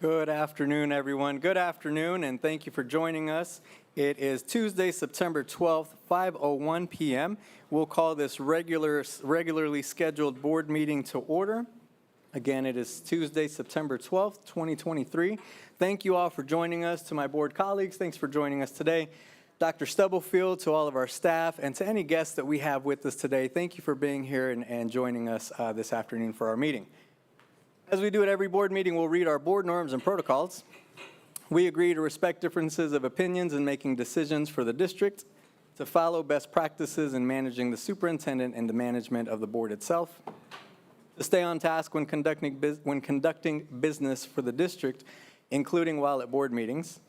Good afternoon, everyone. Good afternoon, and thank you for joining us. It is Tuesday, September 12th, 5:01 p.m. We'll call this regularly scheduled board meeting to order. Again, it is Tuesday, September 12th, 2023. Thank you all for joining us. To my board colleagues, thanks for joining us today. Dr. Stubblefield, to all of our staff, and to any guests that we have with us today, thank you for being here and joining us this afternoon for our meeting. As we do at every board meeting, we'll read our board norms and protocols. We agree to respect differences of opinions in making decisions for the district, to follow best practices in managing the superintendent and the management of the board itself, to stay on task when conducting business for the district, including while at board meetings,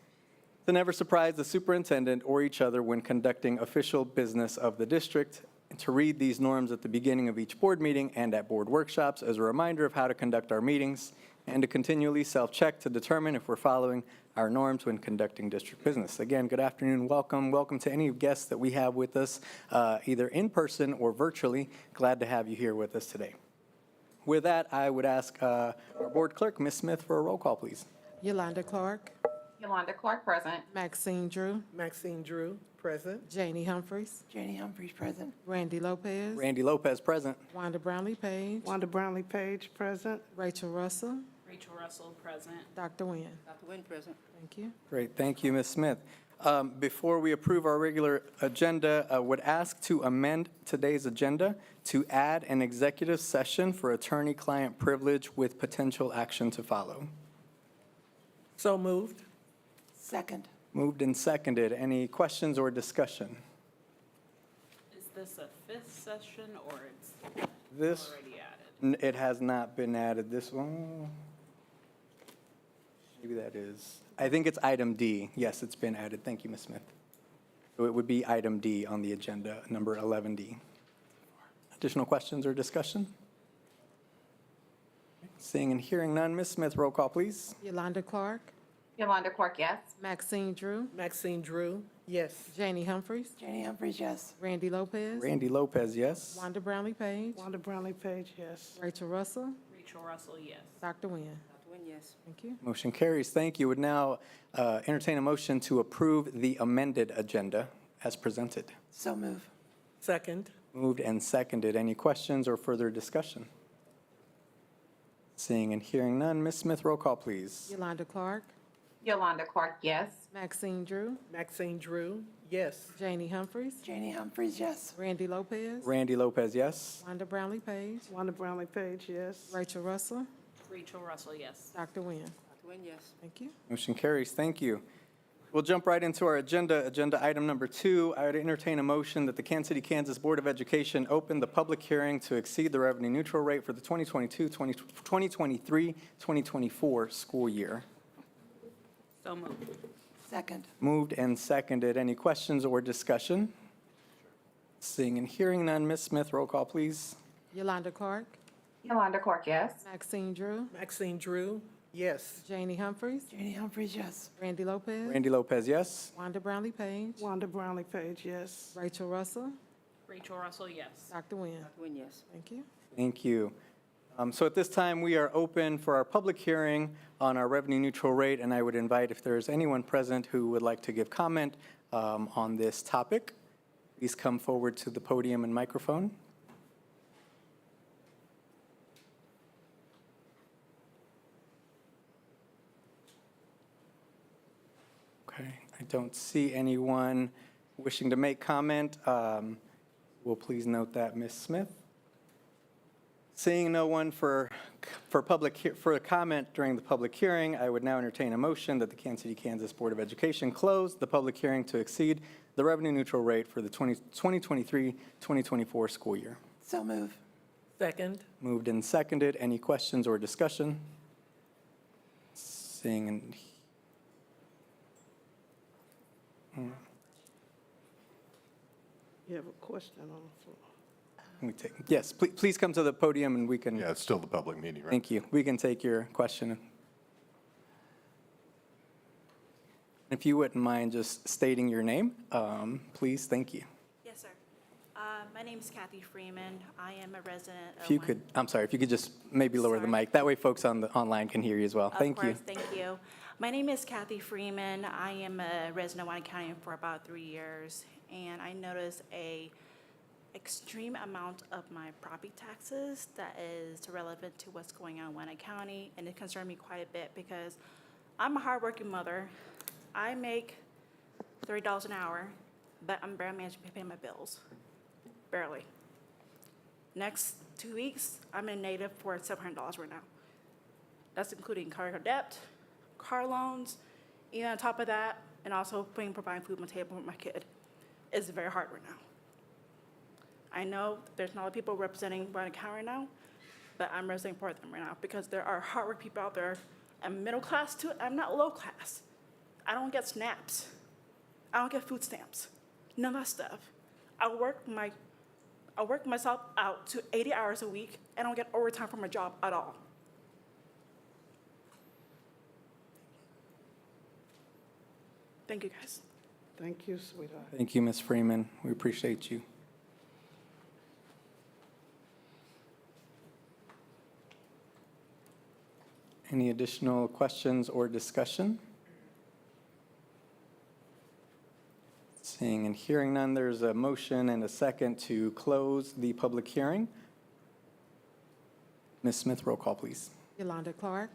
to never surprise the superintendent or each other when conducting official business of the district, and to read these norms at the beginning of each board meeting and at board workshops as a reminder of how to conduct our meetings, and to continually self-check to determine if we're following our norms when conducting district business. Again, good afternoon, welcome. Welcome to any guests that we have with us, either in person or virtually. Glad to have you here with us today. With that, I would ask our board clerk, Ms. Smith, for a roll call, please. Yolanda Clark. Yolanda Clark, present. Maxine Drew. Maxine Drew, present. Janie Humphreys. Janie Humphries, present. Randy Lopez. Randy Lopez, present. Wanda Brownlee Page. Wanda Brownlee Page, present. Rachel Russell. Rachel Russell, present. Dr. Nguyen. Dr. Nguyen, present. Thank you. Great, thank you, Ms. Smith. Before we approve our regular agenda, I would ask to amend today's agenda to add an executive session for attorney-client privilege with potential action to follow. So moved. Second. Moved and seconded. Any questions or discussion? Is this a fifth session or it's This, already added? it has not been added. This one, maybe that is, I think it's item D. Yes, it's been added. Thank you, Ms. Smith. So it would be item D on the agenda, number 11D. Additional questions or discussion? Seeing and hearing none, Ms. Smith, roll call, please. Yolanda Clark. Yolanda Clark, yes. Maxine Drew. Maxine Drew, yes. Janie Humphreys. Janie Humphries, yes. Randy Lopez. Randy Lopez, yes. Wanda Brownlee Page. Wanda Brownlee Page, yes. Rachel Russell. Rachel Russell, yes. Dr. Nguyen. Dr. Nguyen, yes. Thank you. Motion carries. Thank you. Would now entertain a motion to approve the amended agenda as presented. So move. Second. Moved and seconded. Any questions or further discussion? Seeing and hearing none, Ms. Smith, roll call, please. Yolanda Clark. Yolanda Clark, yes. Maxine Drew. Maxine Drew, yes. Janie Humphreys. Janie Humphries, yes. Randy Lopez. Randy Lopez, yes. Wanda Brownlee Page. Wanda Brownlee Page, yes. Rachel Russell. Rachel Russell, yes. Dr. Nguyen. Dr. Nguyen, yes. Thank you. Motion carries. Thank you. We'll jump right into our agenda. Agenda item number 2, I would entertain a motion that the Kansas City, Kansas Board of Education open the public hearing to exceed the revenue neutral rate for the 2023-2024 school year. So moved. Second. Moved and seconded. Any questions or discussion? Seeing and hearing none, Ms. Smith, roll call, please. Yolanda Clark. Yolanda Clark, yes. Maxine Drew. Maxine Drew, yes. Janie Humphreys. Janie Humphries, yes. Randy Lopez. Randy Lopez, yes. Wanda Brownlee Page. Wanda Brownlee Page, yes. Rachel Russell. Rachel Russell, yes. Dr. Nguyen. Dr. Nguyen, yes. Thank you. Thank you. So at this time, we are open for our public hearing on our revenue neutral rate, and I would invite if there's anyone present who would like to give comment on this topic, please come forward to the podium and microphone. Okay, I don't see anyone wishing to make comment. Will please note that, Ms. Smith. Seeing no one for a comment during the public hearing, I would now entertain a motion that the Kansas City, Kansas Board of Education close the public hearing to exceed the revenue neutral rate for the 2023-2024 school year. So move. Second. Moved and seconded. Any questions or discussion? Seeing and You have a question on the floor. yes, please come to the podium and we can. Yeah, it's still the public meeting, right? Thank you. We can take your question. If you wouldn't mind just stating your name, please, thank you. Yes, sir. My name is Kathy Freeman. I am a resident of. If you could, I'm sorry, if you could just maybe lower the mic. That way folks on the online can hear you as well. Thank you. Of course, thank you. My name is Kathy Freeman. I am a resident of Wyandotte County for about 3 years, and I noticed a extreme amount of my property taxes that is relevant to what's going on in Wayne County, and it concerns me quite a bit because I'm a hardworking mother. I make $30 an hour, but I'm barely managing to pay my bills. Barely. Next 2 weeks, I'm in negative for $700 right now. That's including car debt, car loans, and on top of that, and also providing food on the table for my kid. It's very hard right now. I know there's not a lot of people representing Wayne County right now, but I'm representing for them right now because there are hardworking people out there. I'm middle class too. I'm not low class. I don't get snaps. I don't get food stamps. None of that stuff. I work myself out to 80 hours a week, and I don't get overtime for my job at all. Thank you, guys. Thank you, sweetheart. Thank you, Ms. Freeman. We appreciate you. Any additional questions or discussion? Seeing and hearing none, there's a motion and a second to close the public hearing. Ms. Smith, roll call, please. Yolanda Clark,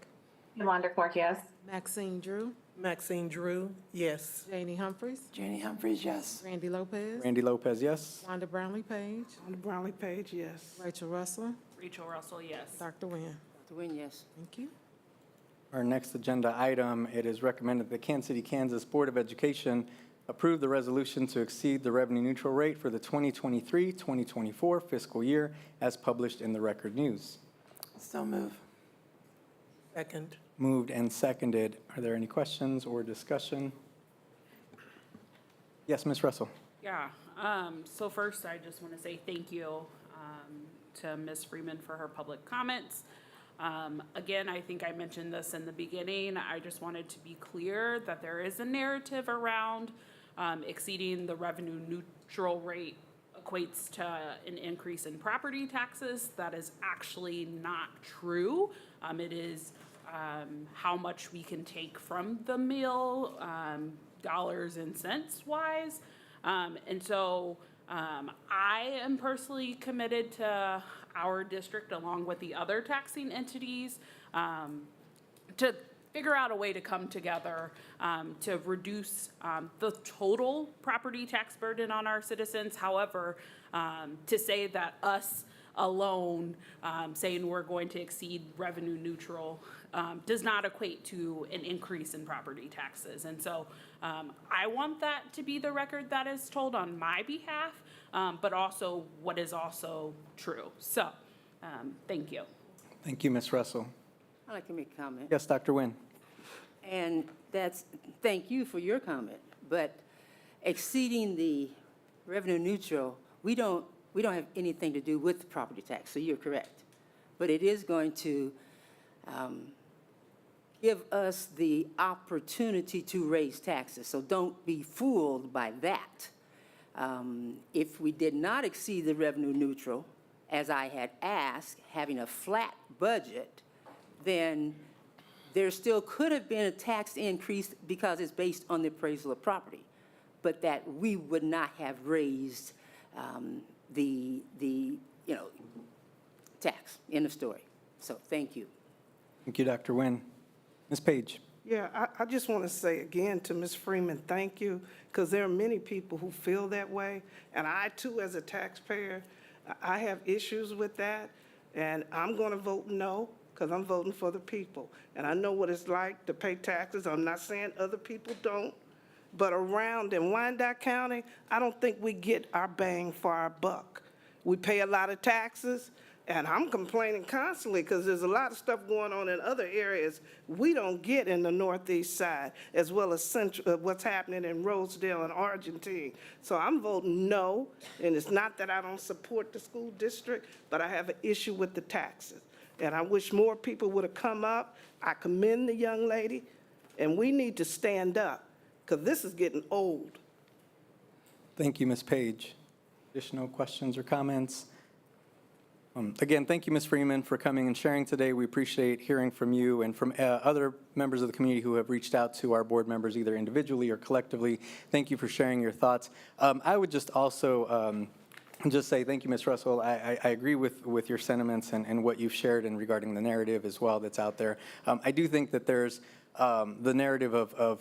Yolanda Clark, yes. Maxine Drew, Maxine Drew, yes. Janie Humphries, Janie Humphries, yes. Randy Lopez, Randy Lopez, yes. Wanda Brownlee Page, On the Brownlee page, yes. Rachel Russell, Rachel Russell, yes. Dr. Nguyen. Dr. Nguyen, yes. Thank you. Our next agenda item, it is recommended that the Kansas City, Kansas Board of Education approve the resolution to exceed the revenue neutral rate for the 2023-2024 fiscal year as published in the Record News. So move. Second. Moved and seconded. Are there any questions or discussion? Yes, Ms. Russell. Yeah, so first, I just want to say thank you to Ms. Freeman for her public comments. Again, I think I mentioned this in the beginning. I just wanted to be clear that there is a narrative around exceeding the revenue neutral rate equates to an increase in property taxes. That is actually not true. It is how much we can take from the meal, dollars and cents wise. And so I am personally committed to our district, along with the other taxing entities, to figure out a way to come together to reduce the total property tax burden on our citizens. However, to say that us alone saying we're going to exceed revenue neutral does not equate to an increase in property taxes. And so I want that to be the record that is told on my behalf, but also what is also true. So thank you. Thank you, Ms. Russell. I'd like to make a comment. Yes, Dr. Nguyen. And thank you for your comment, but exceeding the revenue neutral, we don't have anything to do with the property tax, so you're correct. But it is going to give us the opportunity to raise taxes, so don't be fooled by that. If we did not exceed the revenue neutral, as I had asked, having a flat budget, then there still could have been a tax increase because it's based on the appraisal of property, but that we would not have raised the tax. End of story. So thank you. Thank you, Dr. Nguyen. Ms. Page. Yeah, I just want to say again to Ms. Freeman, thank you, because there are many people who feel that way. And I, too, as a taxpayer, I have issues with that. And I'm going to vote no, because I'm voting for the people. And I know what it's like to pay taxes. I'm not saying other people don't. But around in Wyandotte County, I don't think we get our bang for our buck. We pay a lot of taxes, and I'm complaining constantly because there's a lot of stuff going on in other areas we don't get in the northeast side, as well as what's happening in Rosedale and Argentine. So I'm voting no, and it's not that I don't support the school district, but I have an issue with the taxes. And I wish more people would have come up. I commend the young lady, and we need to stand up, because this is getting old. Thank you, Ms. Page. Additional questions or comments? Again, thank you, Ms. Freeman, for coming and sharing today. We appreciate hearing from you and from other members of the community who have reached out to our board members, either individually or collectively. Thank you for sharing your thoughts. I would just also just say thank you, Ms. Russell. I agree with your sentiments and what you've shared in regarding the narrative as well that's out there. I do think that there's the narrative of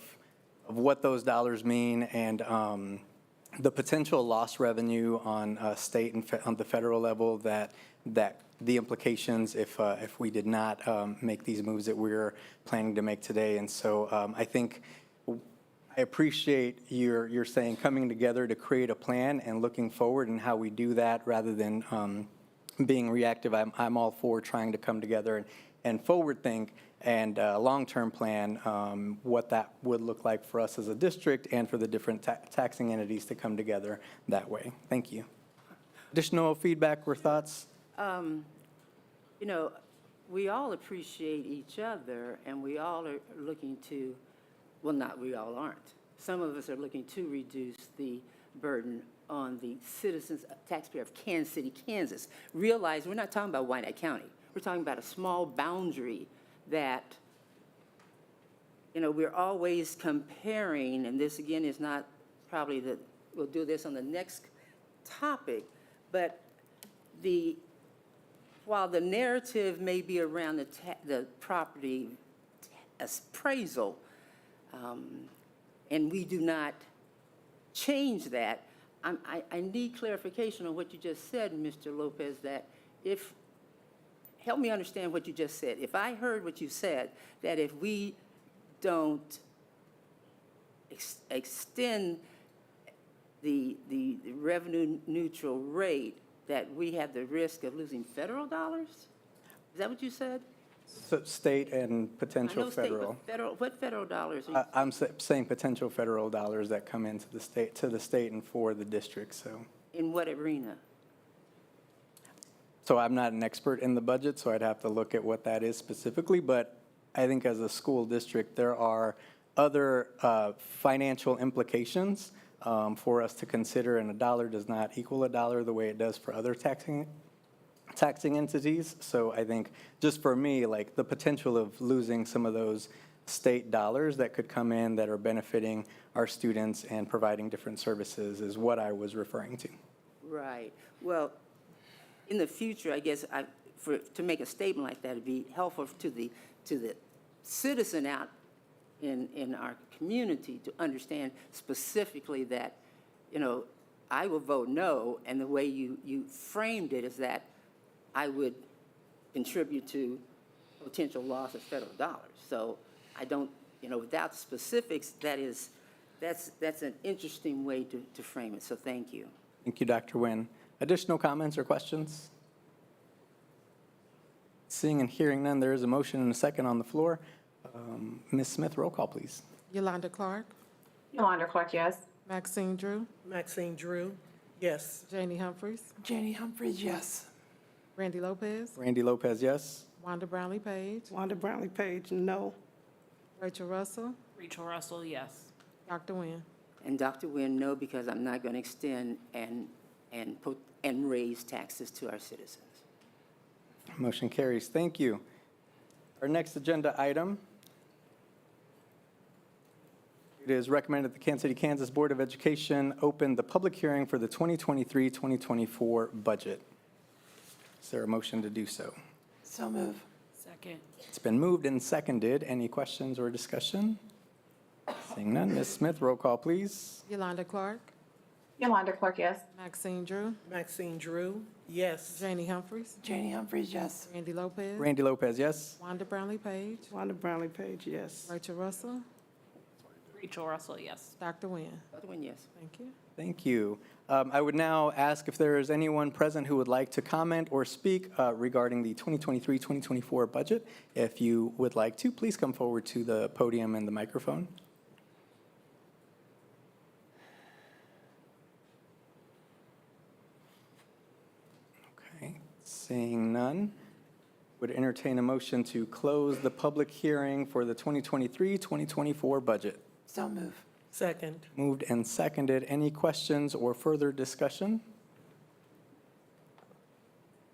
what those dollars mean and the potential lost revenue on state and on the federal level that the implications if we did not make these moves that we're planning to make today. And so I think I appreciate your saying coming together to create a plan and looking forward and how we do that rather than being reactive. I'm all for trying to come together and forward think and long-term plan what that would look like for us as a district and for the different taxing entities to come together that way. Thank you. Additional feedback or thoughts? You know, we all appreciate each other, and we all are looking to, well, not we all aren't. Some of us are looking to reduce the burden on the citizens, taxpayer of Kansas City, Kansas. Realize we're not talking about Wyandotte County. We're talking about a small boundary that, you know, we're always comparing, and this again is not probably the, we'll do this on the next topic, but while the narrative may be around the property appraisal, and we do not change that, I need clarification on what you just said, Mr. Lopez, that help me understand what you just said. If I heard what you said, that if we don't extend the revenue neutral rate, that we have the risk of losing federal dollars? Is that what you said? So state and potential I know state, federal. but federal, what federal dollars? Are you I'm saying potential federal dollars that come into the state and for the district, so. in what arena? So I'm not an expert in the budget, so I'd have to look at what that is specifically, but I think as a school district, there are other financial implications for us to consider, and a dollar does not equal a dollar the way it does for other taxing entities. So I think just for me, like the potential of losing some of those state dollars that could come in that are benefiting our students and providing different services is what I was referring to. Right. Well, in the future, I guess to make a statement like that, it'd be helpful to the citizen out in our community to understand specifically that, you know, I will vote no, and the way you framed it is that I would contribute to potential loss of federal dollars. So I don't, you know, without specifics, that's an interesting way to frame it. So thank you. Thank you, Dr. Nguyen. Additional comments or questions? Seeing and hearing none, there is a motion and a second on the floor. Ms. Smith, roll call, please. Yolanda Clark, Yolanda Clark, yes. Maxine Drew, Maxine Drew, yes. Janie Humphries, Janie Humphries, yes. Randy Lopez, Randy Lopez, yes. Wanda Brownlee Page, Wanda Brownlee Page, no. Rachel Russell, Rachel Russell, yes. Dr. Nguyen. And Dr. Nguyen, no, because I'm not going to extend and raise taxes to our citizens. Motion carries. Thank you. Our next agenda item. It is recommended that the Kansas City, Kansas Board of Education open the public hearing for the 2023-2024 budget. Is there a motion to do so? So move. Second. It's been moved and seconded. Any questions or discussion? Seeing none, Ms. Smith, roll call, please. Yolanda Clark, Yolanda Clark, yes. Maxine Drew, Maxine Drew, yes. Janie Humphries, Janie Humphries, yes. Randy Lopez, Randy Lopez, yes. Wanda Brownlee Page, Wanda Brownlee Page, yes. Rachel Russell, Rachel Russell, yes. Dr. Nguyen. Dr. Nguyen, yes. Thank you. Thank you. I would now ask if there is anyone present who would like to comment or speak regarding the 2023-2024 budget. If you would like to, please come forward to the podium and the microphone. Okay, seeing none, would entertain a motion to close the public hearing for the 2023-2024 budget. So move. Second, Moved and seconded. Any questions or further discussion?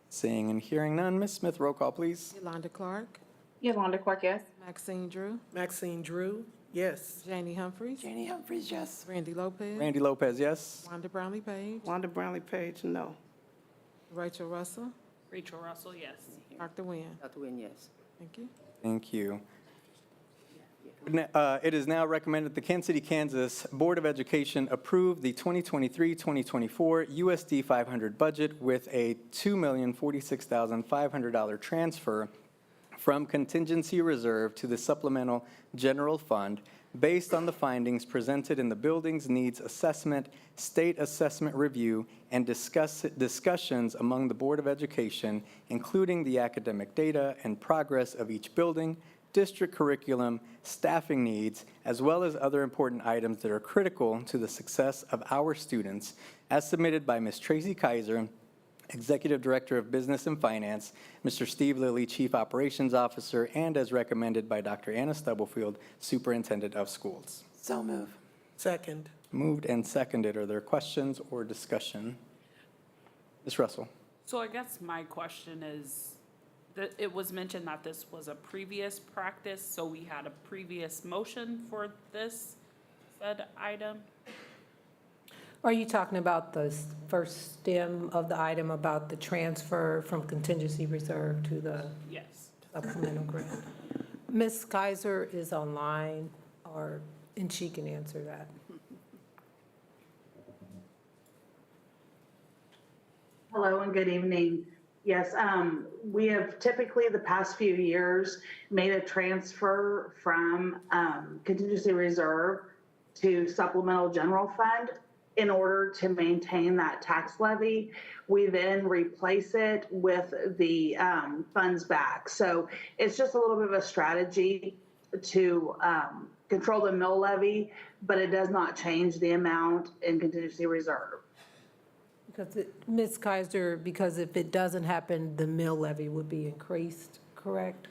Seeing and hearing none. Ms. Smith, roll call, please. Yolanda Clark, Yolanda Clark, yes. Maxine Drew, Maxine Drew, Yes. Janie Humphries. Janie Humphries, yes. Randy Lopez. Randy Lopez, yes. Wanda Brownlee Page. Wanda Brownlee Page, no. Rachel Russell. Rachel Russell, yes. Dr. Nguyen. Dr. Nguyen, yes. Thank you. Thank you. It is now recommended the Kansas City, Kansas Board of Education approve the 2023-2024 USD 500 budget with a $2,046,500 transfer from contingency reserve to the supplemental general fund based on the findings presented in the Buildings Needs Assessment, State Assessment Review, and discussions among the Board of Education, including the academic data and progress of each building, district curriculum, staffing needs, as well as other important items that are critical to the success of our students, as submitted by Ms. Tracy Kaiser, Executive Director of Business and Finance, Mr. Steve Lilly, Chief Operations Officer, and as recommended by Dr. Anna Stubblefield, Superintendent of Schools. So move. Second. Moved and seconded. Are there questions or discussion? Ms. Russell? So I guess my question is, that it was mentioned that this was a previous practice, so we had a previous motion for this said item? Are you talking about the first stem of the item about the transfer from contingency reserve to the Yes. supplemental grant? Ms. Kaiser is online, and she can answer that. Hello and good evening. Yes, we have typically the past few years made a transfer from contingency reserve to supplemental general fund in order to maintain that tax levy. We then replace it with the funds back. So it's just a little bit of a strategy to control the mill levy, but it does not change the amount in contingency reserve. Because Ms. Kaiser, because if it doesn't happen, the mill levy would be increased, correct?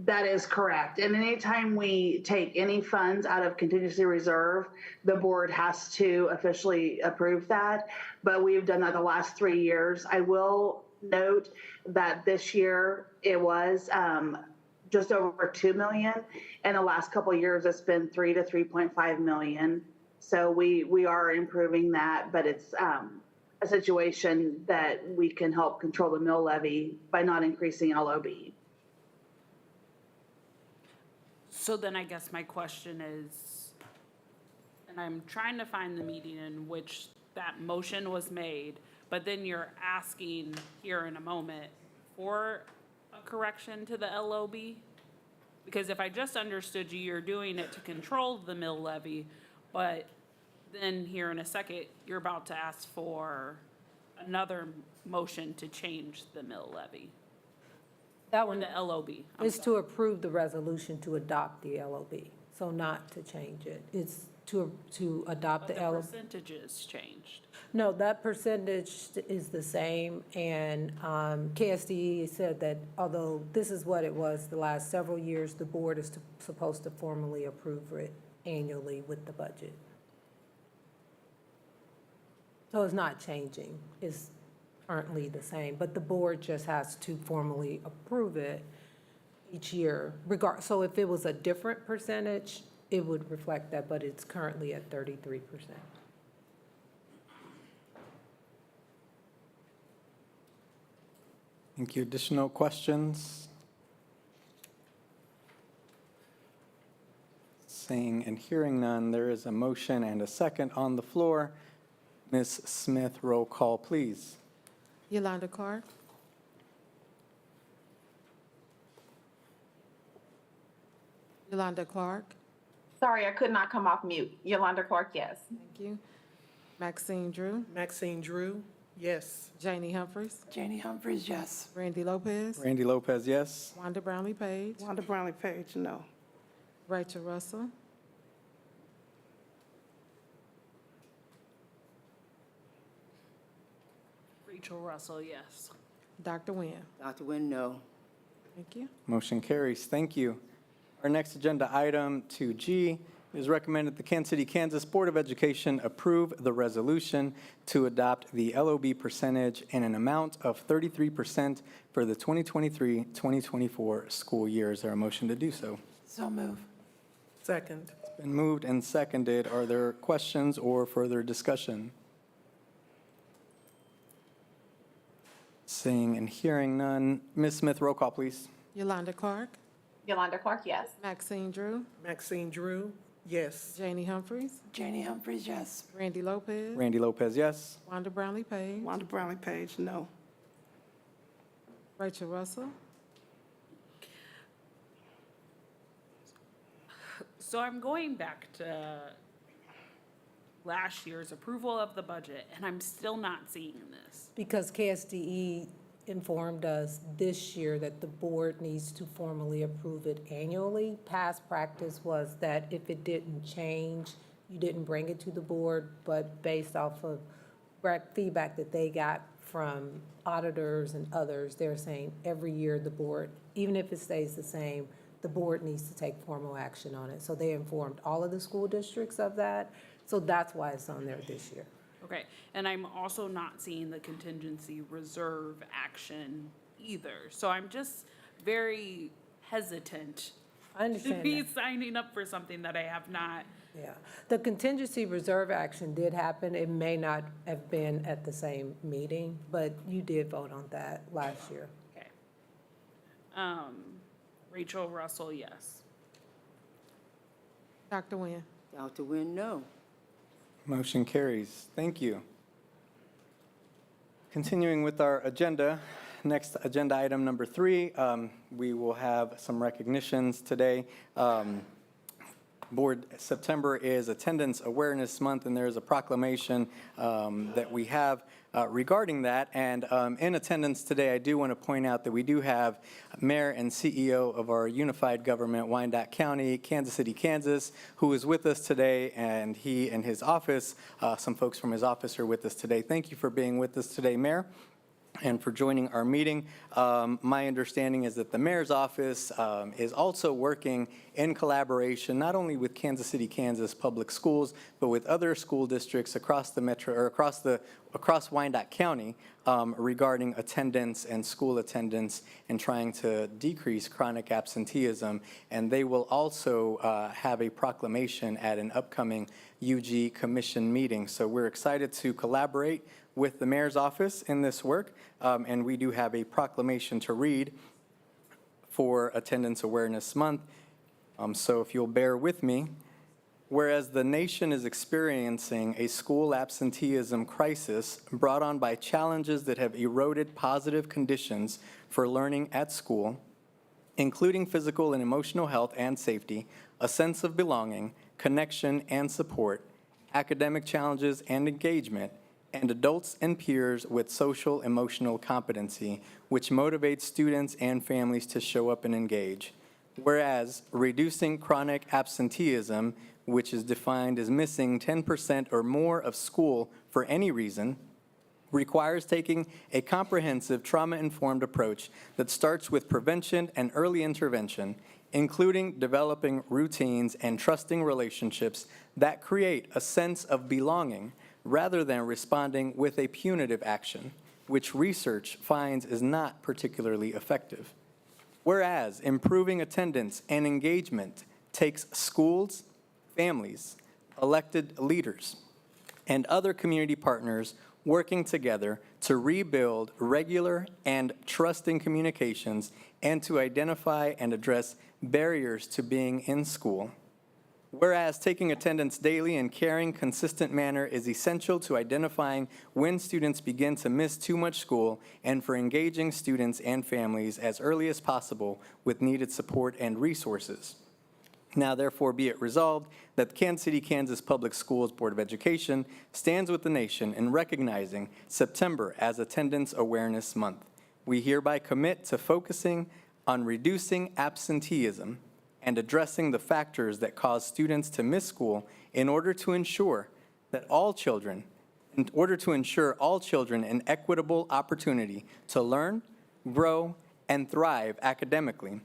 That is correct. And anytime we take any funds out of contingency reserve, the board has to officially approve that. But we've done that the last 3 years. I will note that this year it was just over 2 million. And the last couple of years, it's been 3 to 3.5 million. So we are improving that, but it's a situation that we can help control the mill levy by not increasing LOB. So then I guess my question is, and I'm trying to find the meeting in which that motion was made, but then you're asking here in a moment for a correction to the LOB? Because if I just understood you, you're doing it to control the mill levy, but then here in a second, you're about to ask for another motion to change the mill levy, That or one the LOB. is to approve the resolution to adopt the LOB, so not to change it. It's to adopt But the the LOB. percentages changed. No, that percentage is the same, and KSDE said that although this is what it was the last several years, the board is supposed to formally approve it annually with the budget. So it's not changing, it's currently the same, but the board just has to formally approve it each year. So if it was a different percentage, it would reflect that, but it's currently at 33%. Thank you. Additional questions? Seeing and hearing none, there is a motion and a second on the floor. Ms. Smith, roll call, please. Yolanda Clark. Yolanda Clark. Sorry, I could not come off mute. Yolanda Clark, yes. Thank you. Maxine Drew. Maxine Drew, yes. Janie Humphries. Janie Humphries, yes. Randy Lopez. Randy Lopez, yes. Wanda Brownlee Page. Wanda Brownlee Page, no. Rachel Russell. Rachel Russell, yes. Dr. Nguyen. Dr. Nguyen, no. Thank you. Motion carries. Thank you. Our next agenda item, 2G, is recommended the Kansas City, Kansas Board of Education approve the resolution to adopt the LOB percentage in an amount of 33% for the 2023-2024 school year. Is there a motion to do so? So move. Second. Been moved and seconded. Are there questions or further discussion? Seeing and hearing none. Ms. Smith, roll call, please. Yolanda Clark, Yolanda Clark, yes. Maxine Drew, Maxine Drew, yes. Janie Humphries, Janie Humphries, yes. Randy Lopez, Randy Lopez, yes. Wanda Brownlee Page, Wanda Brownlee Page, no. Rachel Russell, So I'm going back to last year's approval of the budget, and I'm still not seeing this. Because KSDE informed us this year that the board needs to formally approve it annually. Past practice was that if it didn't change, you didn't bring it to the board, but based off of feedback that they got from auditors and others, they're saying every year the board, even if it stays the same, the board needs to take formal action on it. So they informed all of the school districts of that. So that's why it's on there this year. Okay, and I'm also not seeing the contingency reserve action either. So I'm just very hesitant I to understand be that. signing up for something that I have not. Yeah. The contingency reserve action did happen. It may not have been at the same meeting, but you did vote on that last year. Okay. Rachel Russell, yes. Dr. Nguyen. Dr. Nguyen, no. Motion carries. Thank you. Continuing with our agenda, next agenda item number 3, we will have some recognitions today. Board, September is Attendance Awareness Month, and there's a proclamation that we have regarding that. And in attendance today, I do want to point out that we do have Mayor and CEO of our unified government, Wyandotte County, Kansas City, Kansas, who is with us today, and he and his office, some folks from his office are with us today. Thank you for being with us today, Mayor, and for joining our meeting. My understanding is that the mayor's office is also working in collaboration, not only with Kansas City, Kansas public schools, but with other school districts across the metro, or across Wyandotte County, regarding attendance and school attendance and trying to decrease chronic absenteeism. And they will also have a proclamation at an upcoming UG Commission meeting. So we're excited to collaborate with the mayor's office in this work, and we do have a proclamation to read for Attendance Awareness Month. So if you'll bear with me, whereas the nation is experiencing a school absenteeism crisis brought on by challenges that have eroded positive conditions for learning at school, including physical and emotional health and safety, a sense of belonging, connection and support, academic challenges and engagement, and adults and peers with social emotional competency, which motivates students and families to show up and engage. Whereas reducing chronic absenteeism, which is defined as missing 10% or more of school for any reason, requires taking a comprehensive trauma-informed approach that starts with prevention and early intervention, including developing routines and trusting relationships that create a sense of belonging rather than responding with a punitive action, which research finds is not particularly effective. Whereas improving attendance and engagement takes schools, families, elected leaders, and other community partners working together to rebuild regular and trusting communications and to identify and address barriers to being in school. Whereas taking attendance daily in caring, consistent manner is essential to identifying when students begin to miss too much school and for engaging students and families as early as possible with needed support and resources. Now, therefore, be it resolved that the Kansas City, Kansas Public Schools Board of Education stands with the nation in recognizing September as Attendance Awareness Month. We hereby commit to focusing on reducing absenteeism and addressing the factors that cause students to miss school in order to ensure all children an equitable opportunity to learn, grow, and thrive academically,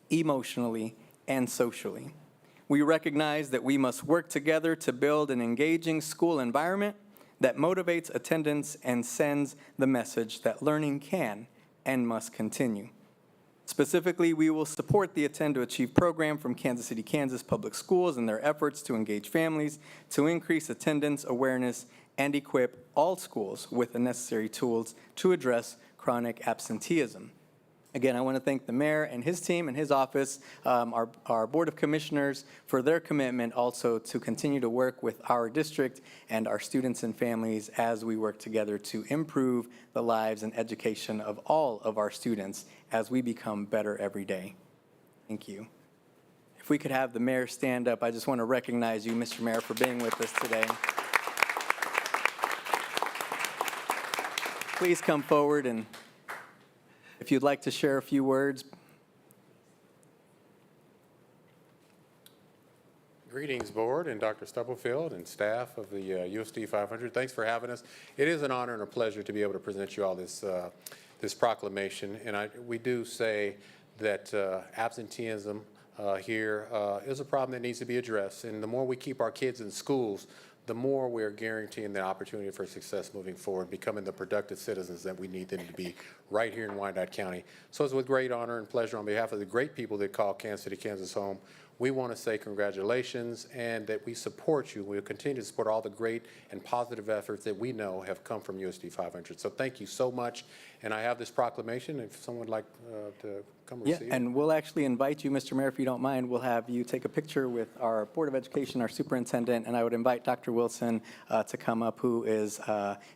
emotionally, and socially. We recognize that we must work together to build an engaging school environment that motivates attendance and sends the message that learning can and must continue. Specifically, we will support the Attend to Achieve program from Kansas City, Kansas Public Schools in their efforts to engage families, to increase attendance, awareness, and equip all schools with the necessary tools to address chronic absenteeism. Again, I want to thank the mayor and his team and his office, our Board of Commissioners, for their commitment also to continue to work with our district and our students and families as we work together to improve the lives and education of all of our students as we become better every day. Thank you. If we could have the mayor stand up, I just want to recognize you, Mr. Mayor, for being with us today. Please come forward, and if you'd like to share a few words. Greetings, Board and Dr. Stubblefield and staff of the USD 500. Thanks for having us. It is an honor and a pleasure to be able to present you all this proclamation. And we do say that absenteeism here is a problem that needs to be addressed. And the more we keep our kids in schools, the more we're guaranteeing the opportunity for success moving forward, becoming the productive citizens that we need them to be right here in Wyandotte County. So it's with great honor and pleasure on behalf of the great people that call Kansas City, Kansas home, we want to say congratulations and that we support you. We'll continue to support all the great and positive efforts that we know have come from USD 500. So thank you so much. And I have this proclamation. If someone would like to come receive it. Yeah, and we'll actually invite you, Mr. Mayor, if you don't mind, we'll have you take a picture with our Board of Education, our superintendent, and I would invite Dr. Wilson to come up, who is,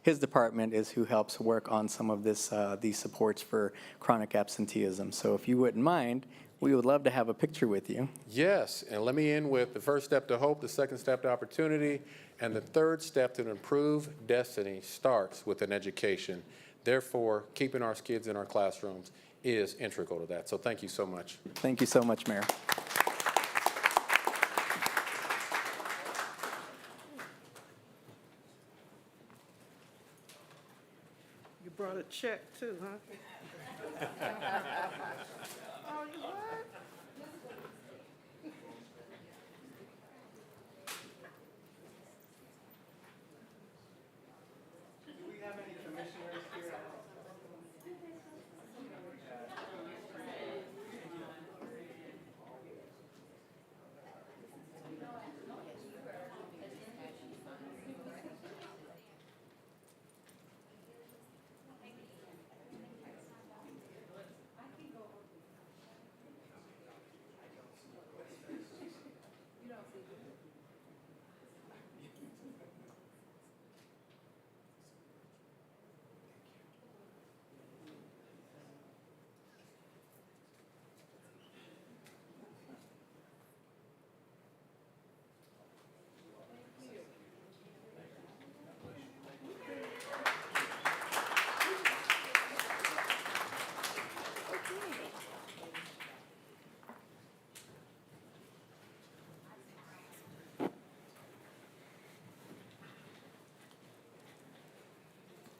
his department is who helps work on some of these supports for chronic absenteeism. So if you wouldn't mind, we would love to have a picture with you. Yes, and let me end with the first step to hope, the second step to opportunity, and the third step to improve destiny starts with an education. Therefore, keeping our kids in our classrooms is integral to that. So thank you so much. Thank you so much, Mayor. You brought a check too, huh? Oh, you what?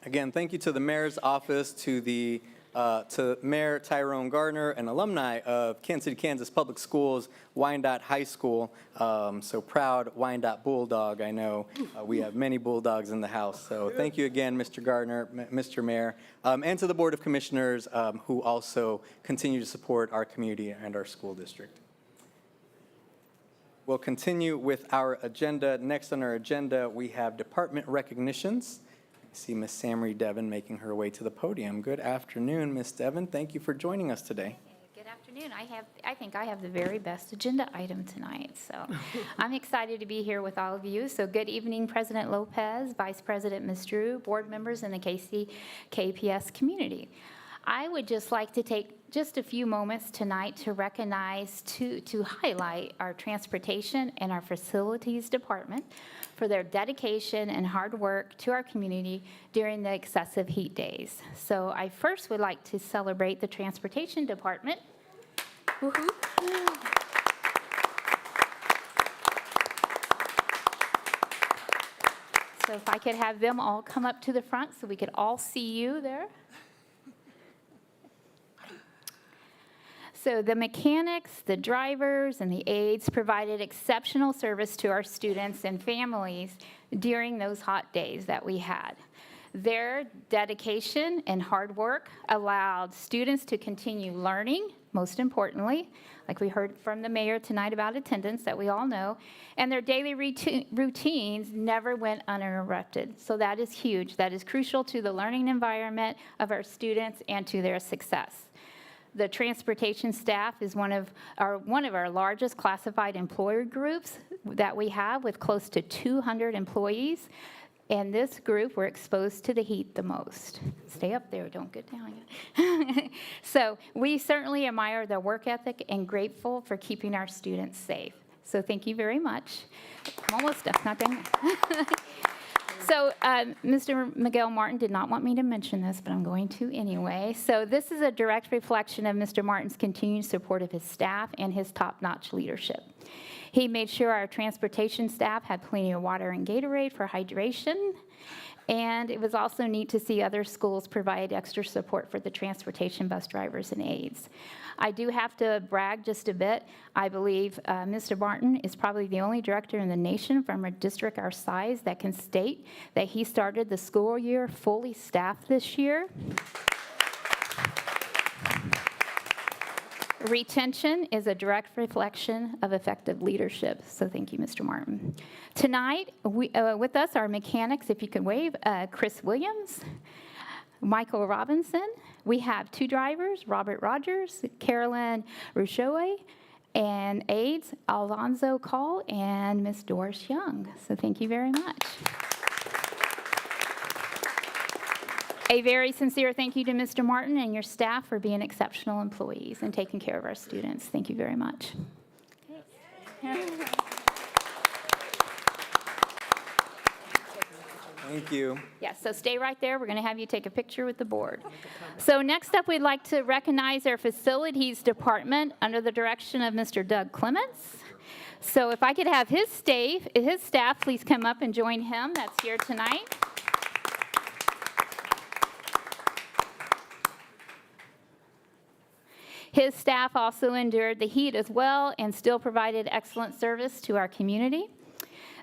Again, thank you to the mayor's office, to Mayor Tyrone Gardner, an alumni of Kansas City, Kansas Public Schools, Wyandotte High School. So proud Wyandotte Bulldog, I know. We have many Bulldogs in the house. So thank you again, Mr. Gardner, Mr. Mayor, and to the Board of Commissioners who also continue to support our community and our school district. We'll continue with our agenda. Next on our agenda, we have department recognitions. I see Ms. Samry Devon making her way to the podium. Good afternoon, Ms. Devon. Thank you for joining us today. Good afternoon. I think I have the very best agenda item tonight, so I'm excited to be here with all of you. So good evening, President Lopez, Vice President Ms. Drew, board members, and the KCKPS community. I would just like to take just a few moments tonight to recognize, to highlight our transportation and our facilities department for their dedication and hard work to our community during the excessive heat days. So I first would like to celebrate the transportation department. Woo-hoo. So if I could have them all come up to the front so we could all see you there. So the mechanics, the drivers, and the aides provided exceptional service to our students and families during those hot days that we had. Their dedication and hard work allowed students to continue learning, most importantly, like we heard from the mayor tonight about attendance that we all know, and their daily routines never went uninterrupted. So that is huge. That is crucial to the learning environment of our students and to their success. The transportation staff is one of our largest classified employer groups that we have, with close to 200 employees. And this group, we're exposed to the heat the most. Stay up there, don't get down yet. So we certainly admire their work ethic and grateful for keeping our students safe. So thank you very much. I'm almost done, not done yet. So Mr. Miguel Martin did not want me to mention this, but I'm going to anyway. So this is a direct reflection of Mr. Martin's continued support of his staff and his top-notch leadership. He made sure our transportation staff had plenty of water and Gatorade for hydration. And it was also neat to see other schools provide extra support for the transportation bus drivers and aides. I do have to brag just a bit. I believe Mr. Martin is probably the only director in the nation from a district our size that can state that he started the school year fully staffed this year. Retention is a direct reflection of effective leadership, so thank you, Mr. Martin. Tonight, with us are mechanics, if you could wave, Chris Williams, Michael Robinson. We have 2 drivers, Robert Rogers, Carolyn Rushoe, and aides, Alonzo Call and Miss Doris Young. So thank you very much. A very sincere thank you to Mr. Martin and your staff for being exceptional employees and taking care of our students. Thank you very much. Thank you. Yes, so stay right there. We're going to have you take a picture with the board. So next up, we'd like to recognize our facilities department under the direction of Mr. Doug Clements. So if I could have his staff please come up and join him that's here tonight. His staff also endured the heat as well and still provided excellent service to our community.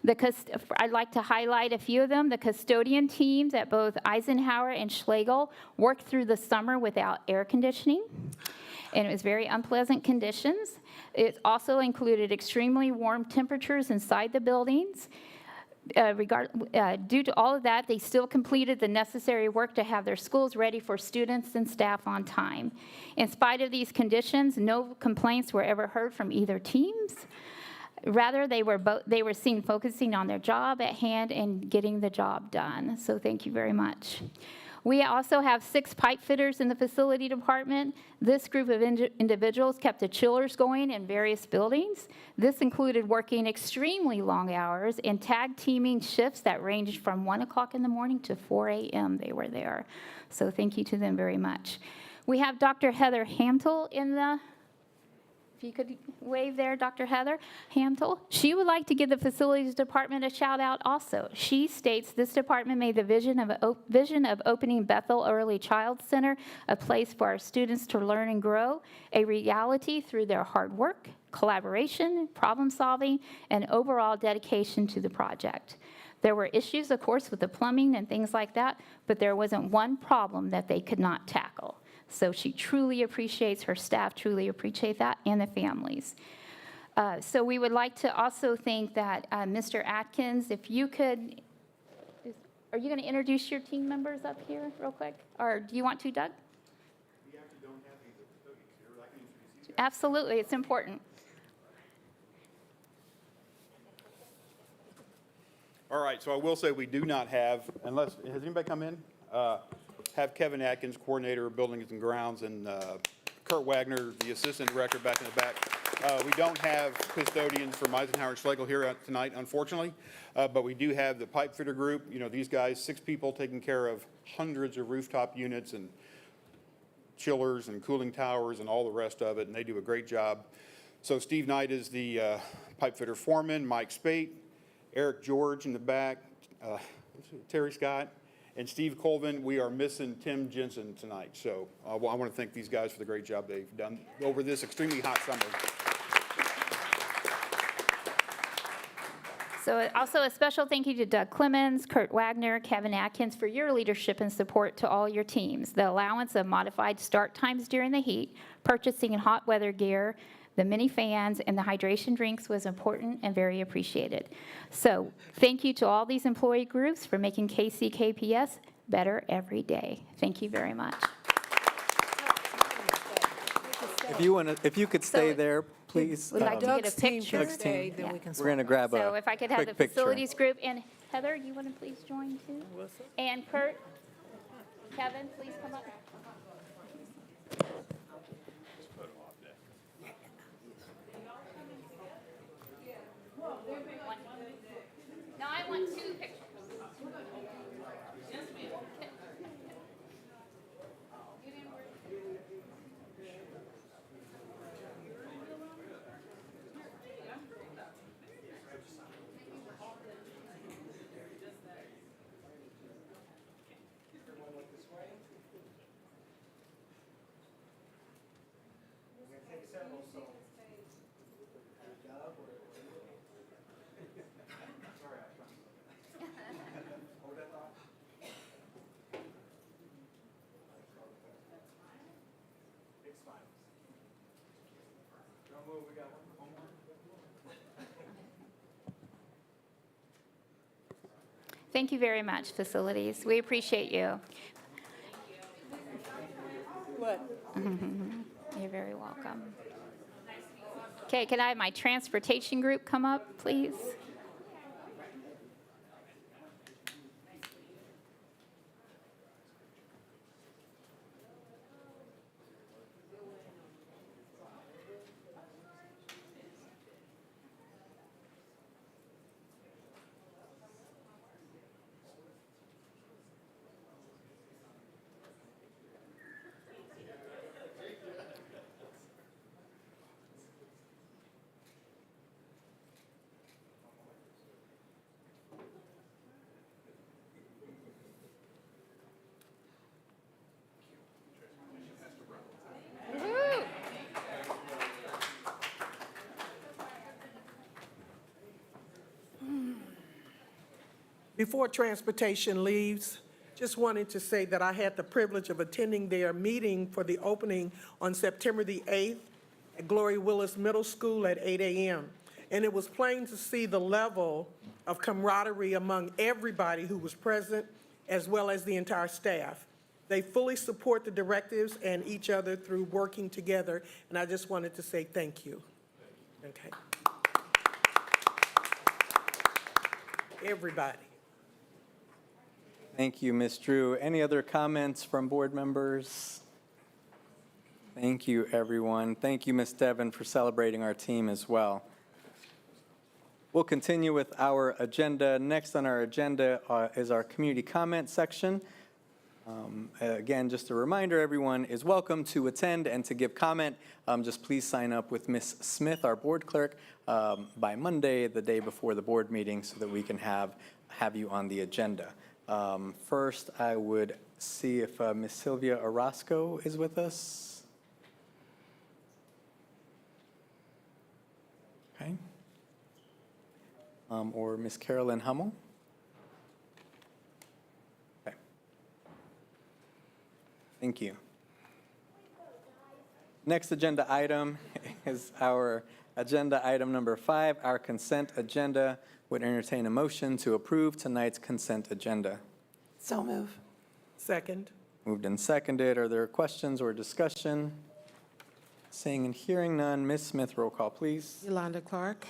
I'd like to highlight a few of them. The custodian teams at both Eisenhower and Schlegel worked through the summer without air conditioning, and it was very unpleasant conditions. It also included extremely warm temperatures inside the buildings. Due to all of that, they still completed the necessary work to have their schools ready for students and staff on time. In spite of these conditions, no complaints were ever heard from either teams. Rather, they were seen focusing on their job at hand and getting the job done. So thank you very much. We also have 6 pipe fitters in the facility department. This group of individuals kept the chillers going in various buildings. This included working extremely long hours and tag teaming shifts that ranged from 1 o'clock in the morning to 4 a.m. They were there. So thank you to them very much. We have Dr. Heather Hamtel in the, if you could wave there, Dr. Heather Hamtel. She would like to give the facilities department a shout out also. She states this department made the vision of opening Bethel Early Child Center, a place for our students to learn and grow, a reality through their hard work, collaboration, problem solving, and overall dedication to the project. There were issues, of course, with the plumbing and things like that, but there wasn't one problem that they could not tackle. So she truly appreciates, her staff truly appreciate that, and the families. So we would like to also thank that Mr. Atkins, if you could, are you going to introduce your team members up here real quick? Or do you want to, Doug? We actually don't have any custodians here. I can introduce you guys. Absolutely, it's important. All right, so I will say we do not have, unless, has anybody come in? Have Kevin Atkins, coordinator of buildings and grounds, and Kurt Wagner, the assistant director, back in the back. We don't have custodians from Eisenhower and Schlegel here tonight, unfortunately, but we do have the pipe fitter group. You know, these guys, 6 people taking care of hundreds of rooftop units and chillers and cooling towers and all the rest of it, and they do a great job. So Steve Knight is the pipe fitter foreman, Mike Spate, Eric George in the back, Terry Scott, and Steve Colvin. We are missing Tim Jensen tonight. So I want to thank these guys for the great job they've done over this extremely hot summer. So also a special thank you to Doug Clemens, Kurt Wagner, Kevin Atkins for your leadership and support to all your teams. The allowance of modified start times during the heat, purchasing hot weather gear, the mini fans, and the hydration drinks was important and very appreciated. So thank you to all these employee groups for making KCKPS better every day. Thank you very much. If you could stay So- there, please. Would like to get a Doug's team picture. can stay, then Yeah. we can We're swap. going to grab So a if I could have the quick picture. facilities group, and Heather, you want to please join too? And Kurt, Kevin, please come up. No, I want two pictures. Thank you very much, facilities. We appreciate you. What? You're very welcome. Okay, can I have my transportation group come up, please? Before transportation leaves, just wanted to say that I had the privilege of attending their meeting for the opening on September the 8th at Glory Willis Middle School at 8 a.m. And it was plain to see the level of camaraderie among everybody who was present, as well as the entire staff. They fully support the directives and each other through working together, and I just wanted to say thank you. Okay. Everybody. Thank you, Ms. Drew. Any other comments from board members? Thank you, everyone. Thank you, Ms. Devon, for celebrating our team as well. We'll continue with our agenda. Next on our agenda is our community comment section. Again, just a reminder, everyone is welcome to attend and to give comment. Just please sign up with Ms. Smith, our board clerk, by Monday, the day before the board meeting, so that we can have you on the agenda. First, I would see if Ms. Sylvia Orozco is with us. Okay. Or Ms. Carolyn Hummel. Okay. Thank you. Next agenda item is our agenda item number 5, our consent agenda. Would entertain a motion to approve tonight's consent agenda. So move. Second. Moved and seconded. Are there questions or discussion? Seeing and hearing none. Ms. Smith, roll call, please. Yolanda Clark,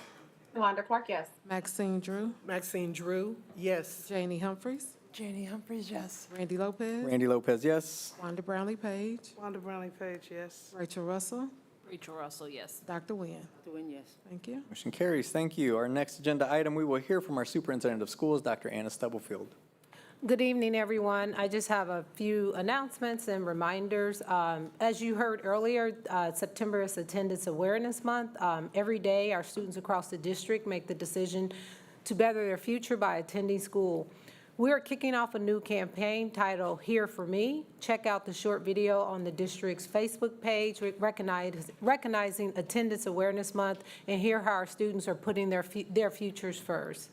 Yolanda Clark, yes. Maxine Drew, Maxine Drew, yes. Janie Humphries, Janie Humphries, yes. Randy Lopez, Randy Lopez, yes. Wanda Brownlee Page, Wanda Brownlee Page, yes. Rachel Russell, Rachel Russell, yes. Dr. Nguyen. Dr. Nguyen, yes. Thank you. Motion carries. Thank you. Our next agenda item, we will hear from our Superintendent of Schools, Dr. Anna Stubblefield. Good evening, everyone. I just have a few announcements and reminders. As you heard earlier, September is Attendance Awareness Month. Every day, our students across the district make the decision to better their future by attending school. We're kicking off a new campaign titled Here For Me. Check out the short video on the district's Facebook page, recognizing Attendance Awareness Month, and hear how our students are putting their futures first.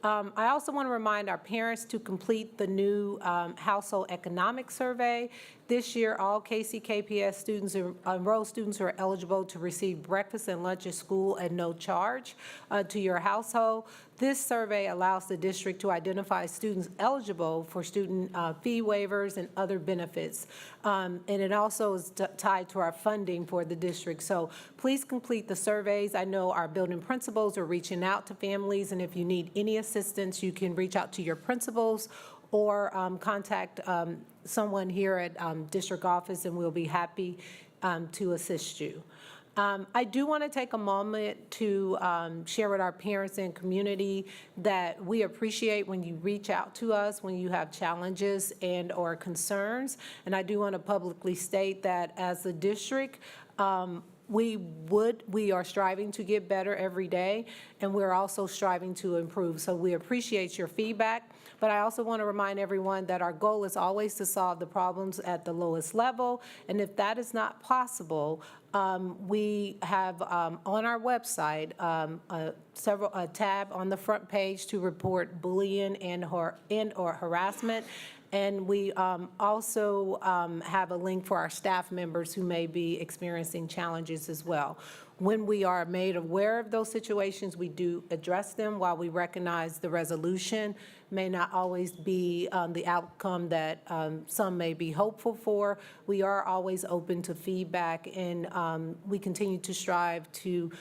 I also want to remind our parents to complete the new household economic survey. This year, all KCKPS students, enrolled students are eligible to receive breakfast and lunch at school at no charge to your household. This survey allows the district to identify students eligible for student fee waivers and other benefits. And it also is tied to our funding for the district. So please complete the surveys. I know our building principals are reaching out to families, and if you need any assistance, you can reach out to your principals or contact someone here at district office, and we'll be happy to assist you. I do want to take a moment to share with our parents and community that we appreciate when you reach out to us when you have challenges and or concerns. And I do want to publicly state that as a district, we are striving to get better every day, and we're also striving to improve. So we appreciate your feedback. But I also want to remind everyone that our goal is always to solve the problems at the lowest level. And if that is not possible, we have on our website a tab on the front page to report bullying and or harassment. And we also have a link for our staff members who may be experiencing challenges as well. When we are made aware of those situations, we do address them. While we recognize the resolution may not always be the outcome that some may be hopeful for, we are always open to feedback, and we continue to strive to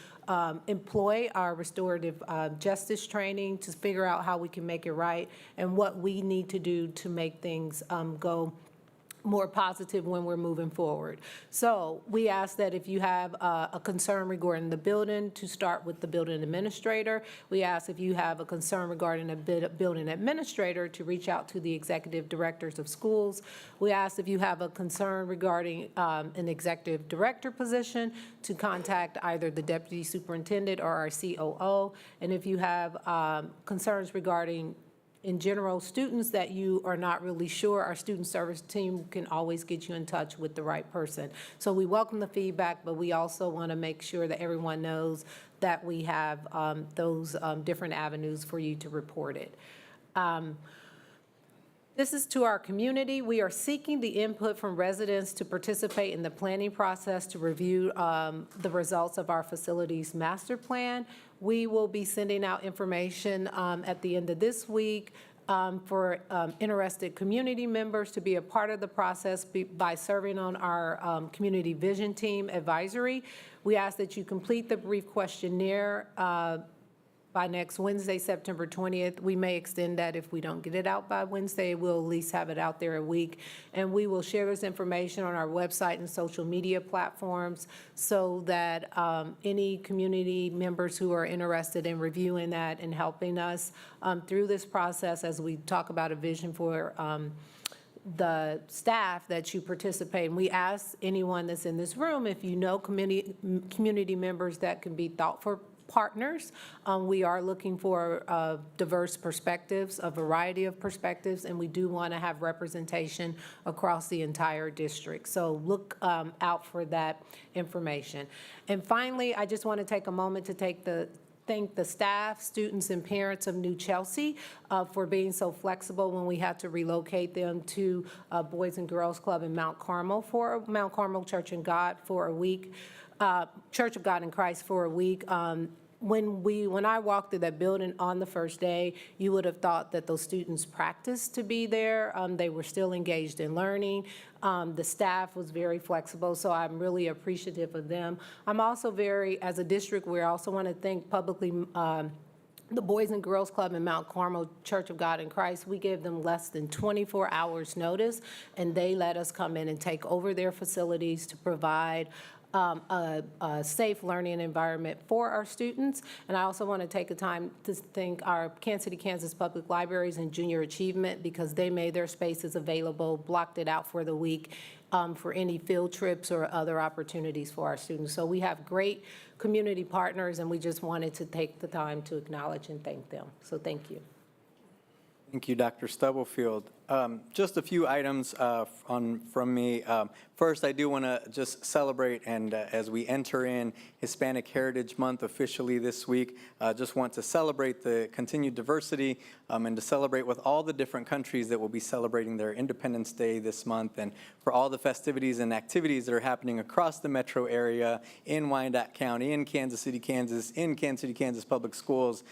employ our restorative justice training to figure out how we can make it right and what we need to do to make things go more positive when we're moving forward. So we ask that if you have a concern regarding the building, to start with the building administrator. We ask if you have a concern regarding a building administrator to reach out to the executive directors of schools. We ask if you have a concern regarding an executive director position to contact either the deputy superintendent or our COO. And if you have concerns regarding in general, students that you are not really sure, our student service team can always get you in touch with the right person. So we welcome the feedback, but we also want to make sure that everyone knows that we have those different avenues for you to report it. This is to our community. We are seeking the input from residents to participate in the planning process to review the results of our facilities master plan. We will be sending out information at the end of this week for interested community members to be a part of the process by serving on our community vision team advisory. We ask that you complete the brief questionnaire by next Wednesday, September 20th. We may extend that if we don't get it out by Wednesday. We'll at least have it out there a week. And we will share this information on our website and social media platforms so that any community members who are interested in reviewing that and helping us through this process as we talk about a vision for the staff that you participate. And we ask anyone that's in this room, if you know community members that can be thoughtful partners. We are looking for diverse perspectives, a variety of perspectives, and we do want to have representation across the entire district. So look out for that information. And finally, I just want to take a moment to thank the staff, students, and parents of New Chelsea for being so flexible when we had to relocate them to Boys and Girls Club in Mount Carmel Church of God for a week. Church of God in Christ for a week. When I walked through that building on the first day, you would have thought that those students practiced to be there. They were still engaged in learning. The staff was very flexible, so I'm really appreciative of them. I'm also as a district, we also want to thank publicly the Boys and Girls Club in Mount Carmel Church of God in Christ. We gave them less than 24 hours notice, and they let us come in and take over their facilities to provide a safe learning environment for our students. And I also want to take a time to thank our Kansas City, Kansas Public Libraries and Junior Achievement, because they made their spaces available, blocked it out for the week for any field trips or other opportunities for our students. So we have great community partners, and we just wanted to take the time to acknowledge and thank them. So thank you. Thank you, Dr. Stubblefield. Just a few items from me. First, I do want to just celebrate, and as we enter in Hispanic Heritage Month officially this week, just want to celebrate the continued diversity and to celebrate with all the different countries that will be celebrating their Independence Day this month, and for all the festivities and activities that are happening across the metro area, in Wyandotte County, in Kansas City, Kansas, in Kansas City, Kansas Public Schools.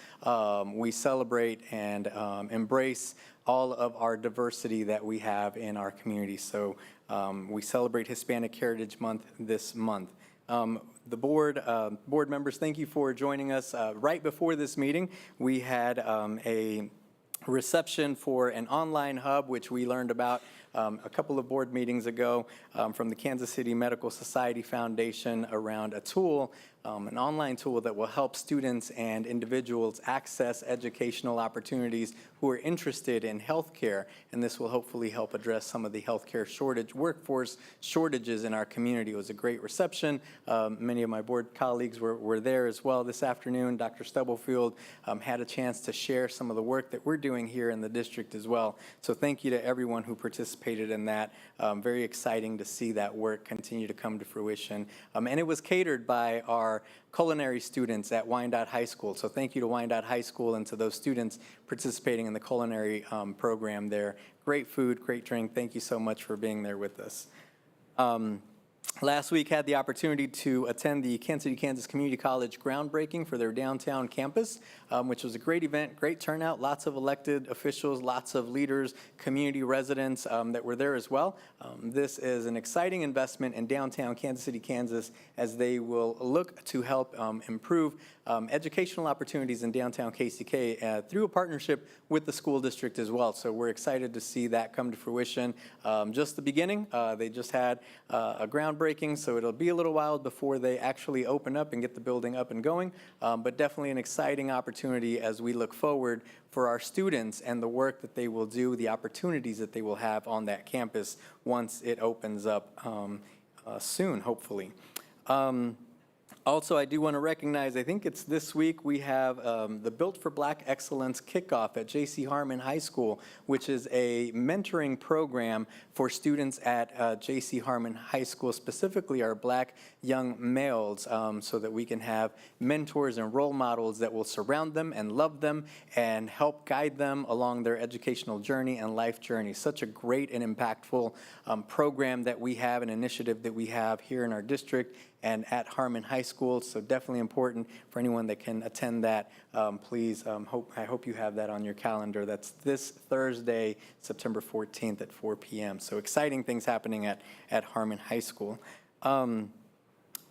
We celebrate and embrace all of our diversity that we have in our community. So we celebrate Hispanic Heritage Month this month. The board members, thank you for joining us. Right before this meeting, we had a reception for an online hub, which we learned about a couple of board meetings ago from the Kansas City Medical Society Foundation around a tool, an online tool that will help students and individuals access educational opportunities who are interested in healthcare, and this will hopefully help address some of the healthcare workforce shortages in our community. It was a great reception. Many of my board colleagues were there as well this afternoon. Dr. Stubblefield had a chance to share some of the work that we're doing here in the district as well. So thank you to everyone who participated in that. Very exciting to see that work continue to come to fruition. And it was catered by our culinary students at Wyandotte High School. So thank you to Wyandotte High School and to those students participating in the culinary program there. Great food, great drink. Thank you so much for being there with us. Last week, had the opportunity to attend the Kansas City, Kansas Community College groundbreaking for their downtown campus, which was a great event, great turnout, lots of elected officials, lots of leaders, community residents that were there as well. This is an exciting investment in downtown Kansas City, Kansas, as they will look to help improve educational opportunities in downtown KCK through a partnership with the school district as well. So we're excited to see that come to fruition. Just the beginning, they just had a groundbreaking, so it'll be a little while before they actually open up and get the building up and going, but definitely an exciting opportunity as we look forward for our students and the work that they will do, the opportunities that they will have on that campus once it opens up soon, hopefully. Also, I do want to recognize, I think it's this week, we have the Built for Black Excellence kickoff at J.C. Harmon High School, which is a mentoring program for students at J.C. Harmon High School, specifically our black young males, so that we can have mentors and role models that will surround them and love them and help guide them along their educational journey and life journey. Such a great and impactful program that we have, an initiative that we have here in our district and at Harmon High School, so definitely important for anyone that can attend that. Please, I hope you have that on your calendar. That's this Thursday, September 14th at 4 p.m. So exciting things happening at Harmon High School.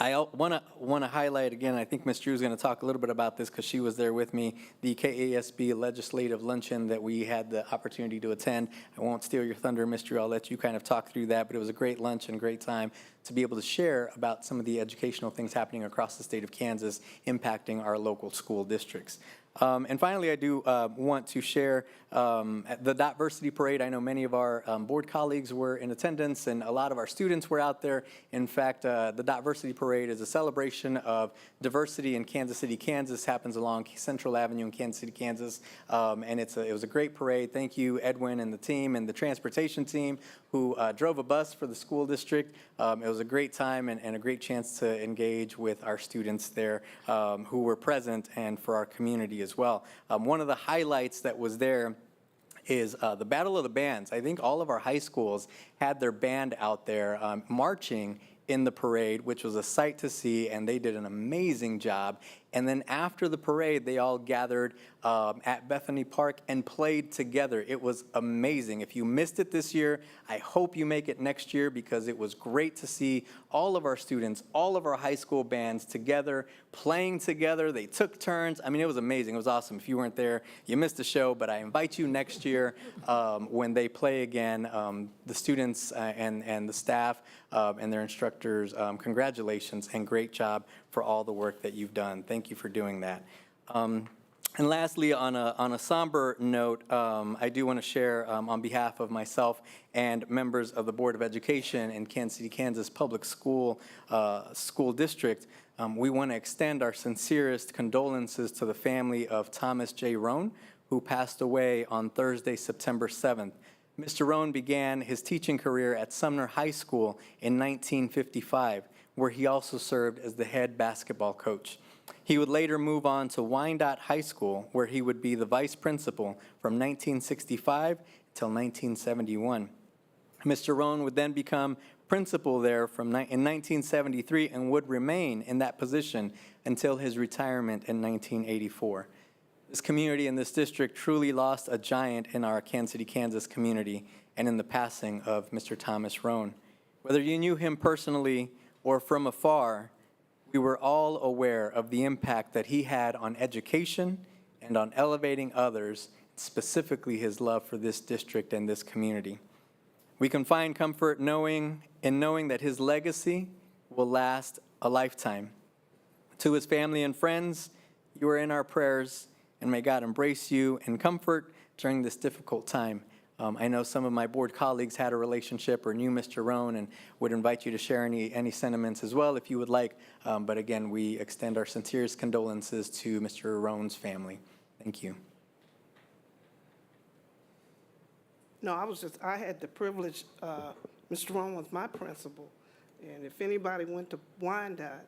I want to highlight again, I think Ms. Drew is going to talk a little bit about this because she was there with me, the KASB legislative luncheon that we had the opportunity to attend. I won't steal your thunder, Ms. Drew. I'll let you kind of talk through that, but it was a great lunch and great time to be able to share about some of the educational things happening across the state of Kansas impacting our local school districts. And finally, I do want to share the Diversity Parade. I know many of our board colleagues were in attendance, and a lot of our students were out there. In fact, the Diversity Parade is a celebration of diversity in Kansas City, Kansas. Happens along Central Avenue in Kansas City, Kansas. And it was a great parade. Thank you, Edwin and the team and the transportation team who drove a bus for the school district. It was a great time and a great chance to engage with our students there who were present and for our community as well. One of the highlights that was there is the Battle of the Bands. I think all of our high schools had their band out there marching in the parade, which was a sight to see, and they did an amazing job. And then after the parade, they all gathered at Bethany Park and played together. It was amazing. If you missed it this year, I hope you make it next year because it was great to see all of our students, all of our high school bands together, playing together. They took turns. I mean, it was amazing. It was awesome. If you weren't there, you missed the show, but I invite you next year when they play again. The students and the staff and their instructors, congratulations and great job for all the work that you've done. Thank you for doing that. And lastly, on a somber note, I do want to share on behalf of myself and members of the Board of Education in Kansas City, Kansas Public School District, we want to extend our sincerest condolences to the family of Thomas J. Rohn, who passed away on Thursday, September 7th. Mr. Rohn began his teaching career at Sumner High School in 1955, where he also served as the head basketball coach. He would later move on to Wyandotte High School, where he would be the vice principal from 1965 till 1971. Mr. Rohn would then become principal there in 1973 and would remain in that position until his retirement in 1984. This community and this district truly lost a giant in our Kansas City, Kansas community and in the passing of Mr. Thomas Rohn. Whether you knew him personally or from afar, we were all aware of the impact that he had on education and on elevating others, specifically his love for this district and this community. We can find comfort knowing that his legacy will last a lifetime. To his family and friends, you are in our prayers, and may God embrace you and comfort during this difficult time. I know some of my board colleagues had a relationship or knew Mr. Rohn and would invite you to share any sentiments as well if you would like. But again, we extend our sincerest condolences to Mr. Rohn's family. Thank you. No, I had the privilege, Mr. Rohn was my principal. And if anybody went to Wyandotte,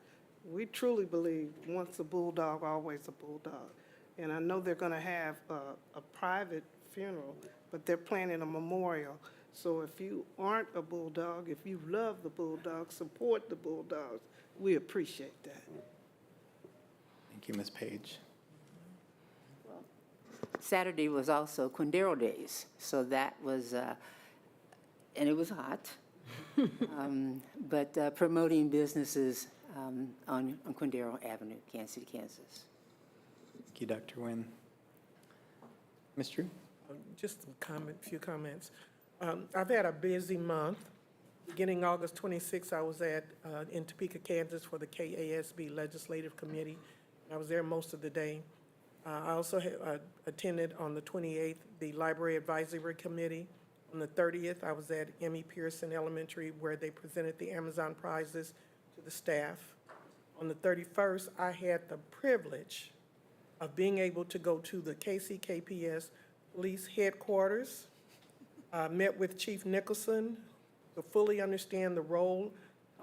we truly believe once a bulldog, always a bulldog. And I know they're going to have a private funeral, but they're planning a memorial. So if you aren't a bulldog, if you love the Bulldogs, support the Bulldogs, we appreciate that. Thank you, Ms. Page. Saturday was also Quindaro Days, so that was, and it was hot, but promoting businesses on Quindaro Avenue, Kansas City, Kansas. Thank you, Dr. Nguyen. Ms. Drew? Just a few comments. I've had a busy month. Beginning August 26th, I was in Topeka, Kansas for the KASB Legislative Committee. I was there most of the day. I also attended on the 28th the Library Advisory Committee. On the 30th, I was at Emmy Pearson Elementary where they presented the Amazon prizes to the staff. On the 31st, I had the privilege of being able to go to the KCKPS Police Headquarters, met with Chief Nicholson to fully understand the role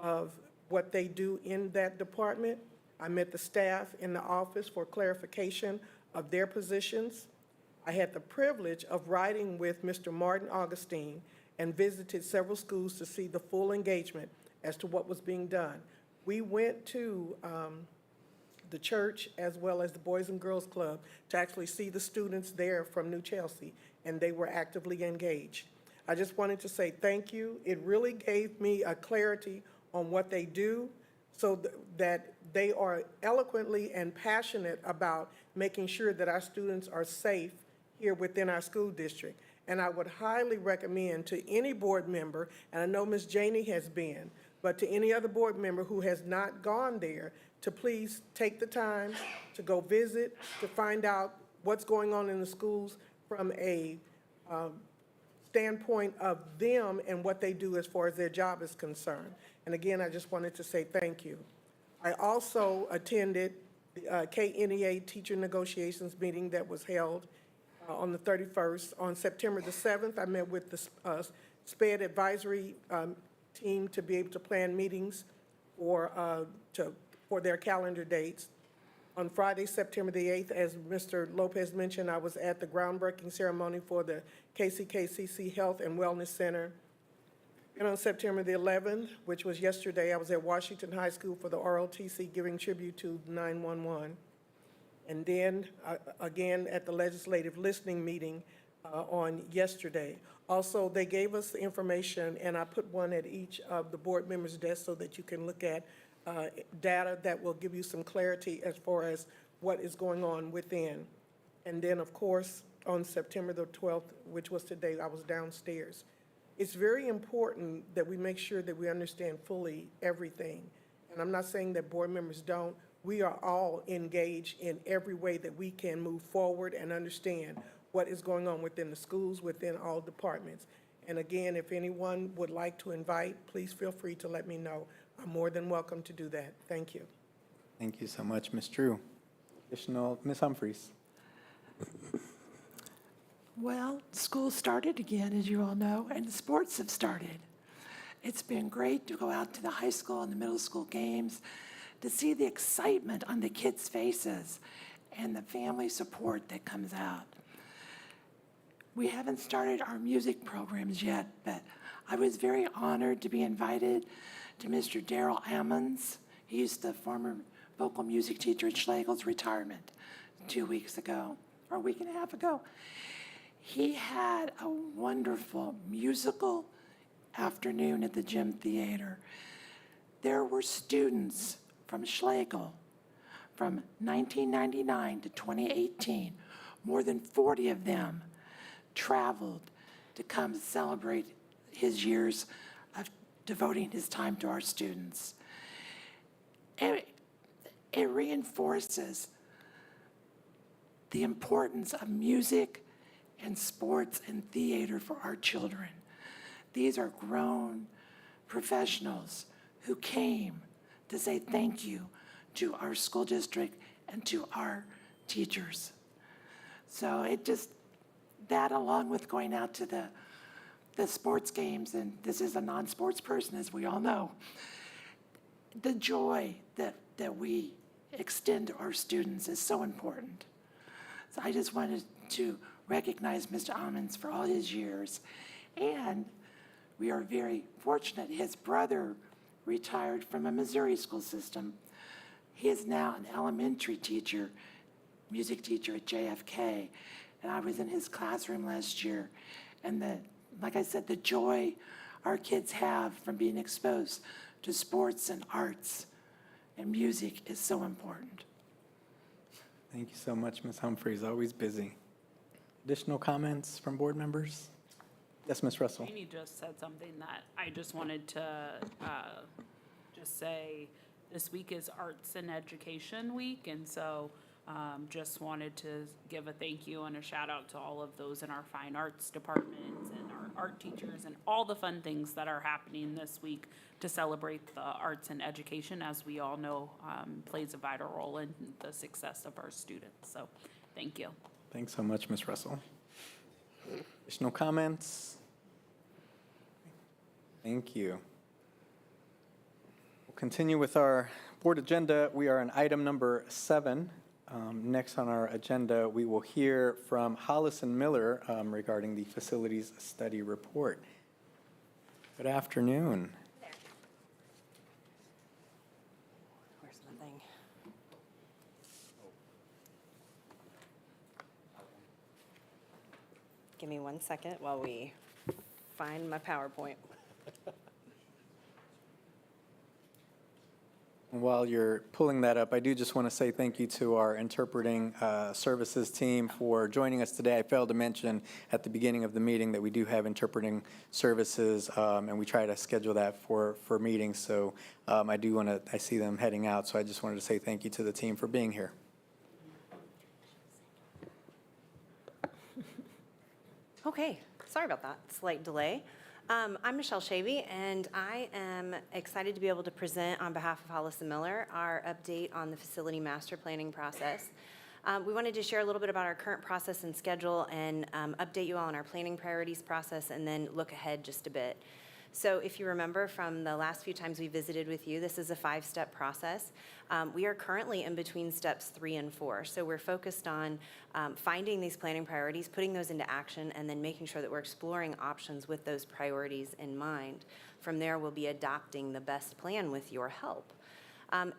of what they do in that department. I met the staff in the office for clarification of their positions. I had the privilege of riding with Mr. Martin Augustine and visited several schools to see the full engagement as to what was being done. We went to the church as well as the Boys and Girls Club to actually see the students there from New Chelsea, and they were actively engaged. I just wanted to say thank you. It really gave me a clarity on what they do so that they are eloquently and passionate about making sure that our students are safe here within our school district. And I would highly recommend to any board member, and I know Ms. Janey has been, but to any other board member who has not gone there, to please take the time to go visit, to find out what's going on in the schools from a standpoint of them and what they do as far as their job is concerned. And again, I just wanted to say thank you. I also attended the KNEA teacher negotiations meeting that was held on the 31st. On September the 7th, I met with the SPED advisory team to be able to plan meetings for their calendar dates. On Friday, September the 8th, as Mr. Lopez mentioned, I was at the groundbreaking ceremony for the KCKCC Health and Wellness Center. And on September the 11th, which was yesterday, I was at Washington High School for the ROTC giving tribute to 911. And then again at the legislative listening meeting on yesterday. Also, they gave us the information, and I put one at each of the board members' desks so that you can look at data that will give you some clarity as far as what is going on within. And then, of course, on September the 12th, which was today, I was downstairs. It's very important that we make sure that we understand fully everything. And I'm not saying that board members don't, we are all engaged in every way that we can move forward and understand what is going on within the schools, within all departments. And again, if anyone would like to invite, please feel free to let me know. I'm more than welcome to do that. Thank you. Thank you so much, Ms. Drew. Additional, Ms. Humphries. Well, school started again, as you all know, and the sports have started. It's been great to go out to the high school and the middle school games, to see the excitement on the kids' faces and the family support that comes out. We haven't started our music programs yet, but I was very honored to be invited to Mr. Darrell Ammons. He's the former vocal music teacher at Schlegel's retirement 2 weeks ago, or a week and a half ago. He had a wonderful musical afternoon at the Gym Theater. There were students from Schlegel from 1999 to 2018. More than 40 of them traveled to come celebrate his years of devoting his time to our students. And it reinforces the importance of music and sports and theater for our children. These are grown professionals who came to say thank you to our school district and to our teachers. So it just, that along with going out to the sports games, and this is a non-sports person, as we all know, the joy that we extend to our students is so important. So I just wanted to recognize Mr. Ammons for all his years. And we are very fortunate. His brother retired from a Missouri school system. He is now an elementary teacher, music teacher at JFK. And I was in his classroom last year. And like I said, the joy our kids have from being exposed to sports and arts and music is so important. Thank you so much, Ms. Humphries. Always busy. Additional comments from board members? Yes, Ms. Russell. Amy just said something that I just wanted to just say, this week is Arts and Education Week, and so just wanted to give a thank you and a shout out to all of those in our fine arts departments and our art teachers and all the fun things that are happening this week to celebrate the arts and education, as we all know, plays a vital role in the success of our students. So thank you. Thanks so much, Ms. Russell. Additional comments? Thank you. We'll continue with our board agenda. We are on item number 7. Next on our agenda, we will hear from Hollis and Miller regarding the facilities study report. Good afternoon. Where's my thing? Give me 1 second while we find my PowerPoint. While you're pulling that up, I do just want to say thank you to our interpreting services team for joining us today. I failed to mention at the beginning of the meeting that we do have interpreting services, and we try to schedule that for meetings. So I see them heading out, so I just wanted to say thank you to the team for being here. Okay, sorry about that slight delay. I'm Michelle Shavy, and I am excited to be able to present on behalf of Hollis & Miller our update on the facility master planning process. We wanted to share a little bit about our current process and schedule and update you all on our planning priorities process, and then look ahead just a bit. So if you remember from the last few times we visited with you, this is a 5-step process. We are currently in between steps 3 and 4. So we're focused on finding these planning priorities, putting those into action, and then making sure that we're exploring options with those priorities in mind. From there, we'll be adopting the best plan with your help.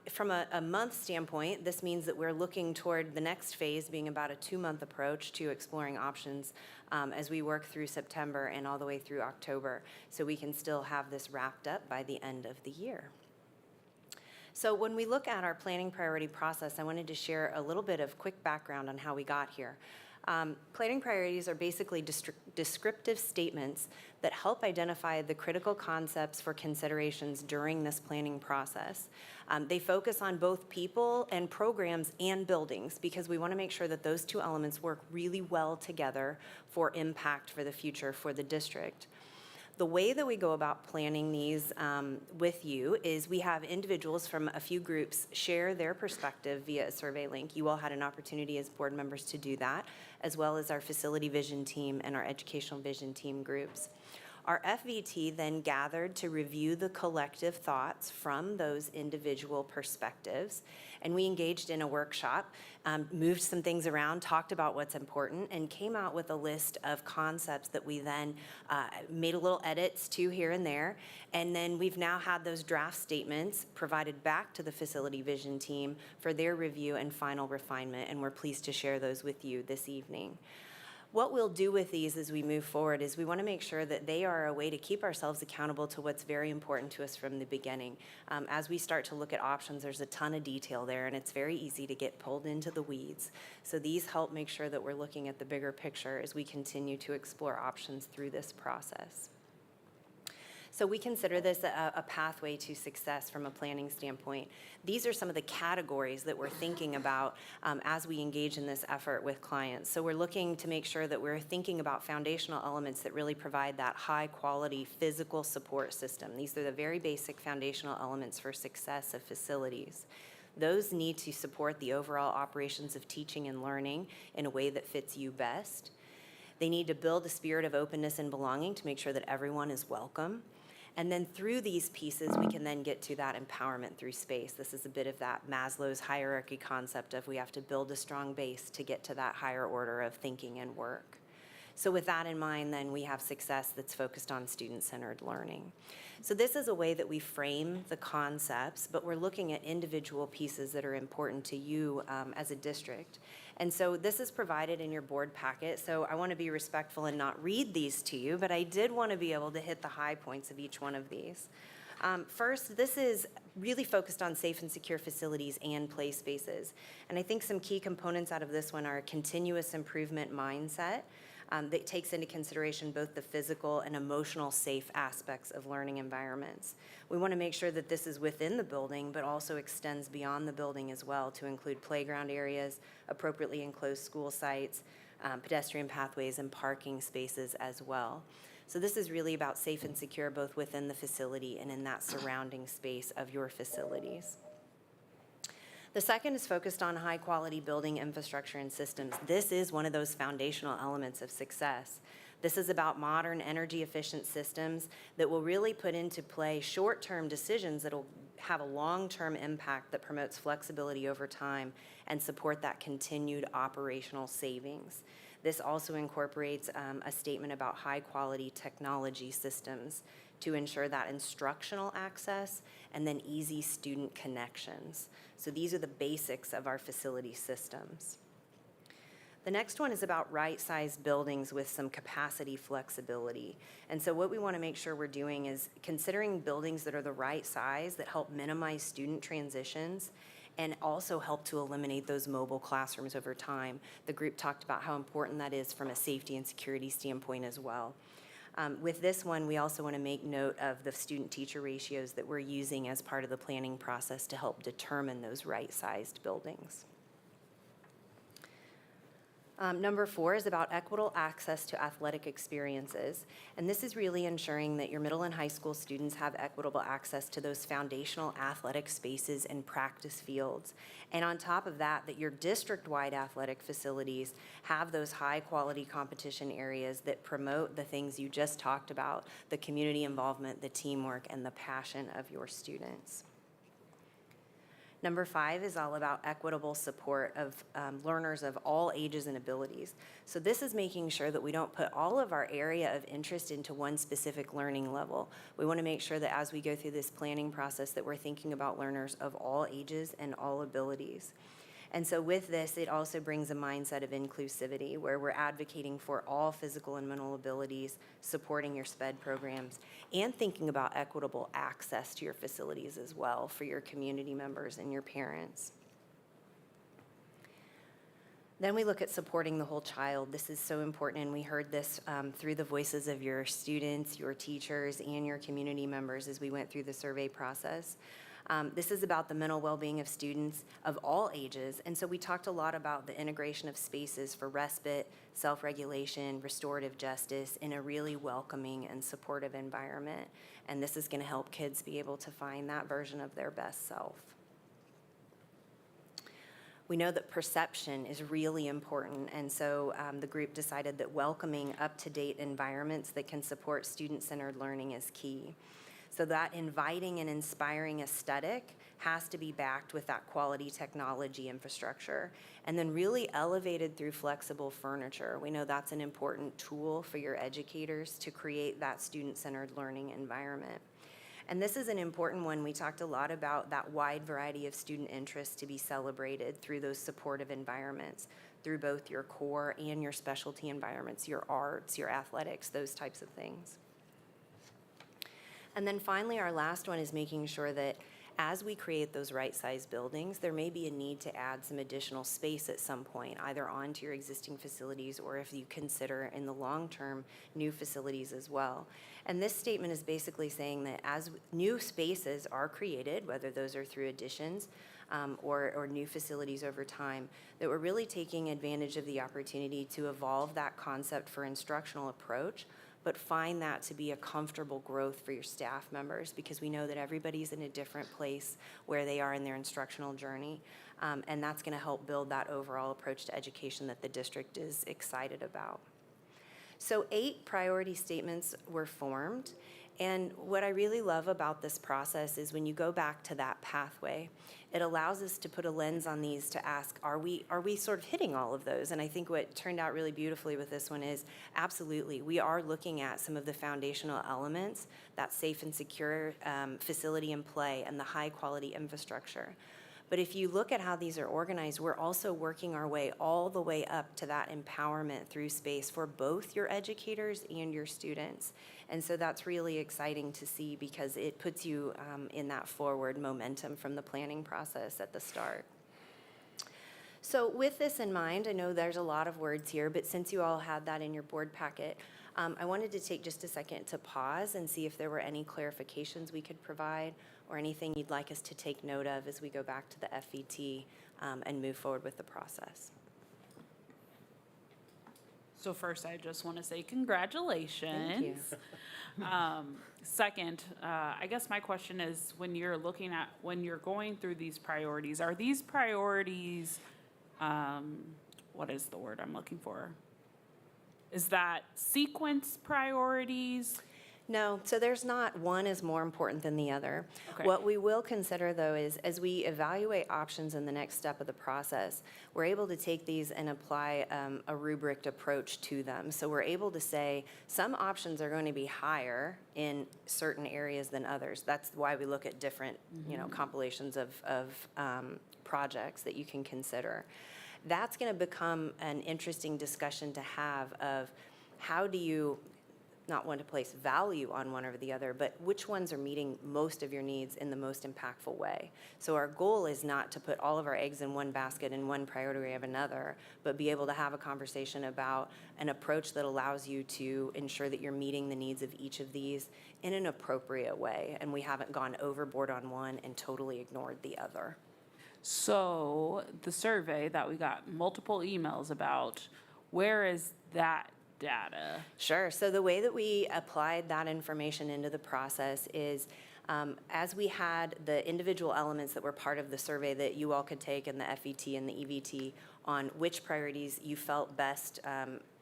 From a month standpoint, this means that we're looking toward the next phase being about a 2-month approach to exploring options as we work through September and all the way through October, so we can still have this wrapped up by the end of the year. So when we look at our planning priority process, I wanted to share a little bit of quick background on how we got here. Planning priorities are basically descriptive statements that help identify the critical concepts for considerations during this planning process. They focus on both people and programs and buildings because we want to make sure that those two elements work really well together for impact for the future for the district. The way that we go about planning these with you is we have individuals from a few groups share their perspective via a survey link. You all had an opportunity as board members to do that, as well as our facility vision team and our educational vision team groups. Our FVT then gathered to review the collective thoughts from those individual perspectives, and we engaged in a workshop, moved some things around, talked about what's important, and came out with a list of concepts that we then made a little edits to here and there, and then we've now had those draft statements provided back to the facility vision team for their review and final refinement, and we're pleased to share those with you this evening. What we'll do with these as we move forward is we want to make sure that they are a way to keep ourselves accountable to what's very important to us from the beginning. As we start to look at options, there's a ton of detail there, and it's very easy to get pulled into the weeds. So these help make sure that we're looking at the bigger picture as we continue to explore options through this process. So we consider this a pathway to success from a planning standpoint. These are some of the categories that we're thinking about as we engage in this effort with clients. So we're looking to make sure that we're thinking about foundational elements that really provide that high quality physical support system. These are the very basic foundational elements for success of facilities. Those need to support the overall operations of teaching and learning in a way that fits you best. They need to build a spirit of openness and belonging to make sure that everyone is welcome. And then through these pieces, we can then get to that empowerment through space. This is a bit of that Maslow's hierarchy concept of we have to build a strong base to get to that higher order of thinking and work. So with that in mind, then we have success that's focused on student-centered learning. So this is a way that we frame the concepts, but we're looking at individual pieces that are important to you as a district. And so this is provided in your board packet, so I want to be respectful and not read these to you, but I did want to be able to hit the high points of each one of these. First, this is really focused on safe and secure facilities and play spaces. And I think some key components out of this one are a continuous improvement mindset that takes into consideration both the physical and emotional safe aspects of learning environments. We want to make sure that this is within the building, but also extends beyond the building as well to include playground areas, appropriately enclosed school sites, pedestrian pathways, and parking spaces as well. So this is really about safe and secure both within the facility and in that surrounding space of your facilities. The second is focused on high-quality building infrastructure and systems. This is one of those foundational elements of success. This is about modern, energy-efficient systems that will really put into play short-term decisions that will have a long-term impact that promotes flexibility over time and support that continued operational savings. This also incorporates a statement about high-quality technology systems to ensure that instructional access and then easy student connections. So these are the basics of our facility systems. The next one is about right-sized buildings with some capacity flexibility. And so what we want to make sure we're doing is considering buildings that are the right size that help minimize student transitions and also help to eliminate those mobile classrooms over time. The group talked about how important that is from a safety and security standpoint as well. With this one, we also want to make note of the student-teacher ratios that we're using as part of the planning process to help determine those right-sized buildings. Number 4 is about equitable access to athletic experiences. And this is really ensuring that your middle and high school students have equitable access to those foundational athletic spaces and practice fields. And on top of that, that your district-wide athletic facilities have those high-quality competition areas that promote the things you just talked about, the community involvement, the teamwork, and the passion of your students. Number 5 is all about equitable support of learners of all ages and abilities. So this is making sure that we don't put all of our area of interest into one specific learning level. We want to make sure that as we go through this planning process that we're thinking about learners of all ages and all abilities. And so with this, it also brings a mindset of inclusivity where we're advocating for all physical and mental abilities, supporting your SPED programs, and thinking about equitable access to your facilities as well for your community members and your parents. Then we look at supporting the whole child. This is so important, and we heard this through the voices of your students, your teachers, and your community members as we went through the survey process. This is about the mental well-being of students of all ages, and so we talked a lot about the integration of spaces for respite, self-regulation, restorative justice in a really welcoming and supportive environment, and this is going to help kids be able to find that version of their best self. We know that perception is really important, and so the group decided that welcoming up-to-date environments that can support student-centered learning is key. So that inviting and inspiring aesthetic has to be backed with that quality technology infrastructure, and then really elevated through flexible furniture. We know that's an important tool for your educators to create that student-centered learning environment. And this is an important one. We talked a lot about that wide variety of student interests to be celebrated through those supportive environments, through both your core and your specialty environments, your arts, your athletics, those types of things. And then finally, our last one is making sure that as we create those right-sized buildings, there may be a need to add some additional space at some point, either onto your existing facilities or if you consider in the long term new facilities as well. And this statement is basically saying that as new spaces are created, whether those are through additions or new facilities over time, that we're really taking advantage of the opportunity to evolve that concept for instructional approach, but find that to be a comfortable growth for your staff members, because we know that everybody's in a different place where they are in their instructional journey, and that's going to help build that overall approach to education that the district is excited about. So 8 priority statements were formed, and what I really love about this process is when you go back to that pathway, it allows us to put a lens on these to ask, are we sort of hitting all of those? And I think what turned out really beautifully with this one is absolutely, we are looking at some of the foundational elements, that safe and secure facility and play and the high quality infrastructure. But if you look at how these are organized, we're also working our way all the way up to that empowerment through space for both your educators and your students. And so that's really exciting to see, because it puts you in that forward momentum from the planning process at the start. So with this in mind, I know there's a lot of words here, but since you all had that in your board packet, I wanted to take just a second to pause and see if there were any clarifications we could provide or anything you'd like us to take note of as we go back to the FET and move forward with the process. So first, I just want to say congratulations. Thank you. Second, I guess my question is, when you're going through these priorities, are these priorities, what is the word I'm looking for? Is that sequence priorities? No, so there's not one is more important than the other. Okay. What we will consider, though, is as we evaluate options in the next step of the process, we're able to take these and apply a rubric approach to them. So we're able to say some options are going to be higher in certain areas than others. That's why we look at different, compilations of projects that you can consider. That's going to become an interesting discussion to have of how do you not want to place value on one or the other, but which ones are meeting most of your needs in the most impactful way. So our goal is not to put all of our eggs in one basket and one priority of another, but be able to have a conversation about an approach that allows you to ensure that you're meeting the needs of each of these in an appropriate way, and we haven't gone overboard on one and totally ignored the other. So the survey that we got multiple emails about, where is that data? Sure. So the way that we applied that information into the process is as we had the individual elements that were part of the survey that you all could take in the FET and the EVT on which priorities you felt best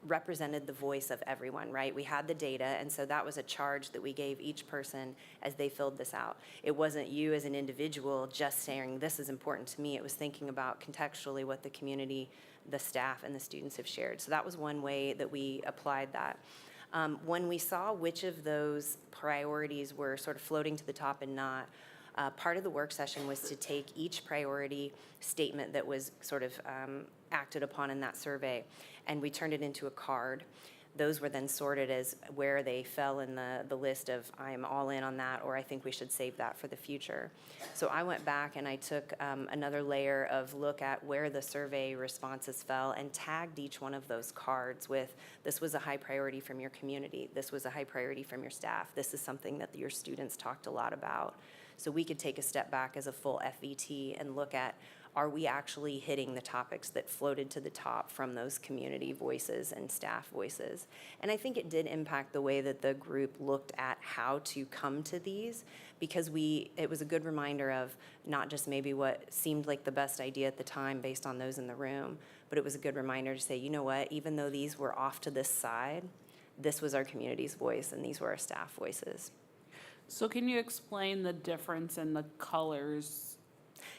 represented the voice of everyone, right? We had the data, and so that was a charge that we gave each person as they filled this out. It wasn't you as an individual just saying, this is important to me. It was thinking about contextually what the community, the staff, and the students have shared. So that was one way that we applied that. When we saw which of those priorities were sort of floating to the top and not, part of the work session was to take each priority statement that was sort of acted upon in that survey, and we turned it into a card. those were then sorted as where they fell in the list of I am all in on that, or I think we should save that for the future. So I went back and I took another layer of look at where the survey responses fell and tagged each one of those cards with, this was a high priority from your community, this was a high priority from your staff, this is something that your students talked a lot about. So we could take a step back as a full FVT and look at, are we actually hitting the topics that floated to the top from those community voices and staff voices? And I think it did impact the way that the group looked at how to come to these, because it was a good reminder of not just maybe what seemed like the best idea at the time based on those in the room, but it was a good reminder to say, you know what, even though these were off to this side, this was our community's voice and these were our staff voices. So can you explain the difference in the colors?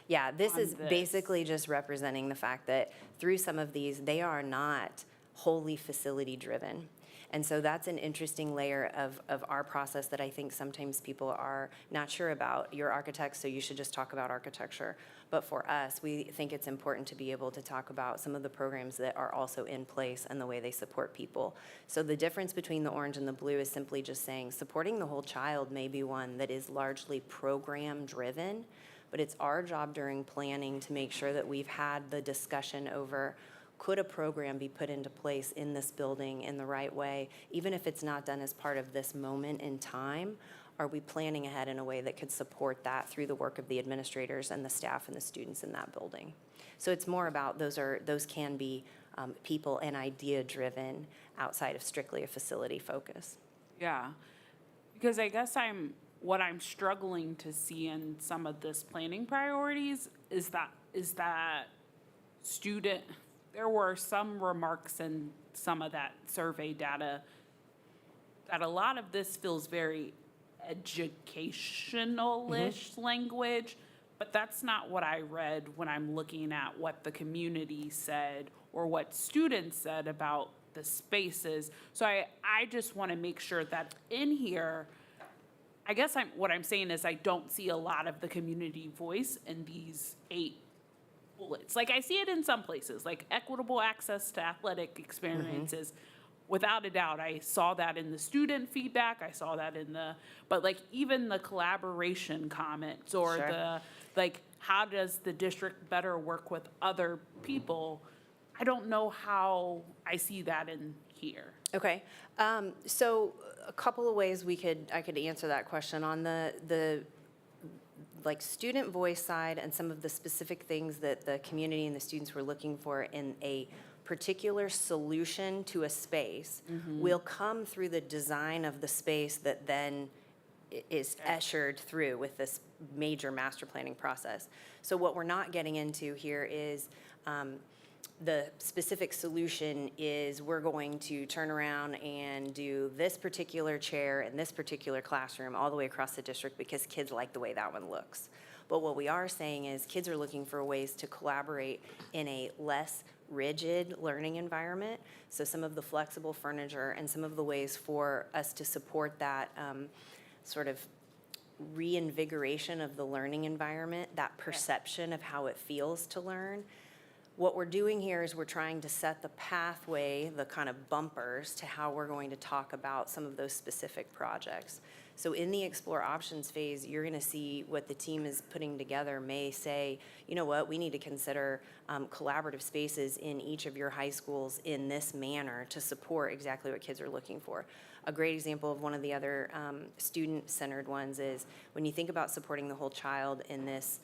Yeah, this is this. basically just representing the fact that through some of these, they are not wholly facility driven. And so that's an interesting layer of our process that I think sometimes people are not sure about. You're architects, so you should just talk about architecture. But for us, we think it's important to be able to talk about some of the programs that are also in place and the way they support people. So the difference between the orange and the blue is simply just saying supporting the whole child may be one that is largely program driven, but it's our job during planning to make sure that we've had the discussion over, could a program be put into place in this building in the right way, even if it's not done as part of this moment in time? Are we planning ahead in a way that could support that through the work of the administrators and the staff and the students in that building? So it's more about those can be people and idea driven outside of strictly a facility focus. Yeah, because I guess what I'm struggling to see in some of this planning priorities is that student, there were some remarks in some of that survey data that a lot of this feels very educational-ish language, but that's not what I read when I'm looking at what the community said or what students said about the spaces. So I just want to make sure that in here, I guess what I'm saying is I don't see a lot of the community voice in these 8 bullets. Like I see it in some places, like equitable access to athletic experiences. Without a doubt, I saw that in the student feedback. I saw that but like even the collaboration comments or Sure. How does the district better work with other people? I don't know how I see that in here. Okay, so a couple of ways I could answer that question. On the student voice side and some of the specific things that the community and the students were looking for in a particular solution to a space will come through the design of the space that then is ushered through with this major master planning process. So what we're not getting into here is the specific solution is we're going to turn around and do this particular chair in this particular classroom all the way across the district because kids like the way that one looks. But what we are saying is kids are looking for ways to collaborate in a less rigid learning environment. So some of the flexible furniture and some of the ways for us to support that sort of reinvigoration of the learning environment, that perception of how it feels to learn. What we're doing here is we're trying to set the pathway, the kind of bumpers to how we're going to talk about some of those specific projects. So in the Explore Options phase, you're going to see what the team is putting together may say, you know what, we need to consider collaborative spaces in each of your high schools in this manner to support exactly what kids are looking for. A great example of one of the other student-centered ones is when you think about supporting the whole child in this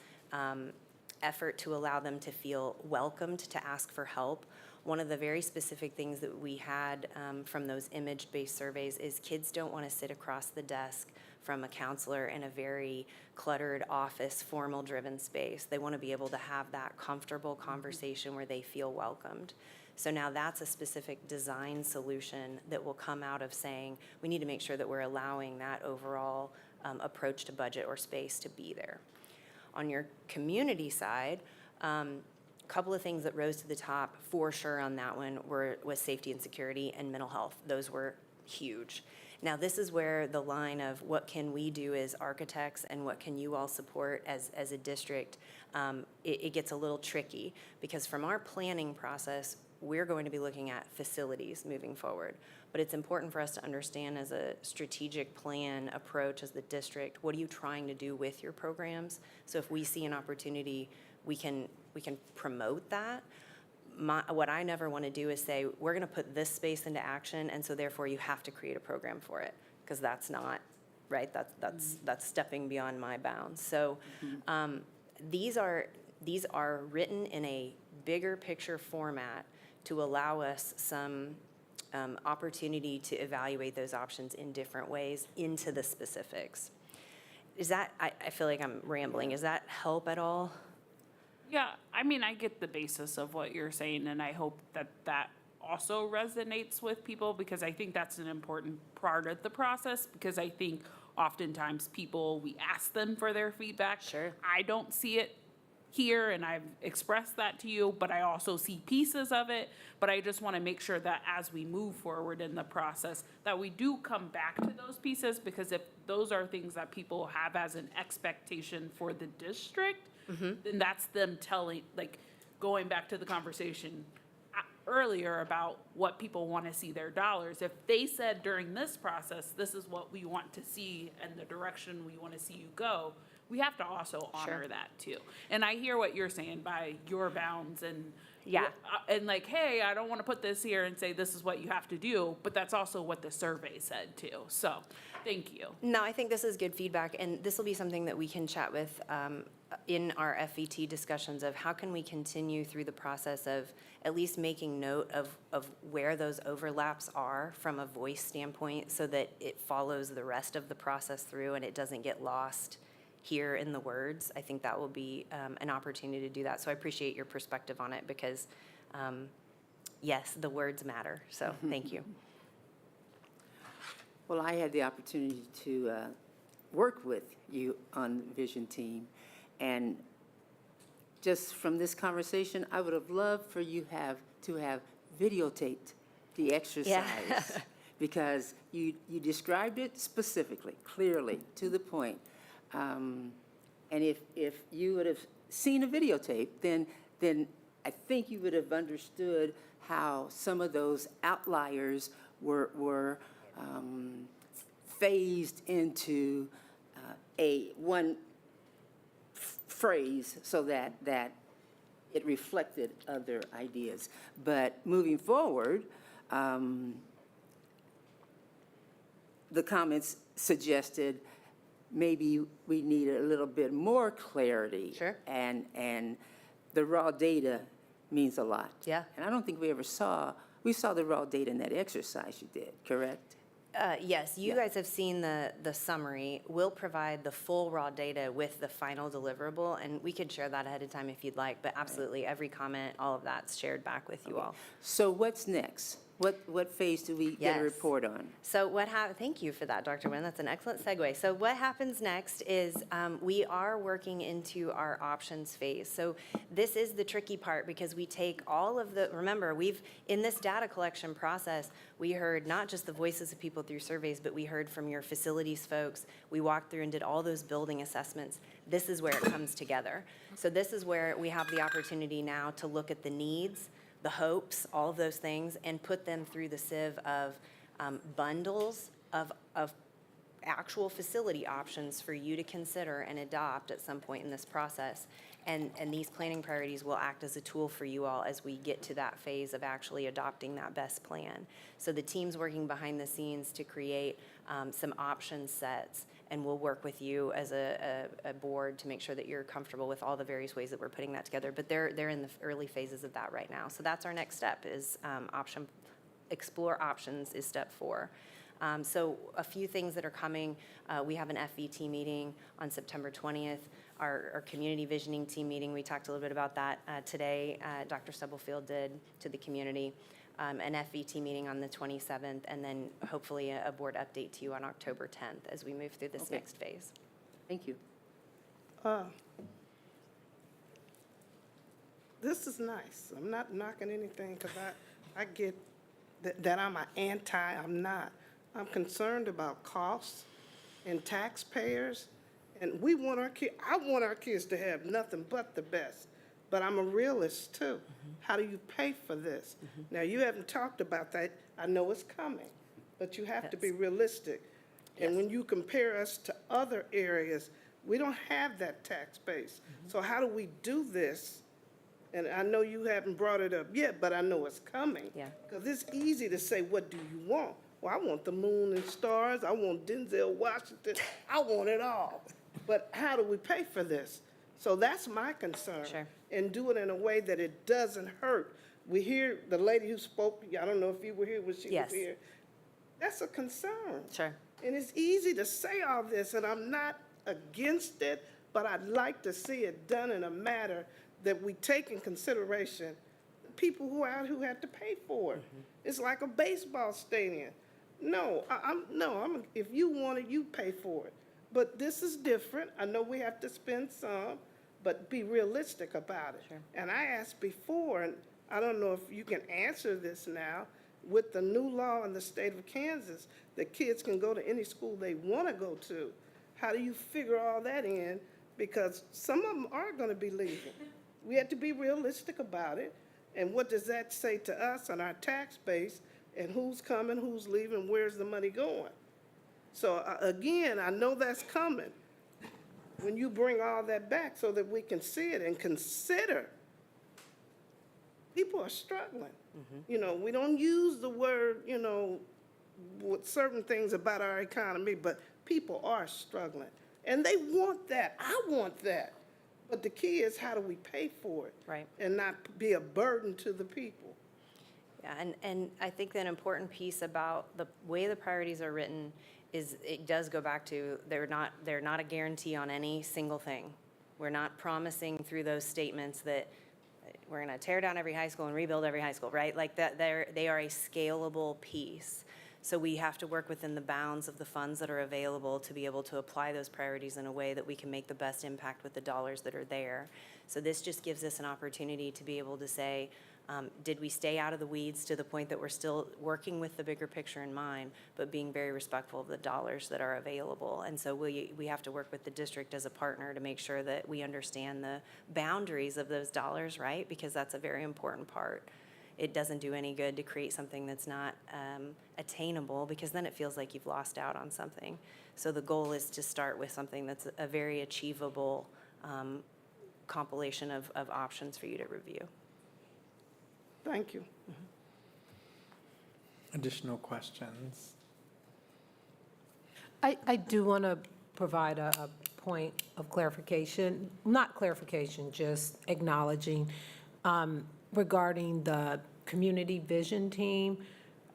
effort to allow them to feel welcomed to ask for help. One of the very specific things that we had from those image-based surveys is kids don't want to sit across the desk from a counselor in a very cluttered office, formal-driven space. They want to be able to have that comfortable conversation where they feel welcomed. So now that's a specific design solution that will come out of saying we need to make sure that we're allowing that overall approach to budget or space to be there. On your community side, a couple of things that rose to the top for sure on that one was safety and security and mental health. Those were huge. Now this is where the line of what can we do as architects and what can you all support as a district, it gets a little tricky because from our planning process, we're going to be looking at facilities moving forward. But it's important for us to understand as a strategic plan approach as the district, what are you trying to do with your programs? So if we see an opportunity, we can promote that. What I never want to do is say, we're going to put this space into action, and so therefore you have to create a program for it, because that's not, right? That's stepping beyond my bounds. So these are written in a bigger picture format to allow us some opportunity to evaluate those options in different ways into the specifics. Is that, I feel like I'm rambling, does that help at all? Yeah, I mean, I get the basis of what you're saying, and I hope that that also resonates with people, because I think that's an important part of the process, because I think oftentimes people, we ask them for their feedback. Sure. I don't see it here, and I've expressed that to you, but I also see pieces of it. But I just want to make sure that as we move forward in the process, that we do come back to those pieces, because if those are things that people have as an expectation for the district, then that's them telling, like, going back to the conversation earlier about what people want to see their dollars. If they said during this process, this is what we want to see and the direction we want to see you go, we have to also honor that too. And I hear what you're saying by your bounds and and like, hey, I don't want to put this here and say this is what you have to do, but that's also what the survey said too. So thank you. No, I think this is good feedback, and this will be something that we can chat with in our FET discussions of how can we continue through the process of at least making note of where those overlaps are from a voice standpoint, so that it follows the rest of the process through and it doesn't get lost here in the words. I think that will be an opportunity to do that. So I appreciate your perspective on it, because yes, the words matter. So thank you. Well, I had the opportunity to work with you on the vision team, and just from this conversation, I would have loved for you to have videotaped the exercise because you described it specifically, clearly, to the point. And if you would have seen a videotape, then I think you would have understood how some of those outliers were phased into one phrase so that it reflected other ideas. But moving forward, the comments suggested maybe we need a little bit more clarity. Sure. And the raw data means a lot. Yeah. And I don't think we saw the raw data in that exercise you did, correct? Yes, you guys have seen the summary. We'll provide the full raw data with the final deliverable, and we could share that ahead of time if you'd like, but absolutely, every comment, all of that's shared back with you all. So what's next? What phase do we get a report on? So thank you for that, Dr. Nguyen. That's an excellent segue. So what happens next is we are working into our options phase. So this is the tricky part, because we take all of remember, in this data collection process, we heard not just the voices of people through surveys, but we heard from your facilities folks. We walked through and did all those building assessments. This is where it comes together. So this is where we have the opportunity now to look at the needs, the hopes, all of those things, and put them through the sieve of bundles of actual facility options for you to consider and adopt at some point in this process. And these planning priorities will act as a tool for you all as we get to that phase of actually adopting that best plan. So the team's working behind the scenes to create some option sets, and we'll work with you as a board to make sure that you're comfortable with all the various ways that we're putting that together. But they're in the early phases of that right now. So that's our next step, is explore options is step 4. So a few things that are coming. We have an FET meeting on September 20th. Our community visioning team meeting, we talked a little bit about that today. Dr. Stubblefield did to the community. An FET meeting on the 27th, and then hopefully a board update to you on October 10th as we move through this next phase. Thank you. This is nice. I'm not knocking anything, because I get that I'm I'm not. I'm concerned about costs and taxpayers, and I want our kids to have nothing but the best. but I'm a realist too. How do you pay for this? Now, you haven't talked about that. I know it's coming, but you have to be realistic. And when you compare us to other areas, we don't have that tax base. So how do we do this? And I know you haven't brought it up yet, but I know it's coming. Yeah. Because it's easy to say, what do you want? Well, I want the moon and stars. I want Denzel Washington. I want it all. But how do we pay for this? So that's my concern. Sure. And do it in a way that it doesn't hurt. We hear the lady who spoke, I don't know if you were here when she Yes. was here. That's a concern. Sure. And it's easy to say all this, and I'm not against it, but I'd like to see it done in a manner that we take in consideration the people who are out who have to pay for it. It's like a baseball stadium. No, if you want it, you pay for it. But this is different. I know we have to spend some, but be realistic about it. Sure. And I asked before, and I don't know if you can answer this now, with the new law in the state of Kansas, that kids can go to any school they want to go to. How do you figure all that in? Because some of them are going to be leaving. We have to be realistic about it. And what does that say to us and our tax base, and who's coming, who's leaving, where's the money going? So again, I know that's coming when you bring all that back so that we can see it and consider. People are struggling. You know, we don't use the word, you know, with certain things about our economy, but people are struggling. And they want that. I want that. But the key is, how do we pay for it? Right. And not be a burden to the people. Yeah, and I think that an important piece about the way the priorities are written is it does go back to they're not a guarantee on any single thing. We're not promising through those statements that we're going to tear down every high school and rebuild every high school, right? Like that, they are a scalable piece. So we have to work within the bounds of the funds that are available to be able to apply those priorities in a way that we can make the best impact with the dollars that are there. So this just gives us an opportunity to be able to say, did we stay out of the weeds to the point that we're still working with the bigger picture in mind, but being very respectful of the dollars that are available? And so we have to work with the district as a partner to make sure that we understand the boundaries of those dollars, right? Because that's a very important part. It doesn't do any good to create something that's not attainable, because then it feels like you've lost out on something. So the goal is to start with something that's a very achievable compilation of options for you to review. Thank you. Additional questions? I do want to provide a point of clarification, not clarification, just acknowledging regarding the community vision team.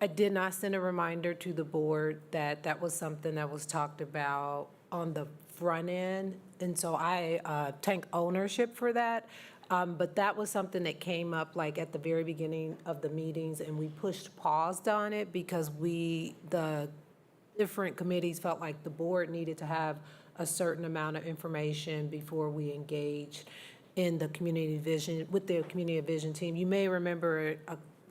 I did not send a reminder to the board that that was something that was talked about on the front end, and so I take ownership for that. But that was something that came up like at the very beginning of the meetings, and we paused on it because the different committees felt like the board needed to have a certain amount of information before we engaged in the community vision, with the community vision team. You may remember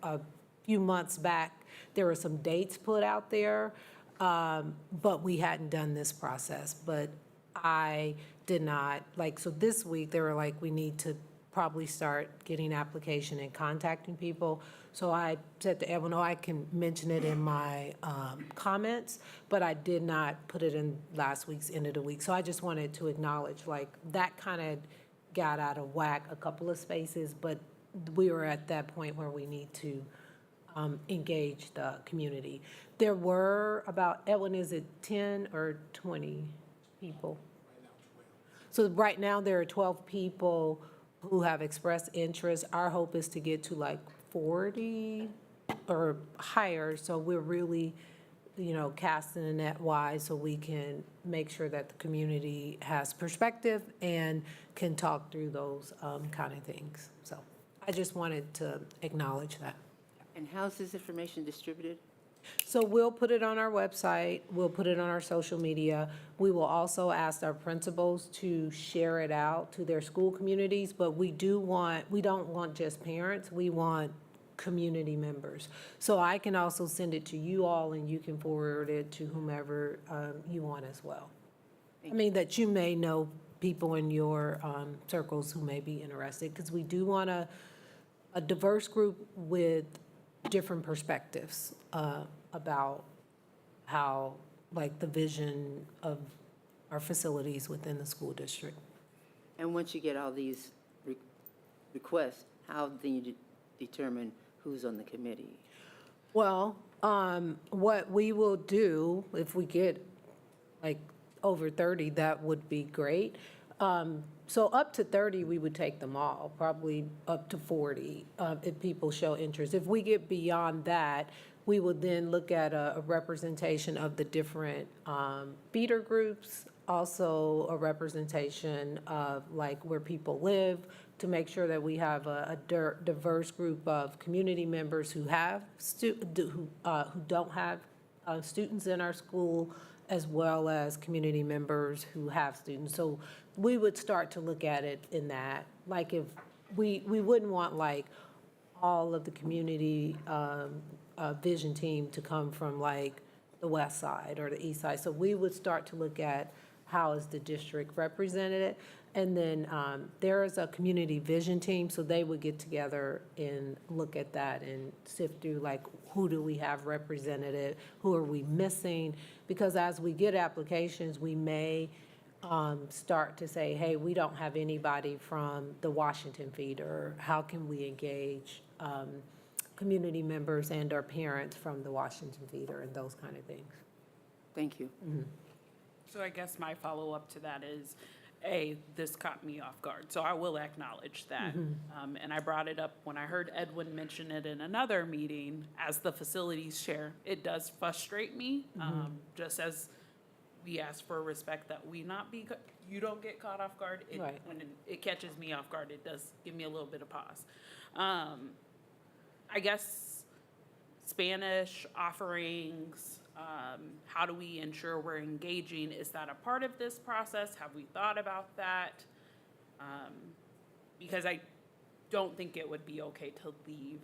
a few months back, there were some dates put out there, but we hadn't done this process. But I did not, so this week, they were like, we need to probably start getting application and contacting people. So I said to Edwin, I can mention it in my comments, but I did not put it in last week's end of the week. So I just wanted to acknowledge, that kind of got out of whack a couple of spaces, but we were at that point where we need to engage the community. There were about, Edwin, is it 10 or 20 people? So right now, there are 12 people who have expressed interest. Our hope is to get to 40 or higher. So we're really, casting the net wide so we can make sure that the community has perspective and can talk through those kind of things. So I just wanted to acknowledge that. And how's this information distributed? So we'll put it on our website, we'll put it on our social media. We will also ask our principals to share it out to their school communities, but we don't want just parents, we want community members. So I can also send it to you all, and you can forward it to whomever you want as well. I mean, that you may know people in your circles who may be interested, because we do want a diverse group with different perspectives about how, like, the vision of our facilities within the school district. And once you get all these requests, how do you determine who's on the committee? Well, what we will do, if we get like over 30, that would be great. So up to 30, we would take them all, probably up to 40, if people show interest. If we get beyond that, we would then look at a representation of the different feeder groups, also a representation of like where people live, to make sure that we have a diverse group of community members who have who don't have students in our school, as well as community members who have students. So we would start to look at it in that, like, if we wouldn't want like all of the community vision team to come from like the west side or the east side. So we would start to look at how is the district represented. And then there is a community vision team, so they would get together and look at that and sift through, like, who do we have represented, who are we missing? Because as we get applications, we may start to say, hey, we don't have anybody from the Washington feeder. How can we engage community members and our parents from the Washington feeder and those kind of things? Thank you. So I guess my follow-up to that is, this caught me off guard, so I will acknowledge that. And I brought it up when I heard Edwin mention it in another meeting as the facilities chair. It does frustrate me, just as we ask for respect that we not be, you don't get caught off guard. Right. When it catches me off guard, it does give me a little bit of pause. I guess Spanish offerings, how do we ensure we're engaging? Is that a part of this process? Have we thought about that? Because I don't think it would be okay to leave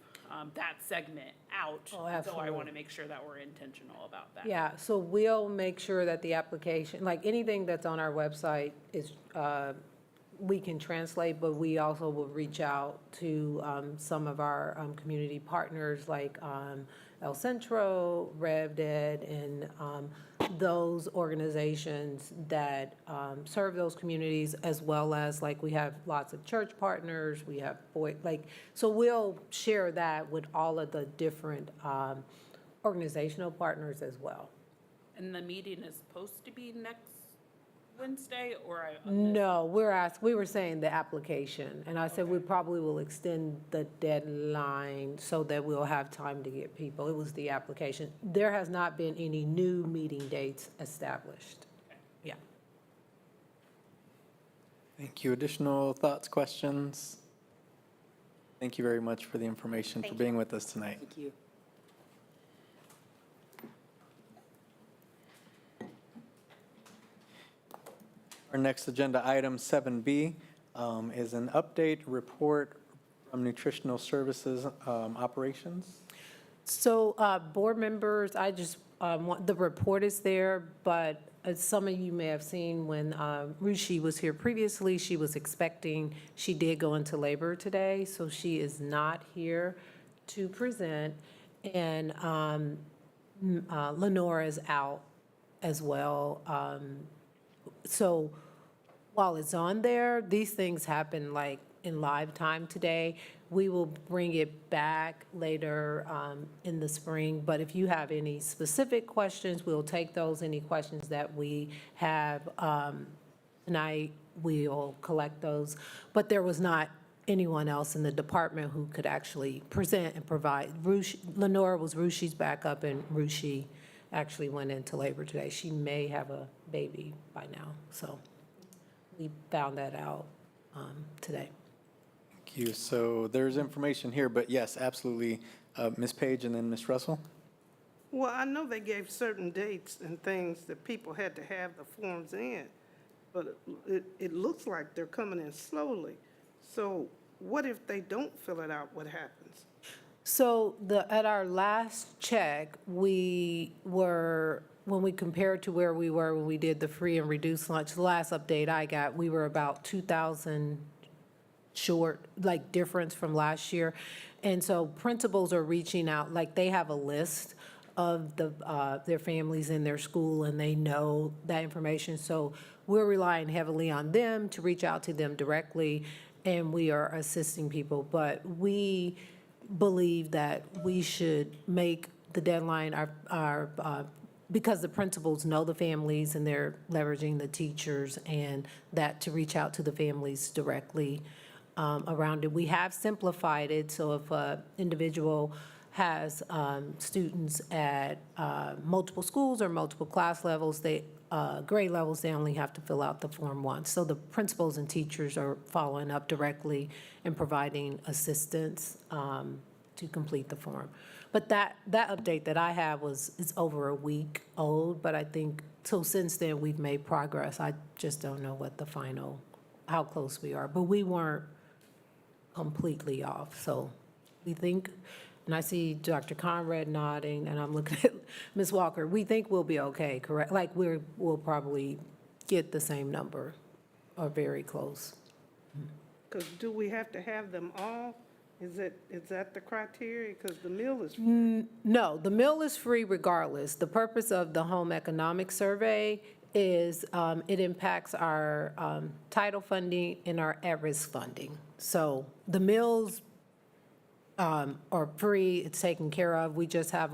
that segment out. Oh, So I absolutely. want to make sure that we're intentional about that. Yeah, so we'll make sure that the application, like anything that's on our website is, we can translate, but we also will reach out to some of our community partners like El Centro, RevDed, and those organizations that serve those communities, as well as, like, we have lots of church partners, we have so we'll share that with all of the different organizational partners as well. And the meeting is supposed to be next Wednesday, or No, we were saying the application, and I said we probably will extend the deadline so that we'll have time to get people. It was the application. There has not been any new meeting dates established. Yeah. Thank you. Additional thoughts, questions? Thank you very much for the information, for being with us tonight. Thank you. Our next agenda item, 7B, is an update report from Nutritional Services Operations. So, board members, I just want, the report is there, but as some of you may have seen, when Rushi was here previously, she was expecting, she did go into labor today, so she is not here to present. And Lenora is out as well. So while it's on there, these things happen like in live time today. We will bring it back later in the spring, but if you have any specific questions, we'll take those. Any questions that we have tonight, we'll collect those. But there was not anyone else in the department who could actually present and provide. Lenora was Rushi's backup, and Rushi actually went into labor today. She may have a baby by now, so we found that out today. Thank you. So there's information here, but yes, absolutely. Ms. Page and then Ms. Russell? Well, I know they gave certain dates and things that people had to have the forms in, but it looks like they're coming in slowly. So what if they don't fill it out? What happens? So at our last check, we were when we compare to where we were when we did the free and reduced lunch, the last update I got, we were about 2,000 short, like difference from last year. And so principals are reaching out, like they have a list of their families in their school and they know that information. So we're relying heavily on them to reach out to them directly and we are assisting people. But we believe that we should make the deadline because the principals know the families and they're leveraging the teachers and that to reach out to the families directly around it. We have simplified it, so if an individual has students at multiple schools or multiple class levels, grade levels, they only have to fill out the form once. So the principals and teachers are following up directly and providing assistance to complete the form. But that update that I have is over a week old, but I think, so since then, we've made progress. I just don't know what the final, how close we are. But we weren't completely off, so we think, and I see Dr. Conrad nodding, and I'm looking at Ms. Walker, we think we'll be okay, correct? Like, we'll probably get the same number, or very close. Because do we have to have them all? Is that the criteria? Because the meal is No, the meal is free regardless. The purpose of the home economic survey is it impacts our title funding and our at-risk funding. So the meals are free, it's taken care of. We just have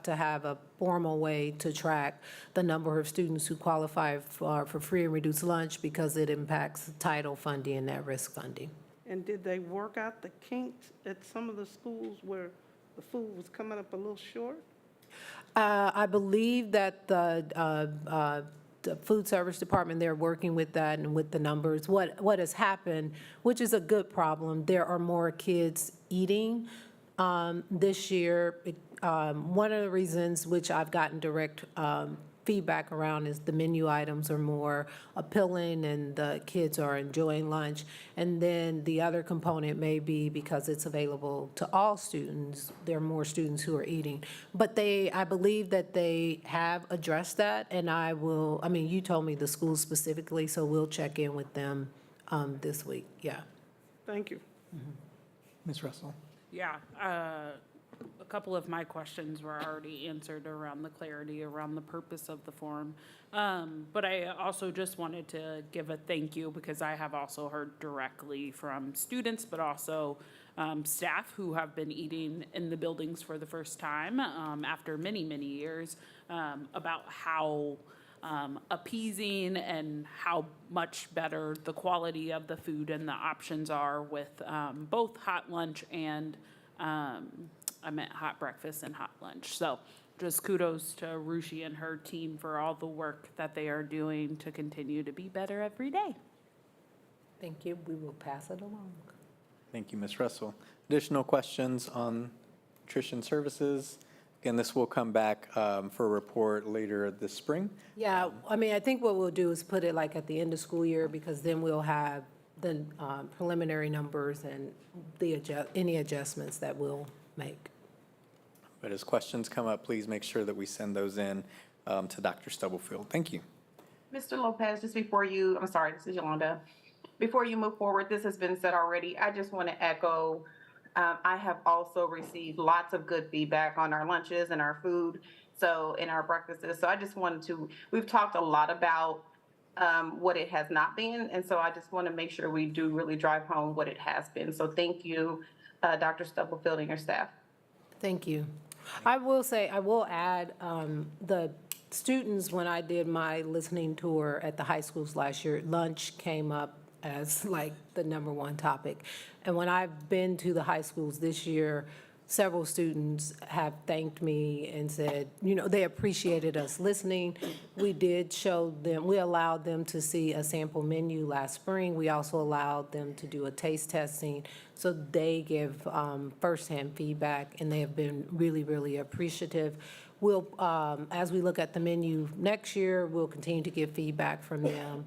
to have a formal way to track the number of students who qualify for free and reduced lunch because it impacts title funding and at-risk funding. And did they work out the kinks at some of the schools where the food was coming up a little short? I believe that the food service department, they're working with that and with the numbers. What has happened, which is a good problem, there are more kids eating this year. One of the reasons which I've gotten direct feedback around is the menu items are more appealing and the kids are enjoying lunch. And then the other component may be because it's available to all students, there are more students who are eating. But I believe that they have addressed that, and you told me the school specifically, so we'll check in with them this week, yeah. Thank you. Ms. Russell? Yeah, a couple of my questions were already answered around the clarity around the purpose of the form. But I also just wanted to give a thank you because I have also heard directly from students, but also staff who have been eating in the buildings for the first time after many, many years about how appeasing and how much better the quality of the food and the options are with both hot lunch and I meant hot breakfast and hot lunch. So just kudos to Rushi and her team for all the work that they are doing to continue to be better every day. Thank you, we will pass it along. Thank you, Ms. Russell. Additional questions on nutrition services? Again, this will come back for a report later this spring. Yeah, I think what we'll do is put it like at the end of school year because then we'll have the preliminary numbers and any adjustments that we'll make. But as questions come up, please make sure that we send those in to Dr. Stubblefield. Thank you. Mr. Lopez, just before you, I'm sorry, this is Yolanda. Before you move forward, this has been said already. I just want to echo, I have also received lots of good feedback on our lunches and our food, so in our breakfasts. So I just wanted to, we've talked a lot about what it has not been, and so I just want to make sure we do really drive home what it has been. So thank you, Dr. Stubblefield and your staff. Thank you. I will add, the students, when I did my listening tour at the high schools last year, lunch came up as like the number one topic. And when I've been to the high schools this year, several students have thanked me and said, they appreciated us listening. We did show them, we allowed them to see a sample menu last spring. We also allowed them to do a taste testing. So they give firsthand feedback and they have been really, really appreciative. We'll, as we look at the menu next year, we'll continue to get feedback from them.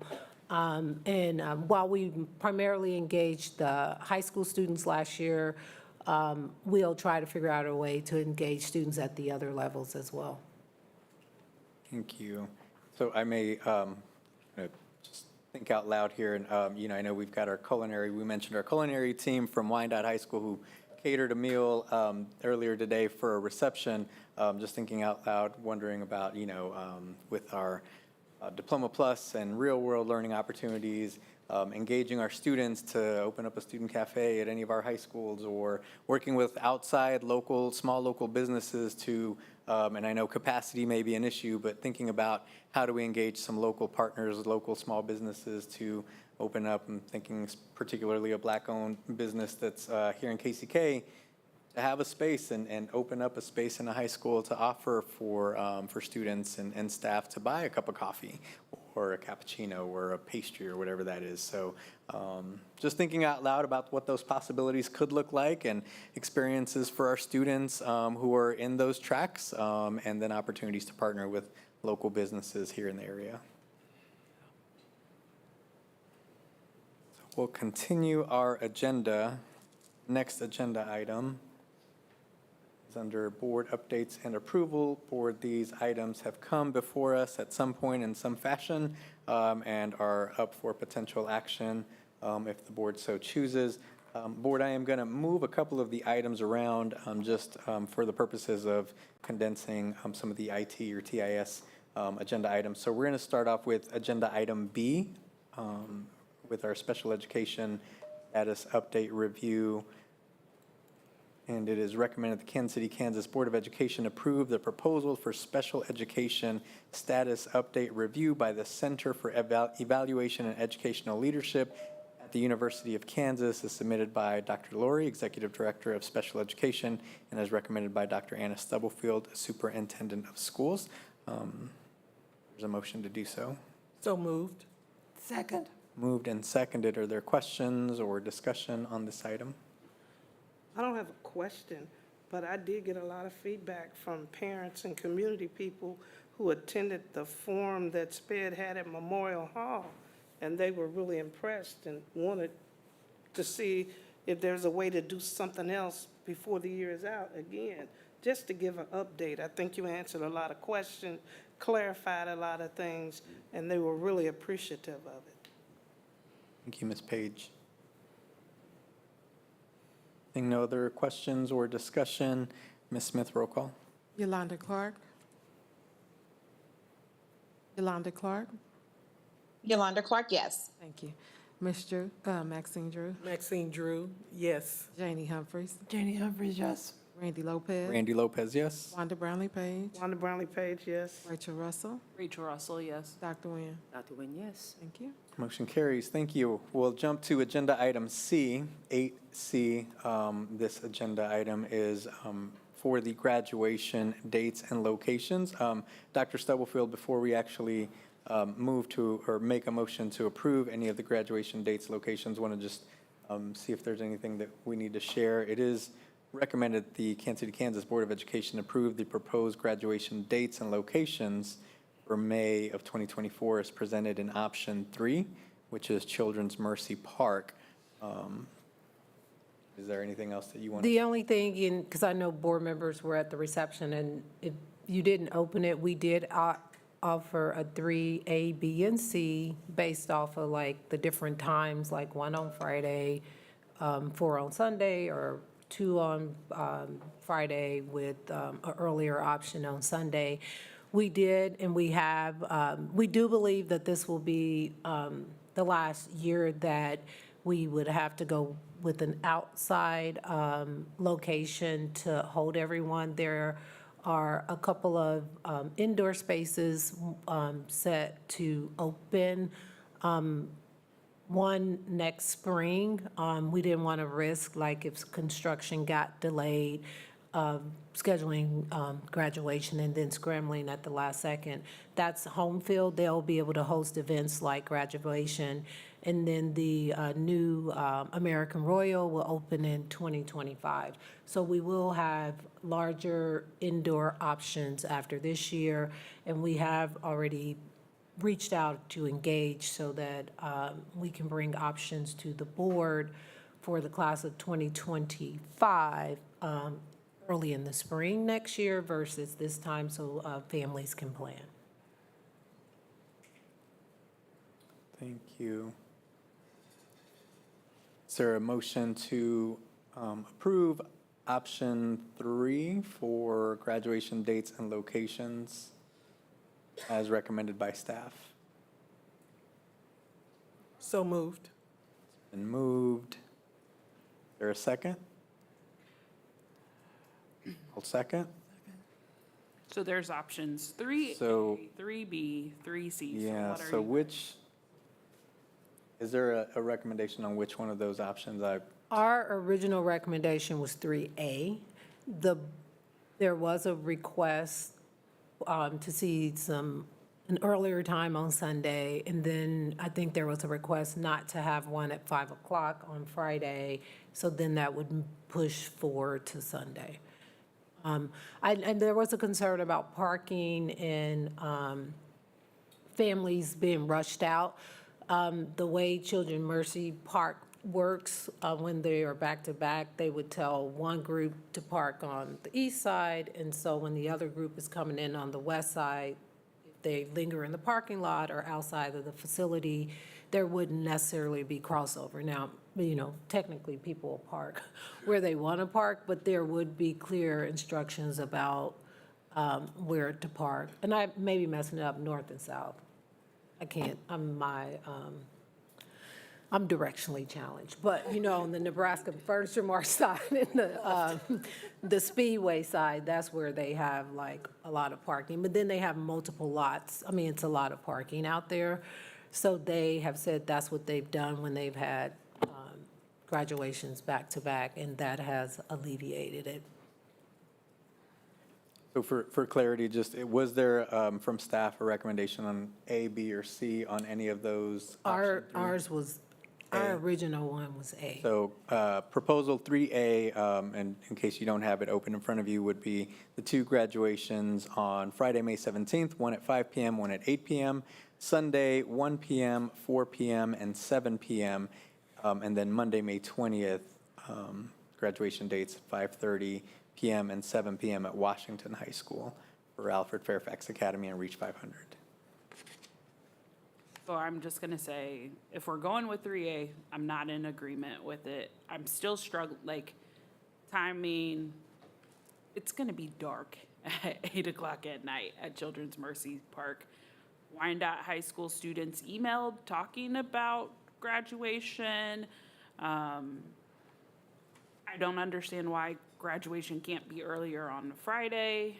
While we primarily engaged the high school students last year, we'll try to figure out a way to engage students at the other levels as well. Thank you. So I may just think out loud here, and, I know we've got our culinary, we mentioned our culinary team from Wyandotte High School who catered a meal earlier today for a reception. Just thinking out loud, wondering about, with our Diploma Plus and real-world learning opportunities, engaging our students to open up a student cafe at any of our high schools, or working with outside small local businesses to, and I know capacity may be an issue, but thinking about how do we engage some local partners, local small businesses to open up. I'm thinking particularly a Black-owned business that's here in KCK, to have a space and open up a space in a high school to offer for students and staff to buy a cup of coffee or a cappuccino or a pastry or whatever that is. So just thinking out loud about what those possibilities could look like and experiences for our students who are in those tracks, and then opportunities to partner with local businesses here in the area. So we'll continue our agenda. Next agenda item is under board updates and approval. Board, these items have come before us at some point in some fashion and are up for potential action if the board so chooses. Board, I am going to move a couple of the items around just for the purposes of condensing some of the IT or TIS agenda items. So we're going to start off with agenda item B with our special education status update review. And it is recommended the Kansas City, Kansas Board of Education approve the proposal for special education status update review by the Center for Evaluation and Educational Leadership at the University of Kansas, is submitted by Dr. Lori, Executive Director of Special Education, and is recommended by Dr. Anna Stubblefield, Superintendent of Schools. There's a motion to do so. So moved. Second. Moved and seconded. Are there questions or discussion on this item? I don't have a question, but I did get a lot of feedback from parents and community people who attended the forum that SPED had at Memorial Hall, and they were really impressed and wanted to see if there's a way to do something else before the year is out again, just to give an update. I think you answered a lot of questions, clarified a lot of things, and they were really appreciative of it. Thank you, Ms. Page. Seeing no other questions or discussion, Ms. Smith, roll call. Yolanda Clark. Yolanda Clark. Yolanda Clark, yes. Thank you. Ms. Drew, Maxine Drew. Maxine Drew, yes. Janie Humphries. Janie Humphries, yes. Randy Lopez. Randy Lopez, yes. Wanda Brownlee Page. Wanda Brownlee Page, yes. Rachel Russell. Rachel Russell, yes. Dr. Nguyen. Dr. Nguyen, yes. Thank you. Motion carries. Thank you. We'll jump to agenda item C, 8C. This agenda item is for the graduation dates and locations. Dr. Stubblefield, before we actually move to or make a motion to approve any of the graduation dates, locations, want to just see if there's anything that we need to share. It is recommended the Kansas City, Kansas Board of Education approve the proposed graduation dates and locations for May of 2024 as presented in option 3, which is Children's Mercy Park. Is there anything else that you want to? The only thing, because I know board members were at the reception, and if you didn't open it, we did offer a 3A, B, and C based off of like the different times, like 1 on Friday, 4 on Sunday, or 2 on Friday with an earlier option on Sunday. We did, and we have, we do believe that this will be the last year that we would have to go with an outside location to hold everyone. There are a couple of indoor spaces set to open. One next spring. We didn't want to risk, like if construction got delayed, scheduling graduation and then scrambling at the last second. That's home field. They'll be able to host events like graduation. And then the new American Royal will open in 2025. So we will have larger indoor options after this year. And we have already reached out to engage so that we can bring options to the board for the class of 2025 early in the spring next year versus this time, so families can plan. Thank you. Is there a motion to approve option 3 for graduation dates and locations as recommended by staff? So moved. Been moved. Is there a second? I'll second. So there's options 3A, So- 3B, 3C. Yeah, what are so you- which, is there a recommendation on which one of those options Our original recommendation was 3A. There was a request to see an earlier time on Sunday, and then I think there was a request not to have one at 5 o'clock on Friday, so then that would push forward to Sunday. And there was a concern about parking and families being rushed out. The way Children Mercy Park works, when they are back-to-back, they would tell one group to park on the east side, and so when the other group is coming in on the west side, if they linger in the parking lot or outside of the facility, there wouldn't necessarily be crossover. Now, technically, people will park where they want to park, but there would be clear instructions about where to park. And I may be messing it up north and south. I can't, I'm directionally challenged, but, on the Nebraska Furniture Mart side and the Speedway side, that's where they have like a lot of parking. But then they have multiple lots. It's a lot of parking out there. So they have said that's what they've done when they've had graduations back to back, and that has alleviated it. So for clarity, was there from staff a recommendation on A, B, or C on any of those? option three? Our original one was A. So proposal 3A, and in case you don't have it open in front of you, would be the 2 graduations on Friday, May 17th, one at 5 p.m., one at 8 p.m., Sunday, 1 p.m., 4 p.m., and 7 p.m., and then Monday, May 20th, graduation dates 5:30 p.m. and 7 p.m. at Washington High School for Alfred Fairfax Academy and Reach 500. So I'm just gonna say, if we're going with 3A, I'm not in agreement with it. I'm still struggling, timing, it's gonna be dark at 8 o'clock at night at Children's Mercy Park. Wyandotte High School students emailed talking about graduation. I don't understand why graduation can't be earlier on Friday.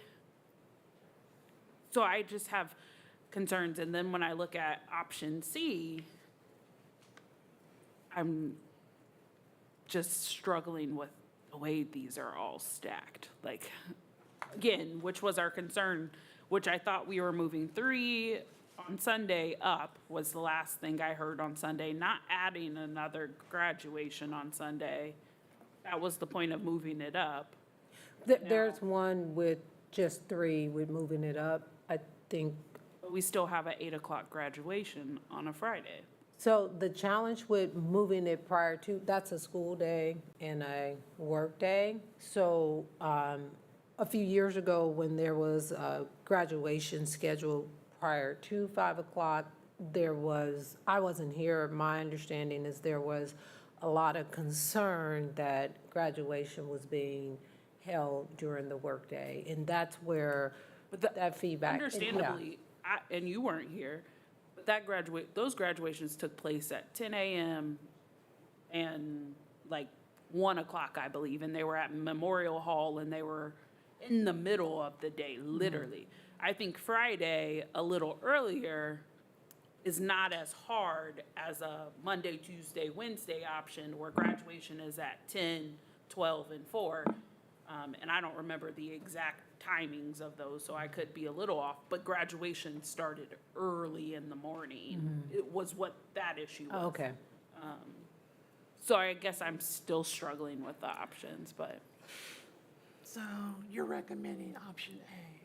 So I just have concerns. And then when I look at option C, I'm just struggling with the way these are all stacked. Again, which was our concern, which I thought we were moving 3 on Sunday up, was the last thing I heard on Sunday, not adding another graduation on Sunday. That was the point of moving it up. There's one with just 3 with moving it up, I think. But we still have an 8 o'clock graduation on a Friday. So the challenge with moving it prior to, that's a school day and a work day. So a few years ago, when there was a graduation scheduled prior to 5 o'clock, I wasn't here, my understanding is there was a lot of concern that graduation was being held during the workday, and that's where that feedback. Understandably, and you weren't here, but those graduations took place at 10 a.m. and 1 o'clock, I believe, and they were at Memorial Hall, and they were in the middle of the day, literally. I think Friday, a little earlier, is not as hard as a Monday, Tuesday, Wednesday option where graduation is at 10, 12, and 4. And I don't remember the exact timings of those, so I could be a little off, but graduation started early in the morning. It was what that issue was. Okay. So I guess I'm still struggling with the options, but. So you're recommending option A.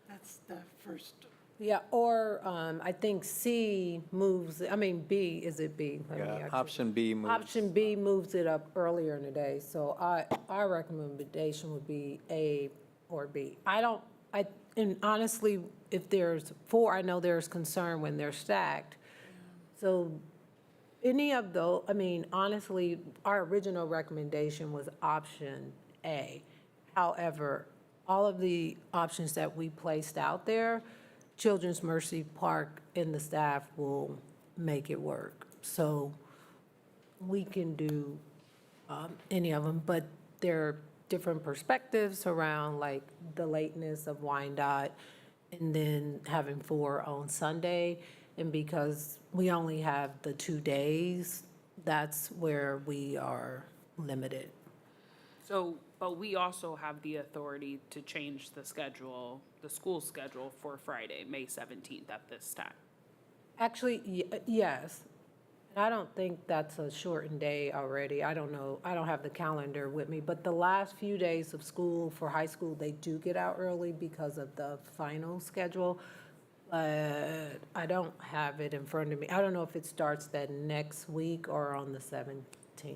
That's the first. Yeah, or I think C moves, B, is it B? Let me Yeah, actually- option B moves. Option B moves it up earlier in the day, so our recommendation would be A or B. And honestly, if there's 4, I know there's concern when they're stacked. So any of those, I mean, honestly, our original recommendation was option A. However, all of the options that we placed out there, Children's Mercy Park and the staff will make it work. So we can do any of them, but there are different perspectives around like the lateness of Wyandotte and then having 4 on Sunday. And because we only have the 2 days, that's where we are limited. So, but we also have the authority to change the schedule, the school schedule for Friday, May 17th at this time. Actually, yes. And I don't think that's a shortened day already. I don't know. I don't have the calendar with me. But the last few days of school for high school, they do get out early because of the final schedule. I don't have it in front of me. I don't know if it starts that next week or on the 17th.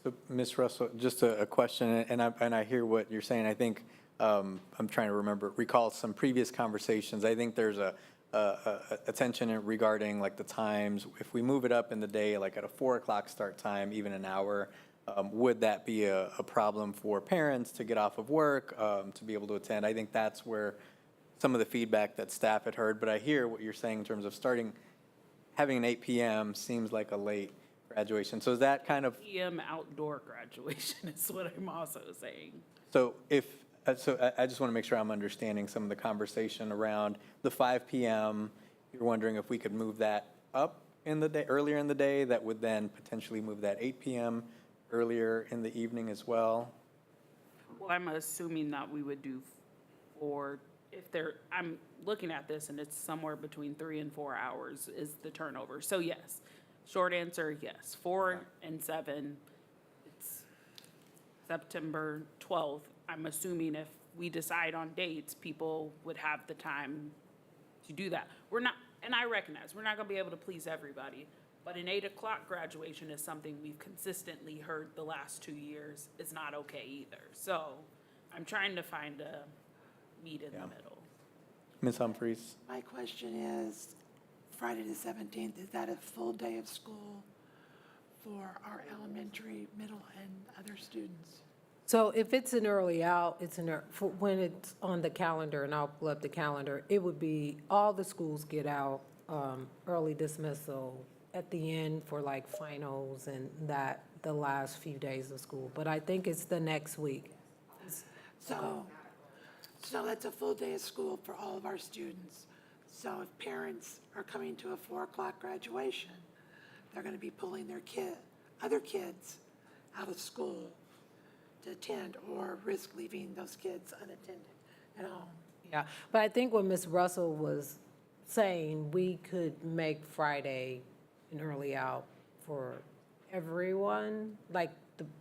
So, Ms. Russell, just a question, and I hear what you're saying. I think, I'm trying to recall some previous conversations. I think there's a tension regarding like the times. If we move it up in the day, like at a 4 o'clock start time, even an hour, would that be a problem for parents to get off of work, to be able to attend? I think that's where some of the feedback that staff had heard, but I hear what you're saying in terms of having an 8 p.m. seems like a late graduation. So is that kind of, PM outdoor graduation is what I'm also saying. so I just want to make sure I'm understanding some of the conversation around the 5 p.m. You're wondering if we could move that up in the day, earlier in the day, that would then potentially move that 8 p.m. earlier in the evening as well? Well, I'm assuming that we would do I'm looking at this and it's somewhere between 3 and 4 hours is the turnover. So yes, short answer, yes. 4 and 7, it's September 12th. I'm assuming if we decide on dates, people would have the time to do that. And I recognize, we're not gonna be able to please everybody, but an 8 o'clock graduation is something we've consistently heard the last 2 years is not okay either. So I'm trying to find a meet in the middle. Ms. Humphries? My question is, Friday the 17th, is that a full day of school for our elementary, middle, and other students? So if it's an early out, when it's on the calendar, and I'll pull up the calendar, it would be, all the schools get out early dismissal at the end for like finals and the last few days of school. But I think it's the next week. So that's a full day of school for all of our students. So if parents are coming to a 4 o'clock graduation, they're going to be pulling their other kids out of school to attend or risk leaving those kids unattended at home. Yeah, but I think what Ms. Russell was saying, we could make Friday an early out for everyone. Like,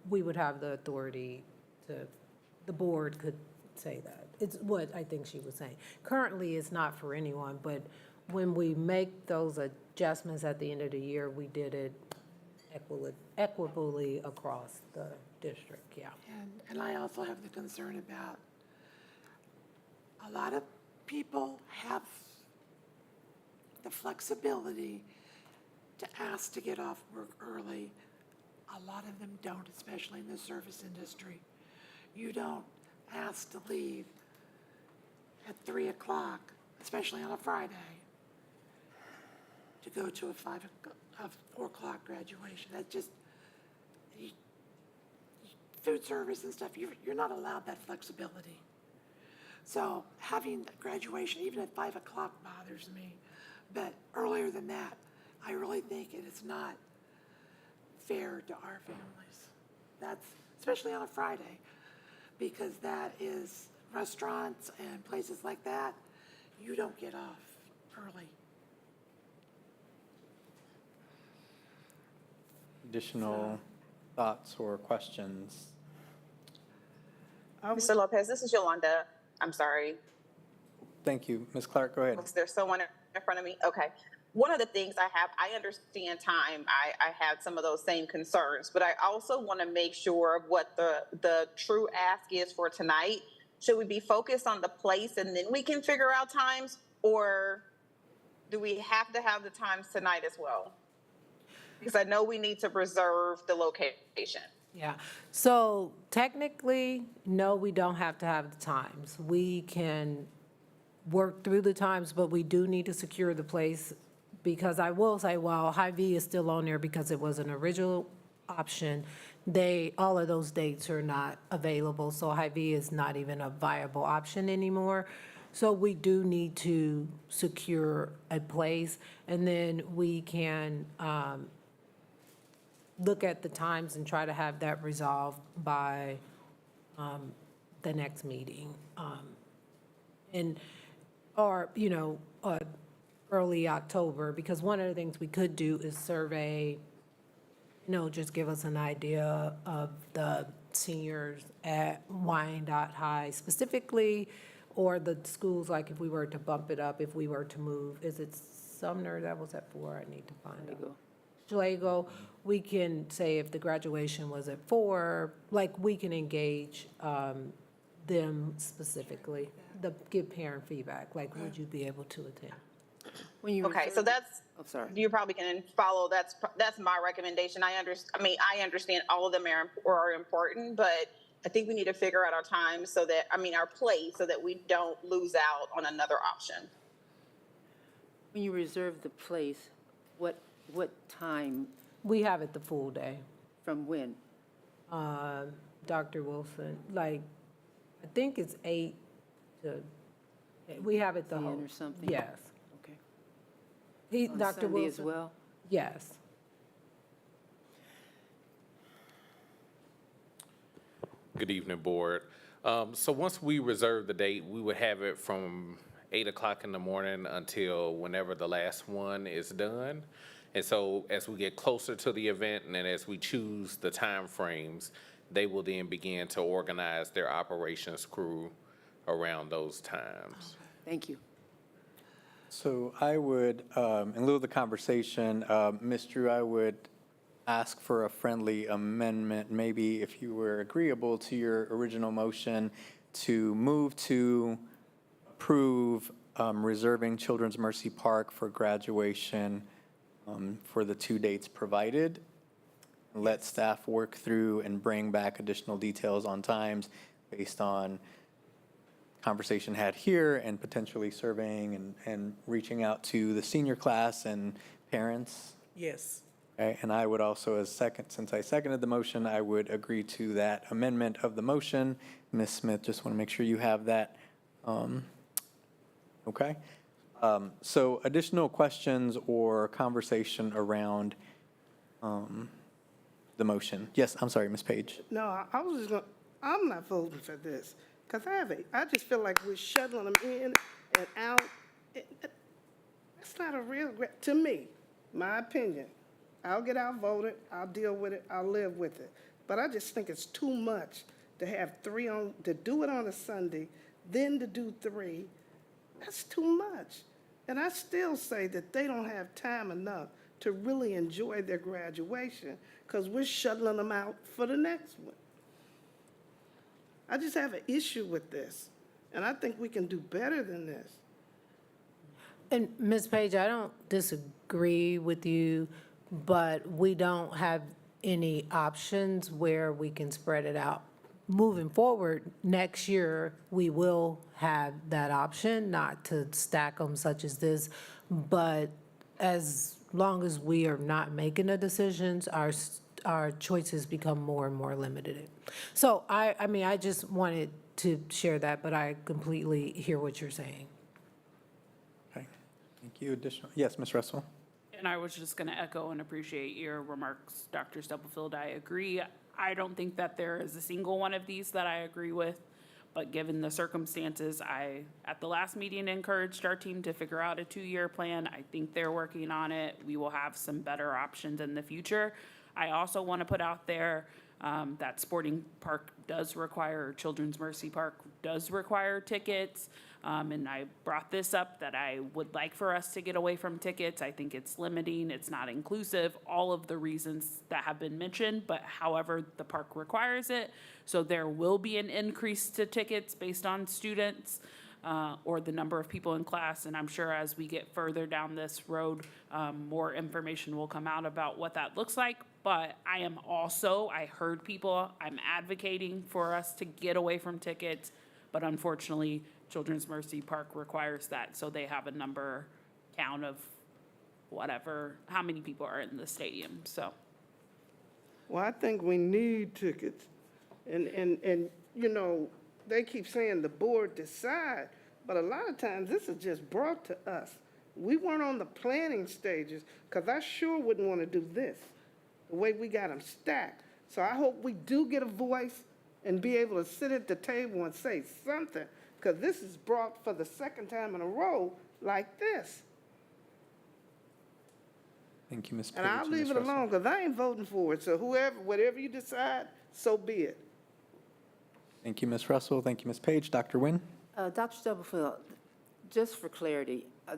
we would have the authority the board could say that. It's what I think she was saying. Currently, it's not for anyone, but when we make those adjustments at the end of the year, we did it equitably across the district, yeah. And I also have the concern about a lot of people have the flexibility to ask to get off work early. A lot of them don't, especially in the service industry. You don't ask to leave at 3 o'clock, especially on a Friday, to go to a 4 o'clock graduation. That just, food service and stuff, you're not allowed that flexibility. So having graduation, even at 5 o'clock, bothers me. But earlier than that, I really think it is not fair to our families. That's, especially on a Friday, because that is restaurants and places like that, you don't get off early. Additional thoughts or questions? Mr. Lopez, this is Yolanda. I'm sorry. Thank you. Ms. Clark, go ahead. Was there someone in front of me? Okay. One of the things I understand time. I have some of those same concerns, but I also want to make sure of what the true ask is for tonight. Should we be focused on the place and then we can figure out times, or do we have to have the times tonight as well? Because I know we need to preserve the location. Yeah, so technically, no, we don't have to have the times. We can work through the times, but we do need to secure the place, because I will say, while Hy-Vee is still on there because it was an original option, all of those dates are not available, so Hy-Vee is not even a viable option anymore. So we do need to secure a place, and then we can look at the times and try to have that resolved by the next meeting. Or, early October, because one of the things we could do is survey, just give us an idea of the seniors at Wyandotte High specifically, or the schools, like if we were to bump it up, if we were to move, is it Sumner that was at 4? I need to find out. Schlegel, we can say if the graduation was at 4, like we can engage them specifically, give parent feedback, like would you be able to attend? Okay, so that's, Oh, sorry. you probably can follow, that's my recommendation. I understand all of them are important, but I think we need to figure out our time our place, so that we don't lose out on another option. When you reserve the place, what time, We have it the full day. from when? Dr. Wilson, I think it's 8 to, we have it the 10 whole. or something? Yes. Okay. Dr. On Sunday as Wilson. well? Yes. Good evening, Board. So once we reserve the date, we would have it from 8 o'clock in the morning until whenever the last one is done. And so as we get closer to the event and then as we choose the time frames, they will then begin to organize their operations crew around those times. Thank you. So I would, in lieu of the conversation, Ms. Drew, I would ask for a friendly amendment, maybe if you were agreeable to your original motion, to move to approve reserving Children's Mercy Park for graduation for the 2 dates provided. Let staff work through and bring back additional details on times based on conversation had here and potentially surveying and reaching out to the senior class and parents. Yes. Okay, and I would also, since I seconded the motion, I would agree to that amendment of the motion. Ms. Smith, just want to make sure you have that. Okay. So additional questions or conversation around the motion? Yes, I'm sorry, Ms. Page. No, I was just I'm not voting for this, because I just feel like we're shuttling them in and out. That's not a real, to me, my opinion. I'll get outvoted, I'll deal with it, I'll live with it. But I just think it's too much to have to do it on a Sunday, then to do 3. That's too much. And I still say that they don't have time enough to really enjoy their graduation, because we're shuttling them out for the next one. I just have an issue with this, and I think we can do better than this. And Ms. Page, I don't disagree with you, but we don't have any options where we can spread it out. Moving forward, next year, we will have that option, not to stack them such as this, but as long as we are not making the decisions, our choices become more and more limited. So I just wanted to share that, but I completely hear what you're saying. Okay, thank you. Additional, yes, Ms. Russell? And I was just going to echo and appreciate your remarks, Dr. Stubblefield. I agree. I don't think that there is a single one of these that I agree with, but given the circumstances, I, at the last meeting, encouraged our team to figure out a 2-year plan. I think they're working on it. We will have some better options in the future. I also want to put out there that Sporting Park does require, Children's Mercy Park does require tickets. And I brought this up that I would like for us to get away from tickets. I think it's limiting, it's not inclusive, all of the reasons that have been mentioned, but however, the park requires it. So there will be an increase to tickets based on students. or the number of people in class. And I'm sure as we get further down this road, more information will come out about what that looks like. But I heard people, I'm advocating for us to get away from tickets, but unfortunately, Children's Mercy Park requires that, so they have a number count of whatever, how many people are in the stadium, so. Well, I think we need tickets. And, you know, they keep saying the board decide, but a lot of times this is just brought to us. We weren't on the planning stages, because I sure wouldn't want to do this, the way we got them stacked. So I hope we do get a voice and be able to sit at the table and say something, because this is brought for the second time in a row like this. Thank you, Ms. Page. And I'll Ms. leave it Russell. alone, because I ain't voting for it. So whatever you decide, so be it. Thank you, Ms. Russell. Thank you, Ms. Page. Dr. Nguyen? Dr. Stubblefield, just for clarity, are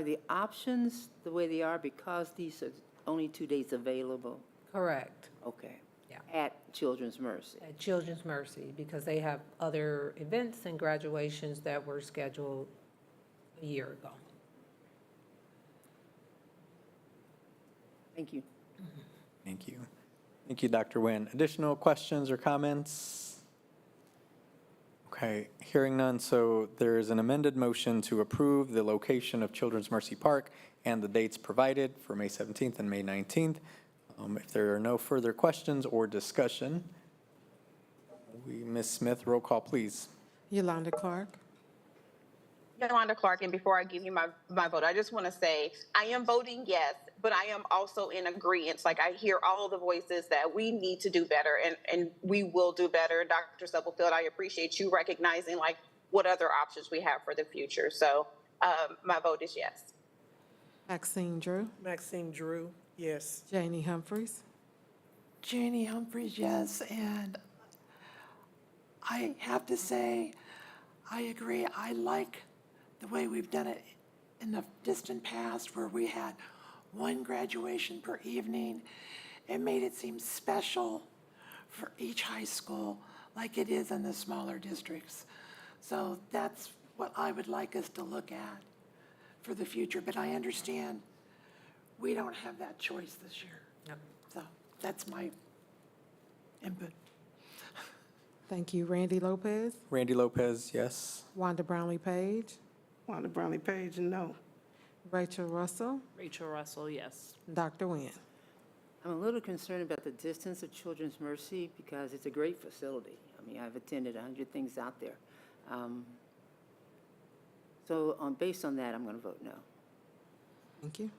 the options the way they are because these are only 2 days available? Correct. Okay. Yeah. At Children's Mercy? At Children's Mercy, because they have other events and graduations that were scheduled a year ago. Thank you. Thank you. Thank you, Dr. Nguyen. Additional questions or comments? Okay, hearing none, so there is an amended motion to approve the location of Children's Mercy Park and the dates provided for May 17th and May 19th. If there are no further questions or discussion, Ms. Smith, roll call, please. Yolanda Clark, Yolanda Clark, and before I give you my vote, I just want to say I am voting yes, but I am also in agreement. Like, I hear all the voices that we need to do better, and we will do better. Dr. Stubblefield, I appreciate you recognizing like what other options we have for the future. So my vote is yes. Maxine Drew, Maxine Drew, yes. Janie Humphries, Janie Humphries, yes, and I have to say, I agree. I like the way we've done it in the distant past where we had one graduation per evening. It made it seem special for each high school like it is in the smaller districts. So that's what I would like us to look at for the future, but I understand we don't have that choice this year. Yep. So that's my input. thank you. Randy Lopez, Randy Lopez, yes. Wanda Brownlee Page, Wanda Brownlee Page, no. Rachel Russell, Rachel Russell, yes. Dr. Nguyen. I'm a little concerned about the distance of Children's Mercy because it's a great facility. I mean, I've attended 100 things out there. Based on that, I'm going to vote no. Thank you.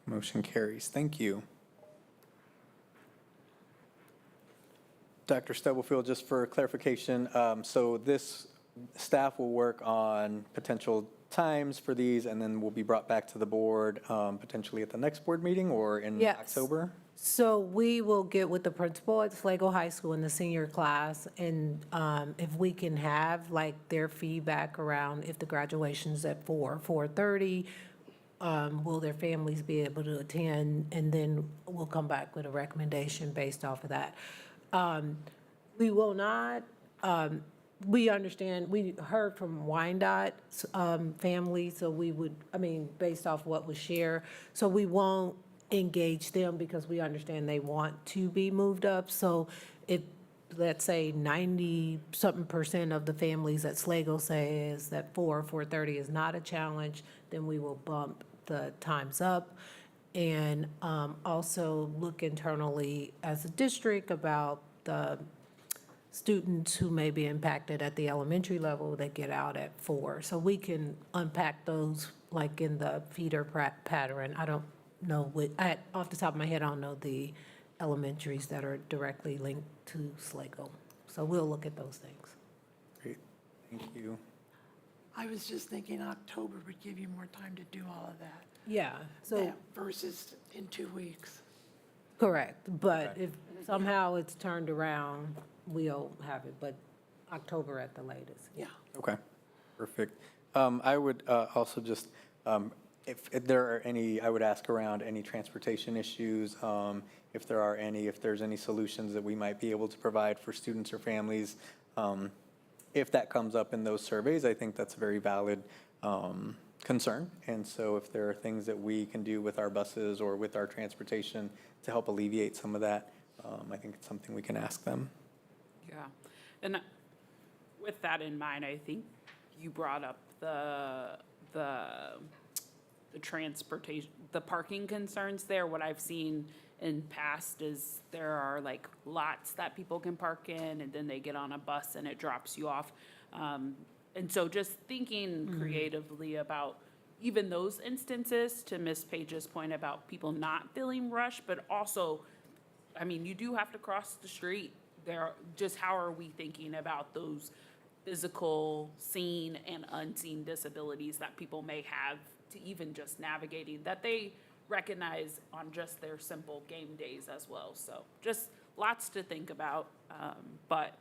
Motion carries. Thank you. Dr. Stubblefield, just for clarification, so this staff will work on potential times for these, and then will be brought back to the board potentially at the next board meeting or in Yes. October? So we will get with the principal at Sligo High School in the senior class, and if we can have like their feedback around if the graduation's at 4:30, will their families be able to attend? And then we'll come back with a recommendation based off of that. We will not, we understand, we heard from Wyandotte family, so we would, based off what was shared, so we won't engage them because we understand they want to be moved up. So if, let's say 90-something% of the families at Sligo says that 4:30 is not a challenge, then we will bump the times up. And also look internally as a district about the students who may be impacted at the elementary level that get out at 4. So we can unpack those like in the feeder pattern. I don't know, off the top of my head, I don't know the elementaries that are directly linked to Sligo. So we'll look at those things. Great, thank you. I was just thinking October would give you more time to do all of that. Yeah, so, Versus in 2 weeks. correct. But if somehow it's turned around, we'll have it, but October at the latest. Yeah. Okay, perfect. I would also just, if there are any, I would ask around any transportation issues, if there are any, if there's any solutions that we might be able to provide for students or families if that comes up in those surveys, I think that's a very valid concern. And so if there are things that we can do with our buses or with our transportation to help alleviate some of that, I think it's something we can ask them. Yeah, and with that in mind, I think you brought up the transportation, the parking concerns there. What I've seen in past is there are like lots that people can park in, and then they get on a bus and it drops you off. And so just thinking creatively about even those instances, to Ms. Page's point about people not feeling rushed, but also, I mean, you do have to cross the street. Just how are we thinking about those physical, seen and unseen disabilities that people may have to even just navigating, that they recognize on just their simple game days as well. So just lots to think about, but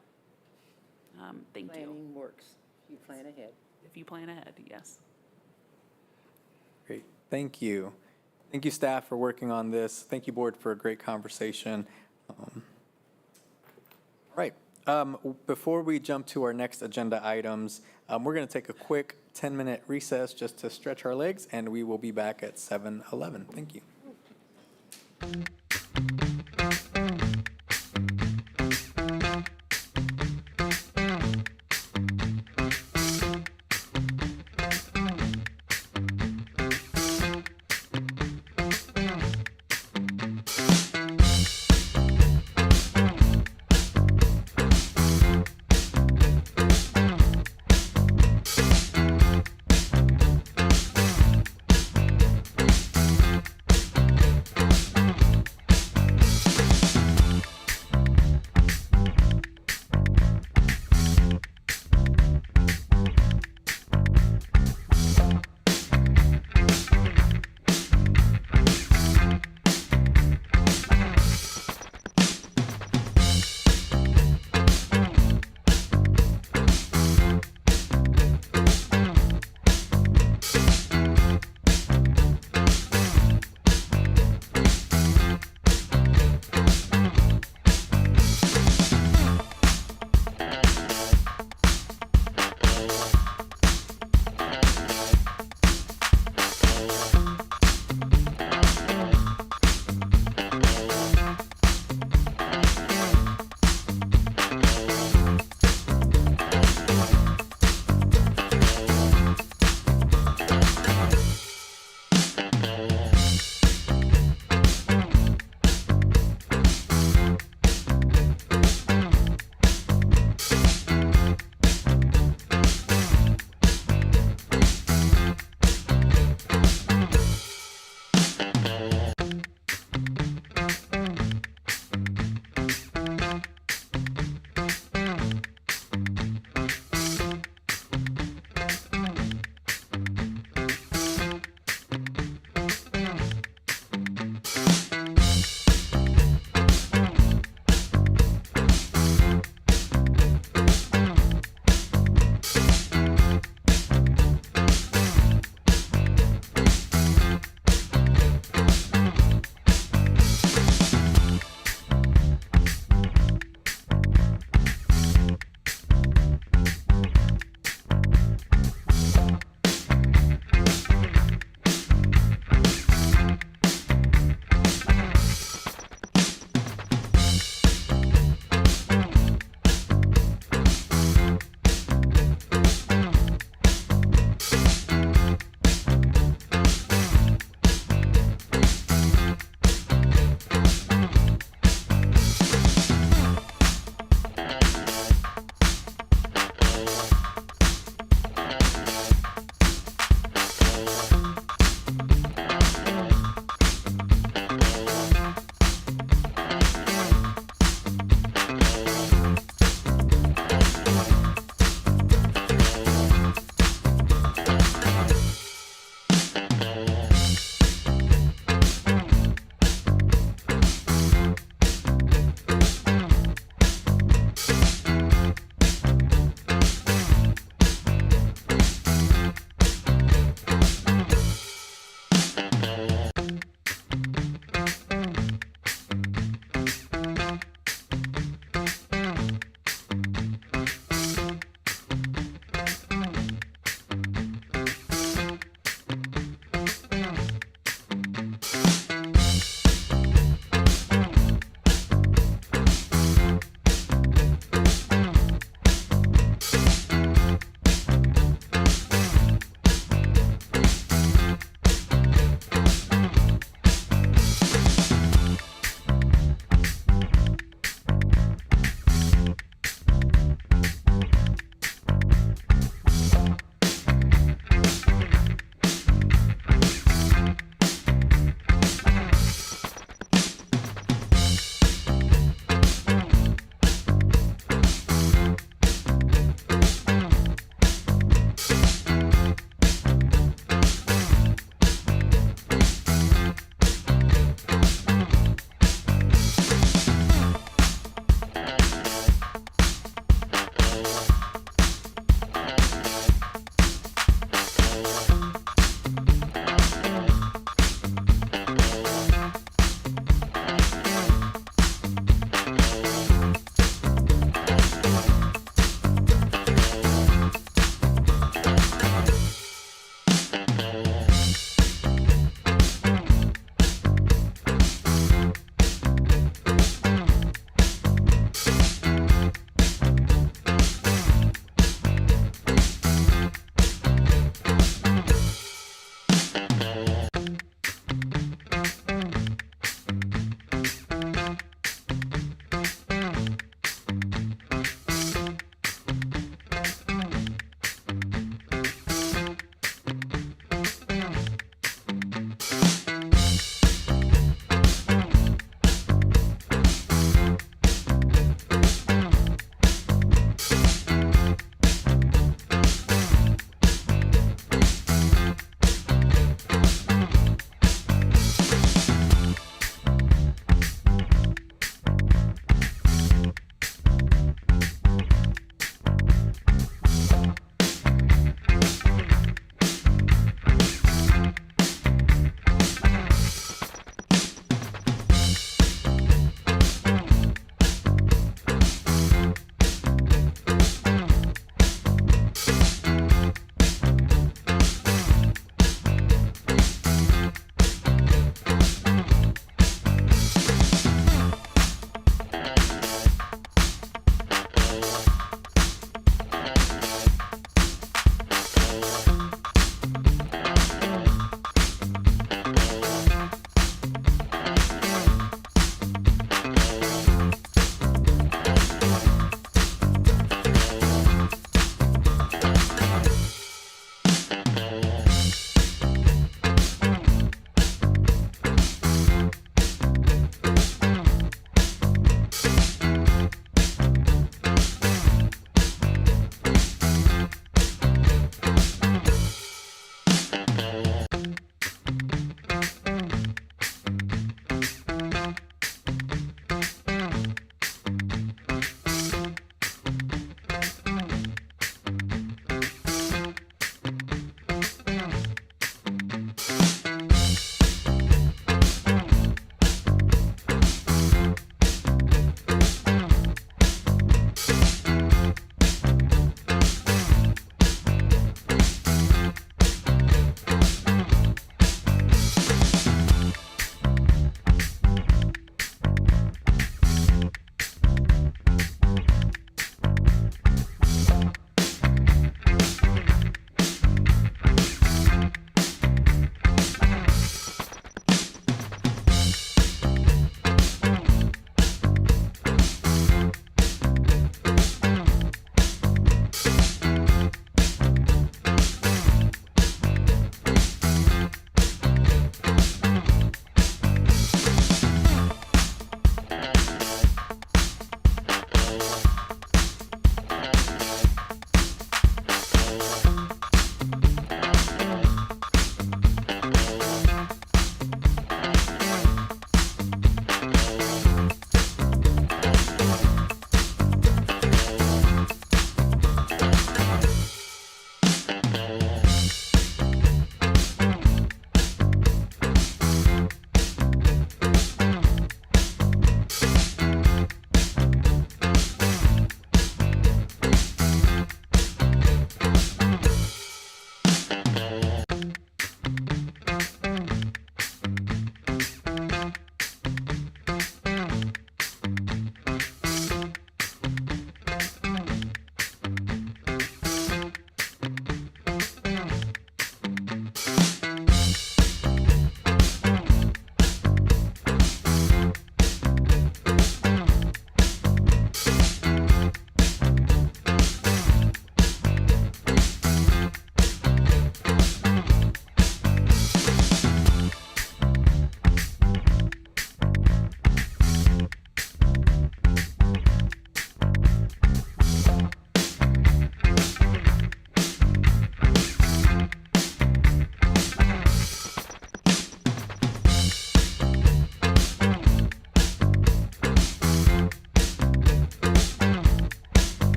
thank you. Planning works. You plan ahead. If you plan ahead, yes. Great, thank you. Thank you, staff, for working on this. Thank you, board, for a great conversation. Right, before we jump to our next agenda items, we're going to take a quick 10-minute recess just to stretch our legs, and we will be back at 7:11. Thank you.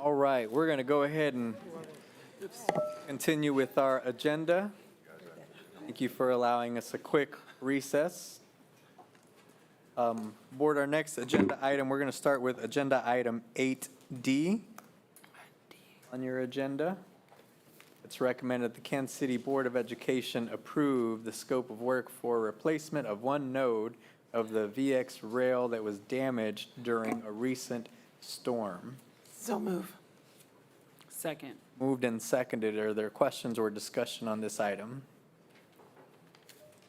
All right, we're going to go ahead and continue with our agenda. Thank you for allowing us a quick recess. Board, our next agenda item, we're going to start with agenda item 8D on your agenda. It's recommended the Kansas City Board of Education approve the scope of work for replacement of one node of the VX rail that was damaged during a recent storm. So move. Second. Moved and seconded. Are there questions or discussion on this item?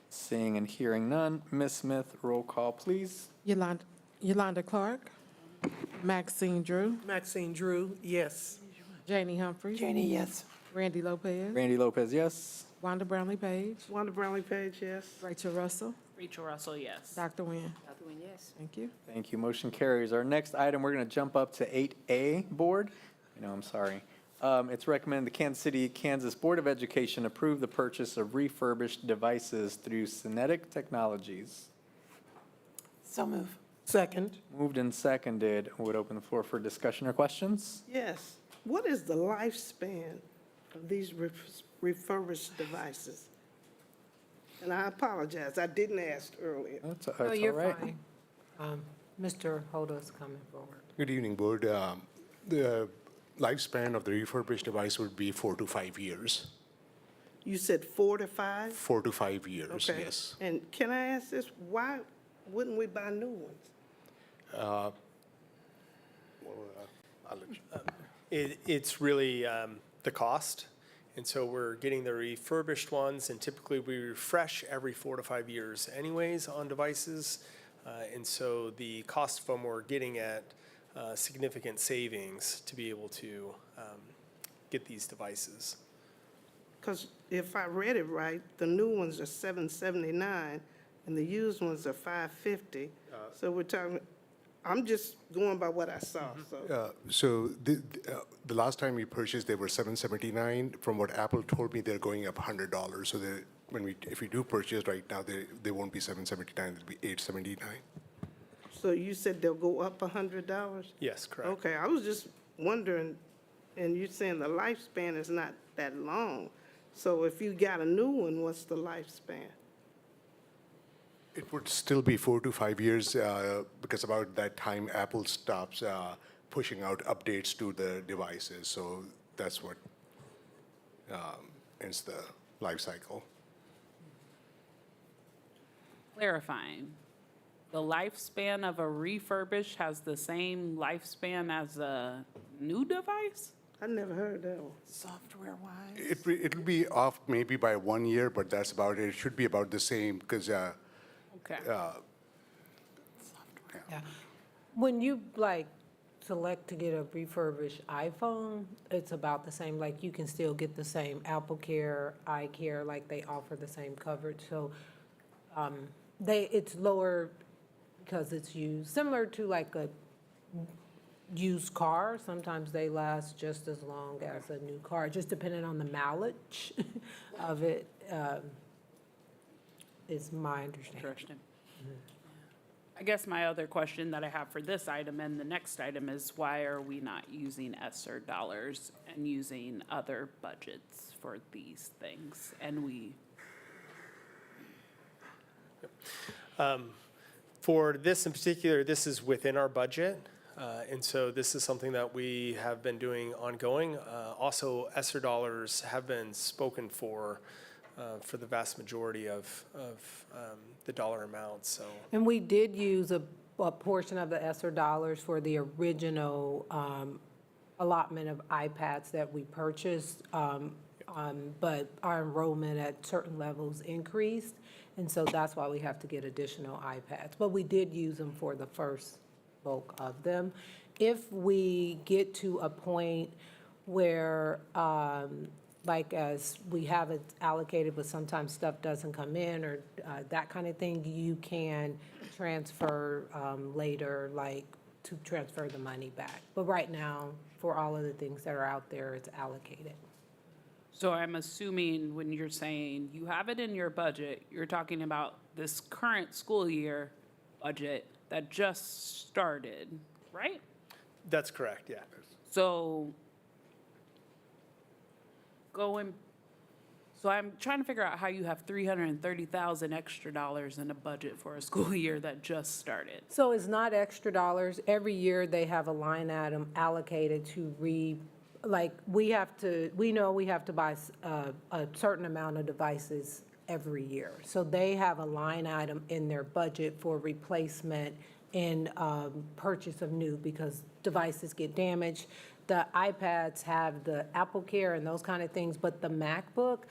Seeing and hearing none. Ms. Smith, roll call, please. Yolanda Clark, Maxine Drew, Maxine Drew, yes. Janie Humphries, Janie, yes. Randy Lopez, Randy Lopez, yes. Wanda Brownlee Page, Wanda Brownlee Page, yes. Rachel Russell, Rachel Russell, yes. Dr. Nguyen. Dr. Nguyen, yes. Thank you. Thank you. Motion carries. Our next item, we're going to jump up to 8A, Board. I'm sorry. It's recommended the Kansas City, Kansas Board of Education approve the purchase of refurbished devices through Cinetic Technologies. So move. Second. Moved and seconded. Would open the floor for discussion or questions. Yes. What is the lifespan of these refurbished devices? And I apologize, I didn't ask earlier. That's No, all you're right. fine. Mr. Hoda's coming forward. Good evening, Board. The lifespan of the refurbished device would be 4 to 5 years. You said 4 to 5? 4 to 5 years, Okay. yes. And can I ask this, why wouldn't we buy new ones? I'll let you. It's really the cost. And so we're getting the refurbished ones, and typically we refresh every 4 to 5 years anyways on devices. And so the cost of them, we're getting at significant savings to be able to get these devices. Because if I read it right, the new ones are $779 and the used ones are $550. So we're talking, I'm just going by what I saw, so. So the last time we purchased, they were $779. From what Apple told me, they're going up $100. So if we do purchase right now, they won't be $779, it'll be $879. So you said they'll go up $100? Yes, correct. Okay, I was just wondering, and you're saying the lifespan is not that long. So if you got a new one, what's the lifespan? It would still be 4 to 5 years because about that time, Apple stops pushing out updates to the devices. So that's what ends the life cycle. Clarifying, the lifespan of a refurbished has the same lifespan as a new device? I never heard that one. Software-wise. It'll be off maybe by 1 year, but that's about it. It should be about the same because Okay. Yeah. When you select to get a refurbished iPhone, it's about the same. Like you can still get the same Apple Care, iCare, like they offer the same coverage. So it's lower because it's used similar to like a used car. Sometimes they last just as long as a new car, just depending on the mileage of it, is my understanding. Interesting. I guess my other question that I have for this item and the next item is why are we not using ESSER dollars and using other budgets for these things? And we, For this in particular, this is within our budget, and so this is something that we have been doing ongoing. Also, ESSER dollars have been spoken for the vast majority of the dollar amount, so. And we did use a portion of the ESSER dollars for the original allotment of iPads that we purchased, but our enrollment at certain levels increased, and so that's why we have to get additional iPads. But we did use them for the first bulk of them. If we get to a point where, like as we have it allocated, but sometimes stuff doesn't come in or that kind of thing, you can transfer later, like to transfer the money back. But right now, for all of the things that are out there, it's allocated. so I'm assuming when you're saying you have it in your budget, you're talking about this current school year budget that just started, right? That's correct, yeah. So so I'm trying to figure out how you have $330,000 extra dollars in a budget for a school year that just started. So it's not extra dollars. Every year, they have a line item allocated to we know we have to buy a certain amount of devices every year. So they have a line item in their budget for replacement and purchase of new because devices get damaged. The iPads have the Apple Care and those kind of things, but the MacBook,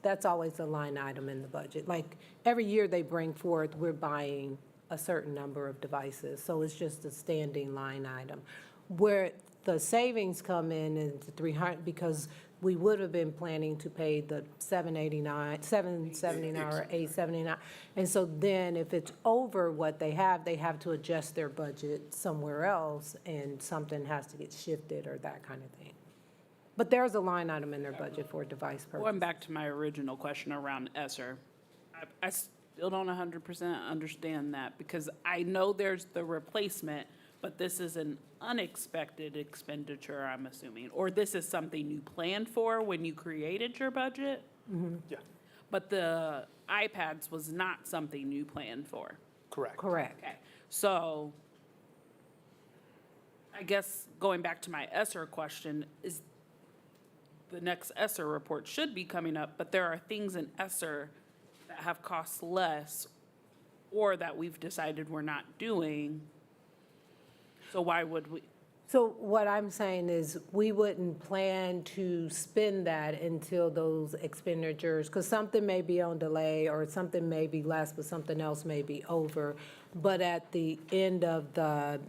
that's always a line item in the budget. Like every year they bring forth, we're buying a certain number of devices. So it's just a standing line item. Where the savings come in is the 300, because we would have been planning to pay the $779 or $879. And so then if it's over what they have to adjust their budget somewhere else and something has to get shifted or that kind of thing. But there's a line item in their budget for device purchase. Going back to my original question around ESSER, I still don't 100% understand that because I know there's the replacement, but this is an unexpected expenditure, I'm assuming, or this is something you planned for when you created your budget? Yeah, But the iPads was not something you planned for? correct. Correct. Okay, so I guess going back to my ESSER question, is the next ESSER report should be coming up, but there are things in ESSER that have cost less or that we've decided we're not doing. So why would we? So what I'm saying is we wouldn't plan to spend that until those expenditures, because something may be on delay or something may be less, but something else may be over. But at the end of the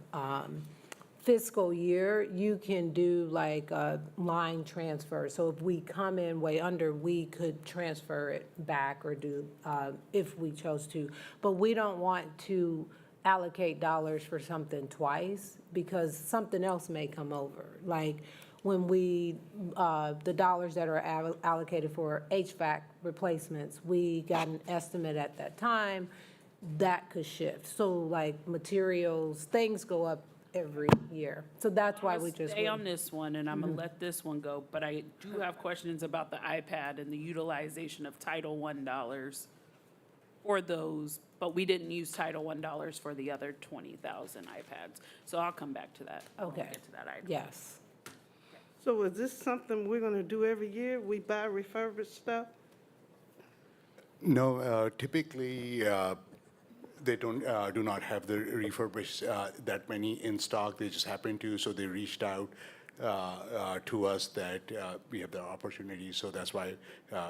fiscal year, you can do like a line transfer. So if we come in way under, we could transfer it back or do, if we chose to. But we don't want to allocate dollars for something twice because something else may come over. Like when the dollars that are allocated for HVAC replacements, we got an estimate at that time that could shift. So like materials, things go up every year. So that's why we just. Stay on this one, and I'm gonna let this one go, but I do have questions about the iPad and the utilization of Title I dollars for those, but we didn't use Title I dollars for the other 20,000 iPads. So I'll come back to that. when we Okay. get to that item. Yes. So is this something we're gonna do every year? We buy refurbished stuff? No, typically, they do not have the refurbished that many in stock. They just happen to, so they reached out to us that we have the opportunity. So that's why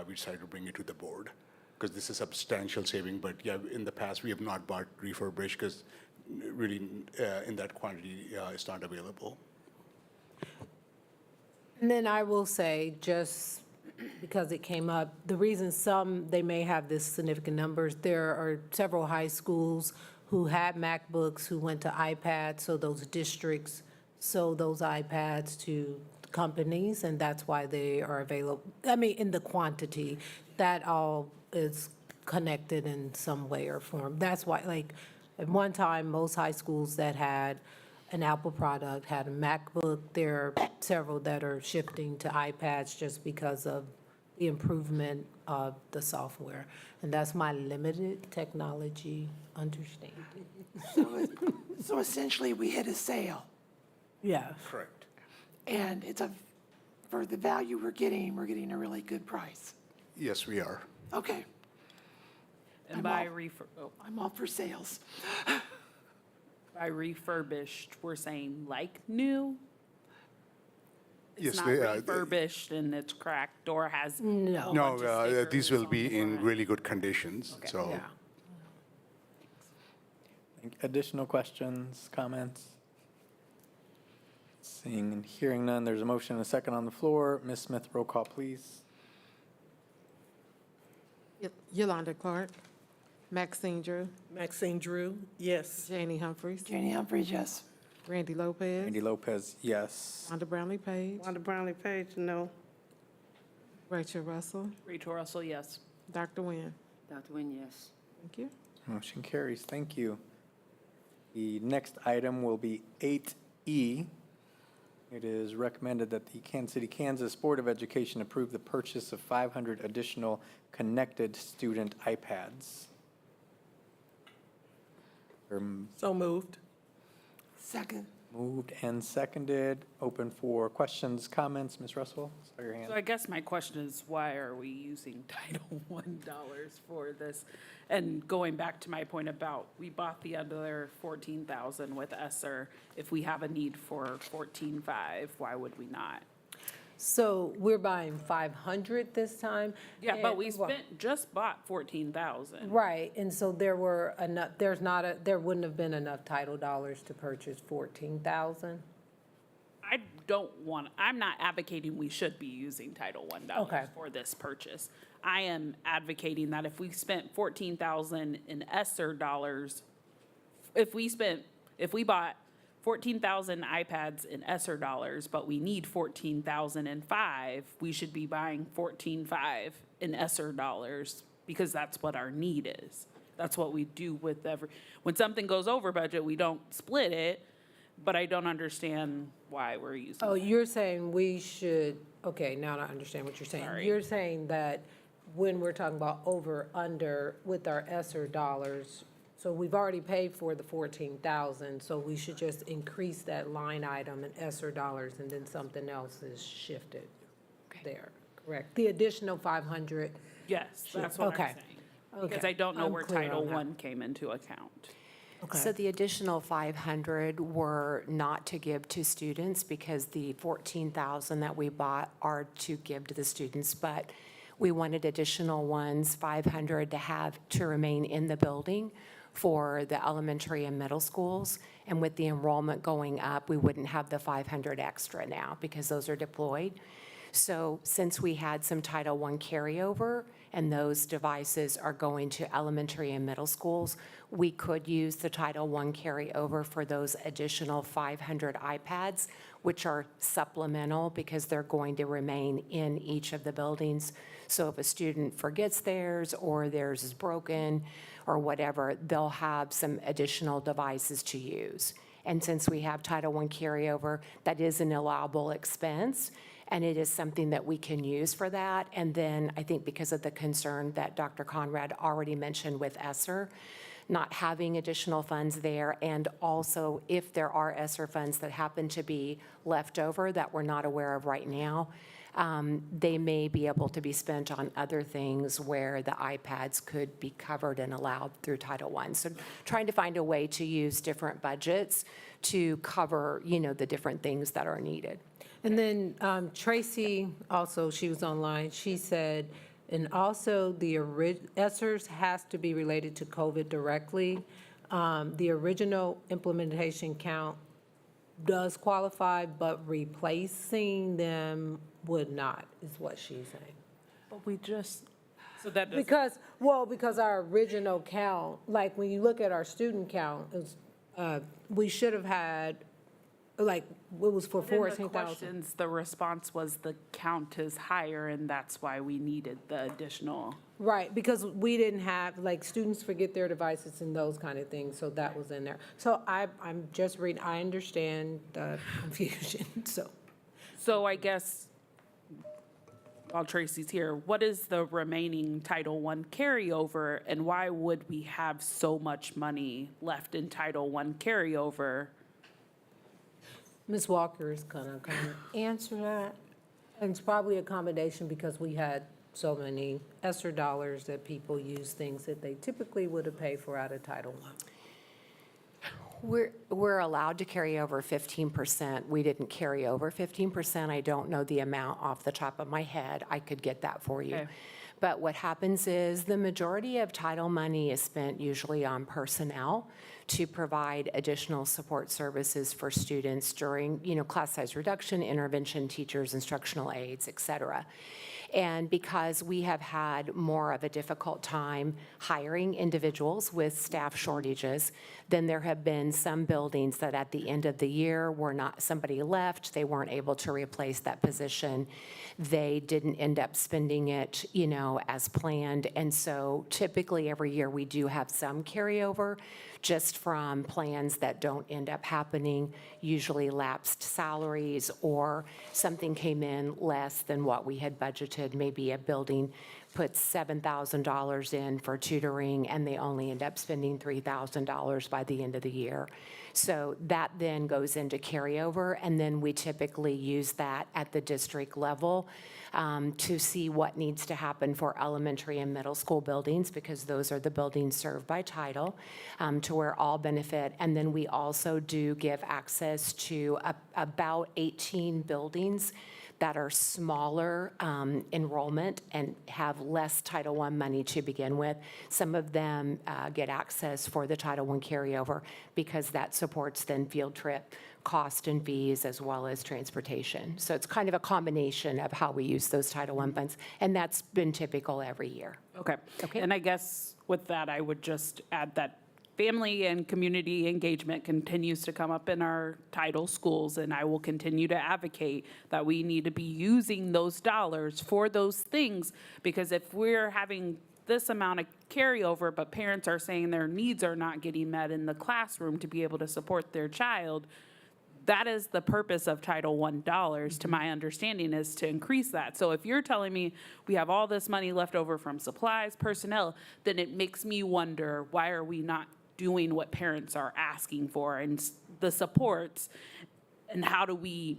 we decided to bring it to the board, because this is substantial saving. But yeah, in the past, we have not bought refurbished because really in that quantity, it's not available. And then I will say, just because it came up, the reason they may have this significant numbers, there are several high schools who had MacBooks, who went to iPads, so those districts sold those iPads to companies, and that's why they are available, I mean, in the quantity. That all is connected in some way or form. That's why, like, at one time, most high schools that had an Apple product had a MacBook. There are several that are shifting to iPads just because of the improvement of the software. And that's my limited technology understanding. So essentially, we hit a sale, Yeah. Correct. and for the value we're getting a really good price. Yes, we are. Okay, And I'm all for sales. by refurbished, we're saying like new? Yes, It's not they, refurbished and it's cracked or has. No. No, these will be in really good conditions, so. Yeah. Additional questions, comments? Seeing and hearing none, there's a motion and a second on the floor. Ms. Smith, roll call, please. Yolanda Clark, Maxine Drew, Maxine Drew, yes. Janie Humphries, Janie Humphries, yes. Randy Lopez, Randy Lopez, yes. Wanda Brownlee Page, Wanda Brownlee Page, no. Rachel Russell, Rachel Russell, yes. Dr. Nguyen. Dr. Nguyen, yes. Thank you. Motion carries. Thank you. The next item will be 8E. It is recommended that the Kansas City, Kansas Board of Education approve the purchase of 500 additional connected student iPads. So moved. Second. Moved and seconded. Open for questions, comments. Ms. Russell, saw your hand. So I guess my question is, why are we using Title I dollars for this? And going back to my point about, we bought the other 14,000 with ESSER. If we have a need for 14.5, why would we not? So we're buying 500 this time? Yeah, but and- we just bought 14,000. Right, and so there were enough, there wouldn't have been enough title dollars to purchase 14,000? I'm not advocating we should be using Title I dollars Okay. for this purchase. I am advocating that if we spent 14,000 in ESSER dollars, if we bought 14,000 iPads in ESSER dollars, but we need 14,005, we should be buying 14.5 in ESSER dollars because that's what our need is. That's what we do with when something goes over budget, we don't split it, but I don't understand why we're using Oh, that. you're saying we should, okay, now I understand what you're saying. Sorry. You're saying that when we're talking about over, under, with our ESSER dollars, so we've already paid for the 14,000, so we should just increase that line item in ESSER dollars, and then something else is shifted there, correct? The additional 500, Yes, that's what I'm Okay. saying. Because Okay. I don't know I'm where clear Title on that. I came into account. So the additional 500 were not to give to students because the 14,000 that we bought are to give to the students, but we wanted additional ones, 500 to remain in the building for the elementary and middle schools. And with the enrollment going up, we wouldn't have the 500 extra now because those are deployed. So since we had some Title I carryover and those devices are going to elementary and middle schools, we could use the Title I carryover for those additional 500 iPads, which are supplemental because they're going to remain in each of the buildings. So if a student forgets theirs or theirs is broken or whatever, they'll have some additional devices to use. And since we have Title I carryover, that is an allowable expense, and it is something that we can use for that. And then I think because of the concern that Dr. Conrad already mentioned with ESSER, not having additional funds there, and also if there are ESSER funds that happen to be left over that we're not aware of right now, they may be able to be spent on other things where the iPads could be covered and allowed through Title I. So trying to find a way to use different budgets to cover, the different things that are needed. And then Tracy, also, she was online, she said, and also the ESSERS has to be related to COVID directly. The original implementation count does qualify, but replacing them would not, is what she's saying. But we just So that doesn't, Because our original count, like when you look at our student count, we should have had, like, it was for in the 14,000. questions, the response was the count is higher, and that's why we needed the additional. Right, because we didn't have, like, students forget their devices and those kind of things, so that was in there. So I'm just reading, I understand the confusion, so. So I guess, while Tracy's here, what is the remaining Title I carryover, and why would we have so much money left in Title I carryover? Ms. Walker is gonna kind of answer that. And it's probably a combination because we had so many ESSER dollars that people use things that they typically would have paid for out of Title I. We're allowed to carry over 15%. We didn't carry over 15%. I don't know the amount off the top of my head. I could get that for you. Okay. But what happens is the majority of title money is spent usually on personnel to provide additional support services for students during, class size reduction, intervention teachers, instructional aides, et cetera. And because we have had more of a difficult time hiring individuals with staff shortages, then there have been some buildings that at the end of the year somebody left, they weren't able to replace that position. They didn't end up spending it, as planned. And so typically every year we do have some carryover just from plans that don't end up happening, usually lapsed salaries or something came in less than what we had budgeted. Maybe a building puts $7,000 in for tutoring and they only end up spending $3,000 by the end of the year. So that then goes into carryover, and then we typically use that at the district level to see what needs to happen for elementary and middle school buildings, because those are the buildings served by title, to where all benefit. And then we also do give access to about 18 buildings that are smaller enrollment and have less Title I money to begin with. Some of them get access for the Title I carryover because that supports then field trip cost and fees as well as transportation. So it's kind of a combination of how we use those Title I funds, and that's been typical every year. Okay. Okay. And I guess with that, I would just add that family and community engagement continues to come up in our title schools, and I will continue to advocate that we need to be using those dollars for those things, because if we're having this amount of carryover, but parents are saying their needs are not getting met in the classroom to be able to support their child, that is the purpose of Title I dollars, to my understanding, is to increase that. So if you're telling me we have all this money left over from supplies, personnel, then it makes me wonder, why are we not doing what parents are asking for and the supports, and how do we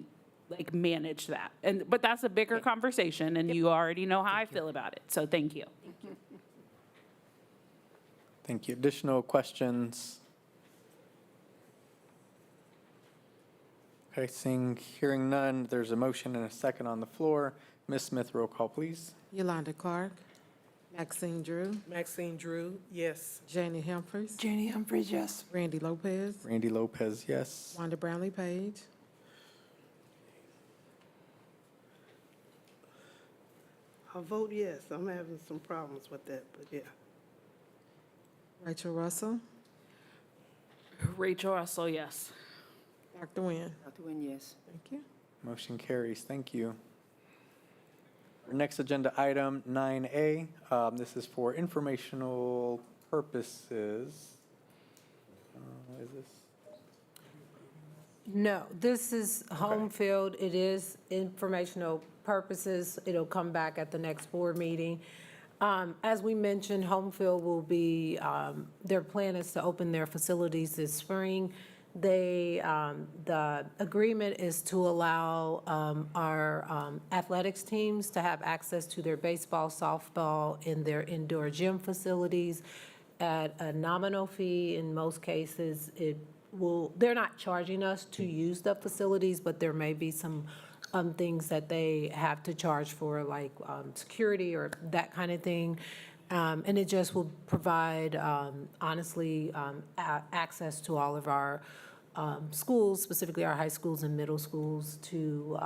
manage that? But that's a bigger conversation, and you already know how I feel about it. So thank you. Thank you. Additional questions? Okay, hearing none, there's a motion and a second on the floor. Ms. Smith, roll call, please. Yolanda Clark, Maxine Drew, Maxine Drew, yes. Janie Humphries, Janie Humphries, yes. Randy Lopez, Randy Lopez, yes. Wanda Brownlee Page, I'll vote yes. I'm having some problems with that, but yeah. Rachel Russell, Rachel Russell, yes. Dr. Nguyen. Dr. Nguyen, yes. Thank you. Motion carries. Thank you. Our next agenda item, 9A, this is for informational purposes. Is this? No, this is home field. It is informational purposes. It'll come back at the next board meeting. As we mentioned, home field will be, their plan is to open their facilities this spring. The agreement is to allow our athletics teams to have access to their baseball, softball in their indoor gym facilities at a nominal fee. In most cases, they're not charging us to use the facilities, but there may be some things that they have to charge for, like security or that kind of thing. And it just will provide, honestly, access to all of our schools, specifically our high schools and middle schools, to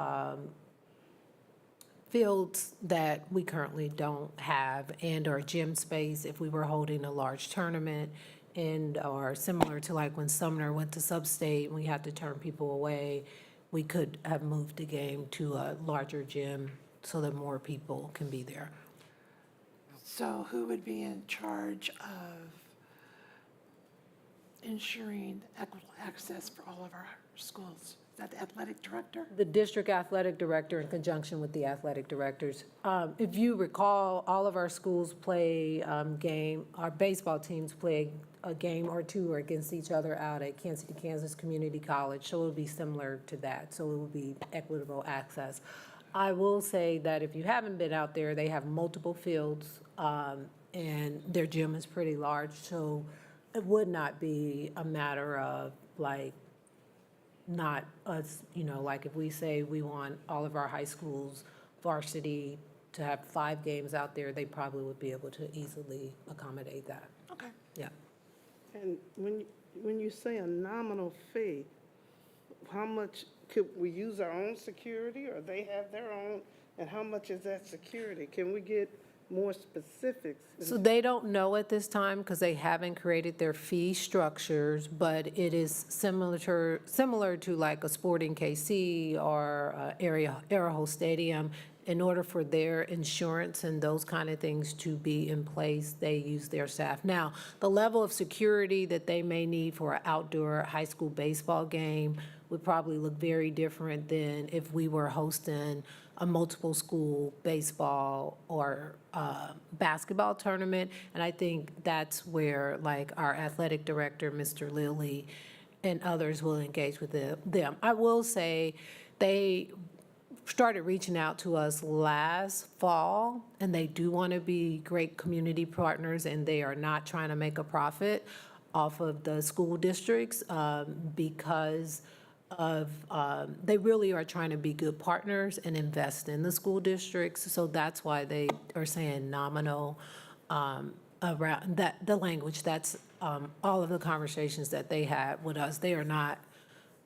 fields that we currently don't have, and our gym space if we were holding a large tournament, and or similar to like when Sumner went to Sub-State, we had to turn people away, we could have moved the game to a larger gym so that more people can be there. So who would be in charge of ensuring equitable access for all of our schools? Is that the athletic director? The district athletic director in conjunction with the athletic directors. If you recall, all of our schools play our baseball teams play a game or two against each other out at Kansas City, Kansas Community College, so it would be similar to that. So it would be equitable access. I will say that if you haven't been out there, they have multiple fields, and their gym is pretty large, so it would not be a matter of like, not us, like if we say we want all of our high schools varsity to have 5 games out there, they probably would be able to easily accommodate that. Okay. Yeah. And when you say a nominal fee, how much, could we use our own security, or they have their own? And how much is that security? Can we get more specifics? So they don't know at this time because they haven't created their fee structures, but it is similar to like a Sporting KC or Arrowhead Stadium. In order for their insurance and those kind of things to be in place, they use their staff. Now, the level of security that they may need for an outdoor high school baseball game would probably look very different than if we were hosting a multiple school baseball or basketball tournament. And I think that's where like our athletic director, Mr. Lilly, and others will engage with them. I will say they started reaching out to us last fall, and they do want to be great community partners, and they are not trying to make a profit off of the school districts because of, they really are trying to be good partners and invest in the school districts. So that's why they are saying nominal around that, the language. That's all of the conversations that they had with us. They are not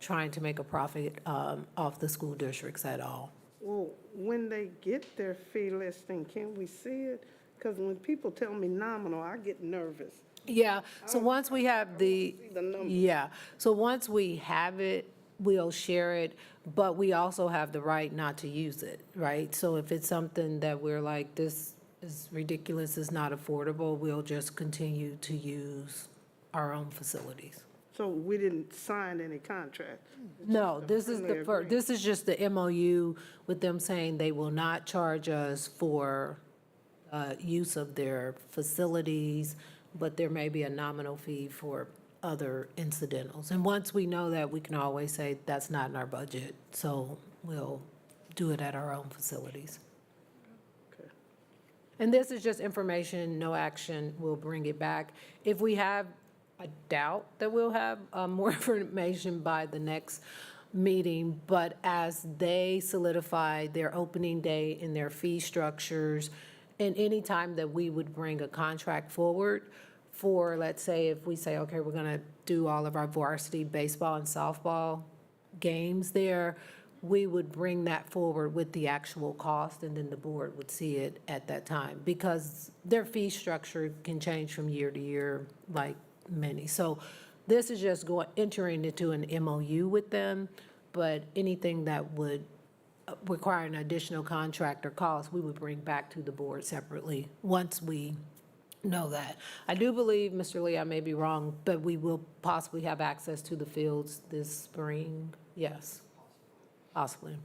trying to make a profit off the school districts at all. Well, when they get their fee listing, can we see it? Because when people tell me nominal, I get nervous. Yeah, so once we have see the numbers. yeah, so once we have it, we'll share it, but we also have the right not to use it, right? So if it's something that we're like, this is ridiculous, it's not affordable, we'll just continue to use our own facilities. So we didn't sign any contract? No, this is the friendly first, this is just the MOU with them saying they will not charge us for use of their facilities, but there may be a nominal fee for other incidentals. And once we know that, we can always say that's not in our budget, so we'll do it at our own facilities. Okay. And this is just information, no action, we'll bring it back. If we have, I doubt that we'll have more information by the next meeting, but as they solidify their opening day and their fee structures, and any time that we would bring a contract forward for, let's say, if we say, okay, we're gonna do all of our varsity baseball and softball games there, we would bring that forward with the actual cost, and then the board would see it at that time, because their fee structure can change from year to year, like many. So this is just entering into an MOU with them, but anything that would require an additional contract or cost, we would bring back to the board separately once we know that. I do believe, Mr. Lee, I may be wrong, but we will possibly have access to the fields this spring. Yes, possibly.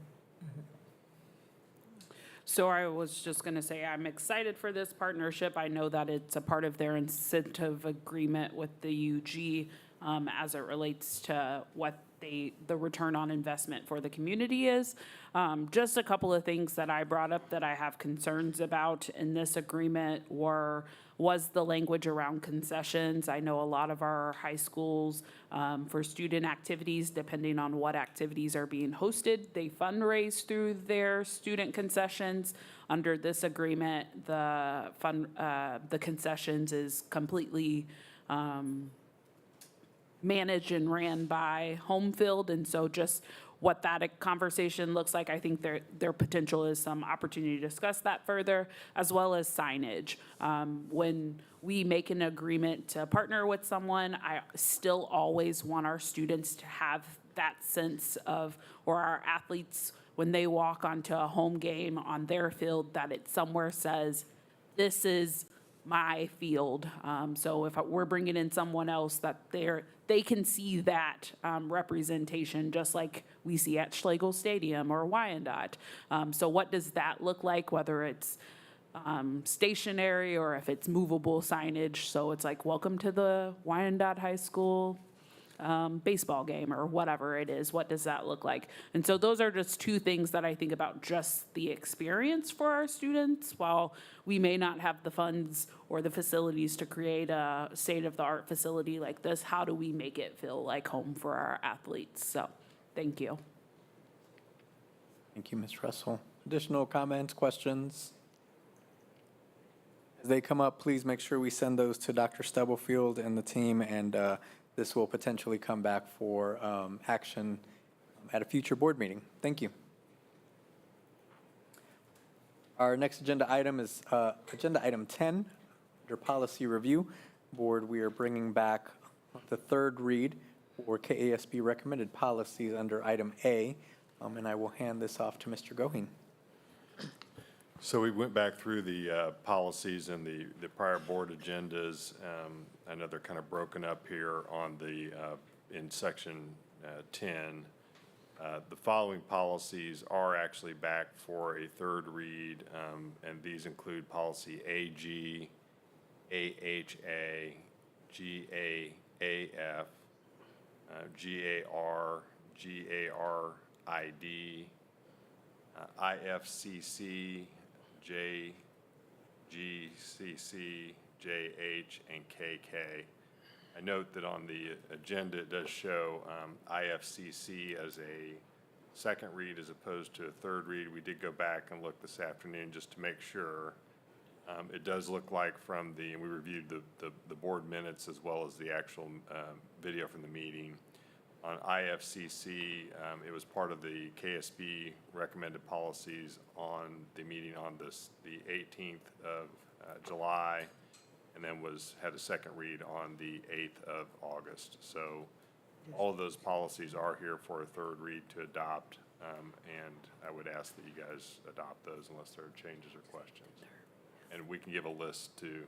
So I was just going to say, I'm excited for this partnership. I know that it's a part of their incentive agreement with the UG as it relates to what the return on investment for the community is. Just a couple of things that I brought up that I have concerns about in this agreement was the language around concessions. I know a lot of our high schools, for student activities, depending on what activities are being hosted, they fundraise through their student concessions. Under this agreement, the concessions is completely managed and ran by home field, and so just what that conversation looks like. I think there potential is some opportunity to discuss that further, as well as signage. When we make an agreement to partner with someone, I still always want our students to have that sense of, or our athletes, when they walk onto a home game on their field, that it somewhere says, this is my field. So if we're bringing in someone else, that they can see that representation, just like we see at Schlegel Stadium or Wyandotte. So what does that look like, whether it's stationary or if it's movable signage? So it's like, welcome to the Wyandotte High School baseball game, or whatever it is. What does that look like? And so those are just two things that I think about, just the experience for our students. While we may not have the funds or the facilities to create a state-of-the-art facility like this, how do we make it feel like home for our athletes? So thank you. Thank you, Ms. Russell. Additional comments, questions? As they come up, please make sure we send those to Dr. Stubblefield and the team, and this will potentially come back for action at a future board meeting. Thank you. Our next agenda item is agenda item 10, under policy review. Board, we are bringing back the third read for KASB recommended policies under item A, and I will hand this off to Mr. Goheen. So we went back through the policies and the prior board agendas. I know they're kind of broken up here on the, in section 10. The following policies are actually back for a third read, and these include policy AG, AHA, GAAF, GAR, GARID, IFCC, JGCC, JH, and KK. I note that on the agenda, it does show IFCC as a second read as opposed to a third read. We did go back and look this afternoon just to make sure. It does look like from the, and we reviewed the board minutes as well as the actual video from the meeting. On IFCC, it was part of the KSB recommended policies on the meeting on the 18th of July, and then had a second read on the 8th of August. So all of those policies are here for a third read to adopt, and I would ask that you guys adopt those unless there are changes or questions. And we can give a list to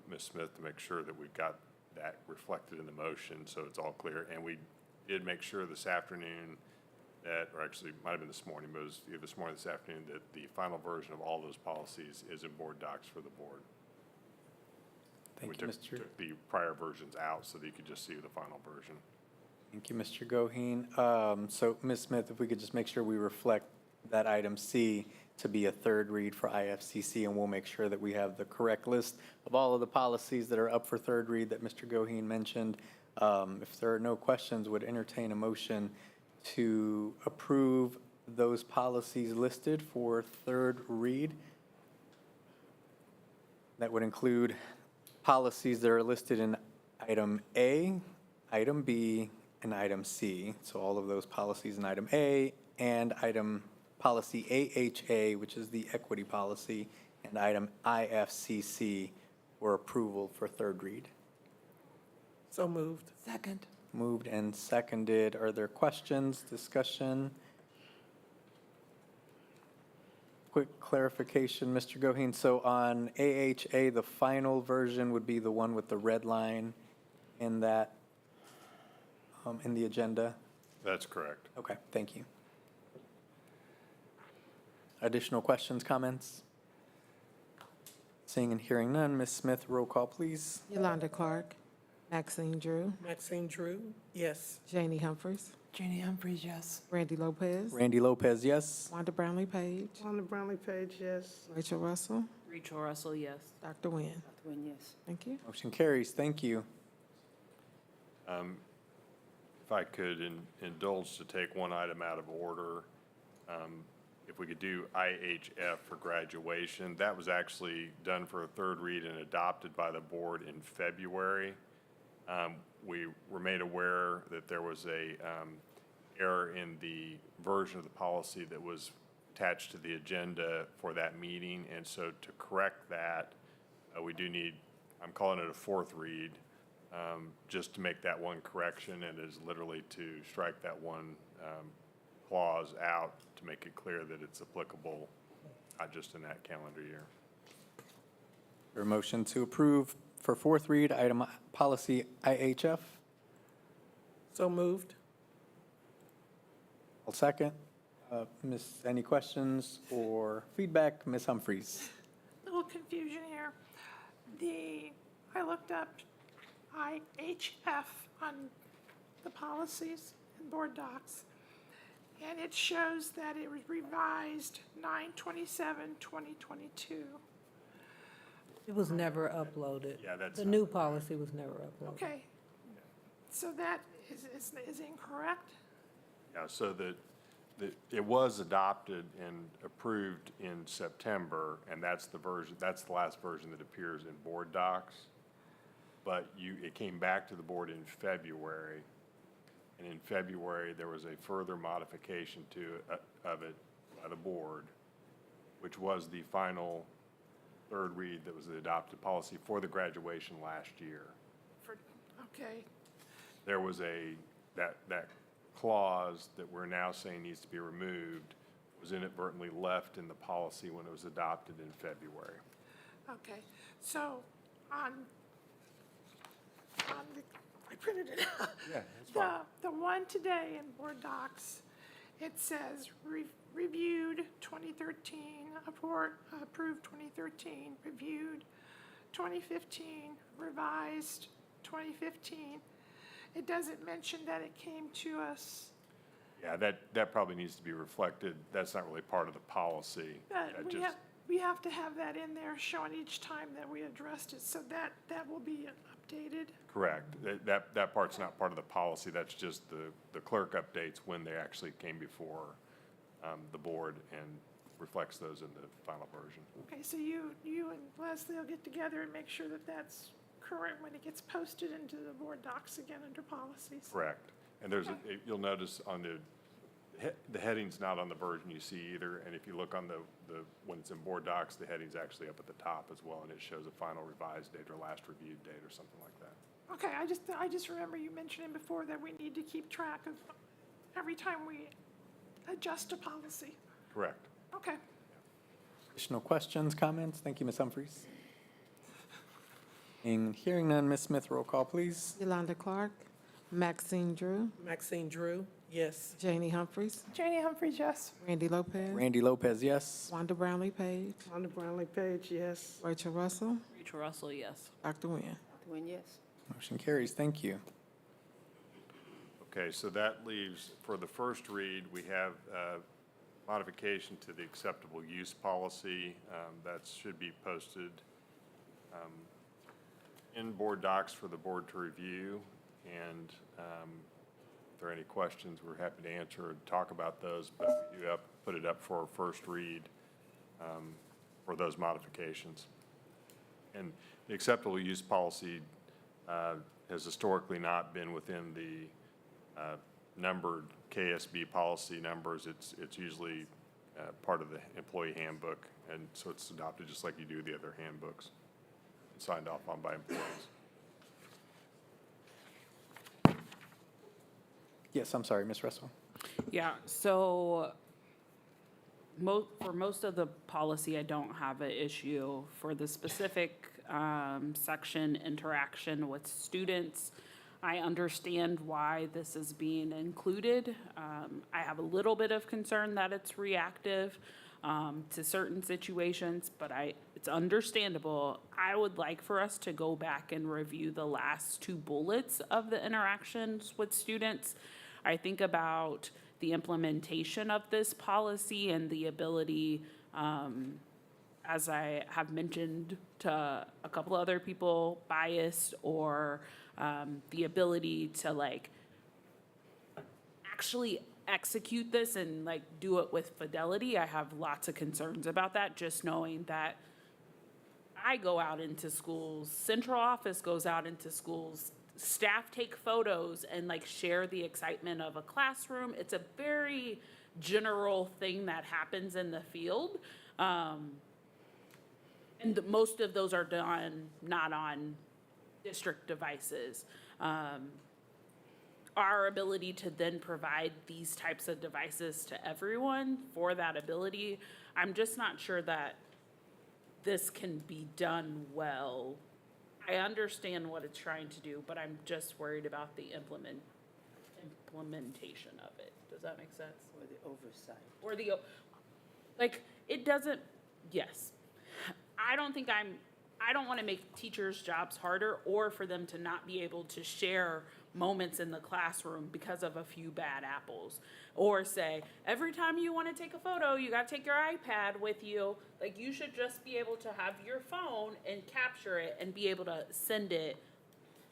Ms. Smith to make sure that we've got that reflected in the motion, so it's all clear. And we did make sure this afternoon that, or actually it might have been this morning, but it was either this morning or this afternoon, that the final version of all those policies is in board docs for the board. Thank you, Mr. Took the prior versions out so that you could just see the final version. Thank you, Mr. Goheen. So, Ms. Smith, if we could just make sure we reflect that item C to be a third read for IFCC, and we'll make sure that we have the correct list of all of the policies that are up for third read that Mr. Goheen mentioned. If there are no questions, would entertain a motion to approve those policies listed for third read. That would include policies that are listed in item A, item B, and item C. So all of those policies in item A and policy AHA, which is the equity policy, and item IFCC for approval for third read. So moved. Second. Moved and seconded. Are there questions, discussion? Quick clarification, Mr. Goheen. So on AHA, the final version would be the one with the red line in that, in the agenda? That's correct. Okay, thank you. Additional questions, comments? Seeing and hearing none, Ms. Smith, roll call, please. Yolanda Clark, Maxine Drew, Maxine Drew, yes. Janie Humphries, Janie Humphries, yes. Randy Lopez, Randy Lopez, yes. Wanda Brownlee Page, Wanda Brownlee Page, yes. Rachel Russell, Rachel Russell, yes. Dr. Nguyen. Dr. Nguyen, yes. Thank you. Motion carries. Thank you. If I could indulge to take one item out of order, if we could do IHF for graduation. That was actually done for a third read and adopted by the board in February. We were made aware that there was a error in the version of the policy that was attached to the agenda for that meeting. And so to correct that, we do need, I'm calling it a fourth read, just to make that one correction, and it is literally to strike that one clause out to make it clear that it's applicable, not just in that calendar year. A motion to approve for fourth read, item policy IHF. So moved. I'll second. Any questions or feedback? Ms. Humphries? Little confusion here. I looked up IHF on the policies and board docs, and it shows that it was revised 9/27/2022. It was never uploaded. Yeah, that's The not new policy was never uploaded. Okay, so that is incorrect? Yeah, so it was adopted and approved in September, and that's the version, that's the last version that appears in board docs. But it came back to the board in February, and in February, there was a further modification of it by the board, which was the final third read that was the adopted policy for the graduation last year. Okay, There was that clause that we're now saying needs to be removed was inadvertently left in the policy when it was adopted in February. okay. So on the, I printed it out. Yeah, that's fine. The one today in board docs, it says reviewed 2013, approved 2013, reviewed 2015, revised 2015. It doesn't mention that it came to us. Yeah, that probably needs to be reflected. That's not really part of the policy. But That we just- have, we have to have that in there showing each time that we addressed it, so that will be updated. Correct. That part's not part of the policy. That's just the clerk updates when they actually came before the board and reflects those in the final version. Okay, so you and Leslie will get together and make sure that that's current when it gets posted into the board docs again under policies. Correct. And you'll notice on the heading's not on the version you see either, and if you look on when it's in board docs, the heading's actually up at the top as well, and it shows a final revised date or last reviewed date or something like that. Okay, I just remember you mentioning before that we need to keep track of every time we adjust a policy. Correct. Okay. Additional questions, comments? Thank you, Ms. Humphries. And hearing none, Ms. Smith, roll call, please. Yolanda Clark, Maxine Drew, Maxine Drew, yes. Janie Humphries, Janie Humphries, yes. Randy Lopez, Randy Lopez, yes. Wanda Brownlee Page, Wanda Brownlee Page, yes. Rachel Russell, Rachel Russell, yes. Dr. Nguyen. Dr. Nguyen, yes. Motion carries. Thank you. Okay, so that leaves, for the first read, we have modification to the acceptable use policy. That should be posted in board docs for the board to review. And if there are any questions, we're happy to answer and talk about those, but we do put it up for a first read for those modifications. And the acceptable use policy has historically not been within the numbered KSB policy numbers. It's usually part of the employee handbook, and so it's adopted just like you do the other handbooks, and signed off on by employees. Yes, I'm sorry, Ms. Russell. Yeah, so for most of the policy, I don't have an issue. For the specific section, interaction with students, I understand why this is being included. I have a little bit of concern that it's reactive to certain situations, but it's understandable. I would like for us to go back and review the last two bullets of the interactions with students. I think about the implementation of this policy and the ability, as I have mentioned to a couple other people, biased or the ability to actually execute this and do it with fidelity. I have lots of concerns about that, just knowing that I go out into schools, central office goes out into schools, staff take photos and like share the excitement of a classroom. It's a very general thing that happens in the field. And most of those are done not on district devices. Our ability to then provide these types of devices to everyone for that ability, I'm just not sure that this can be done well. I understand what it's trying to do, but I'm just worried about the implementation of it. Does that make sense? Or the oversight. Or the, like, it doesn't, yes. I don't want to make teachers' jobs harder or for them to not be able to share moments in the classroom because of a few bad apples. Or say, every time you want to take a photo, you got to take your iPad with you. Like, you should just be able to have your phone and capture it and be able to send it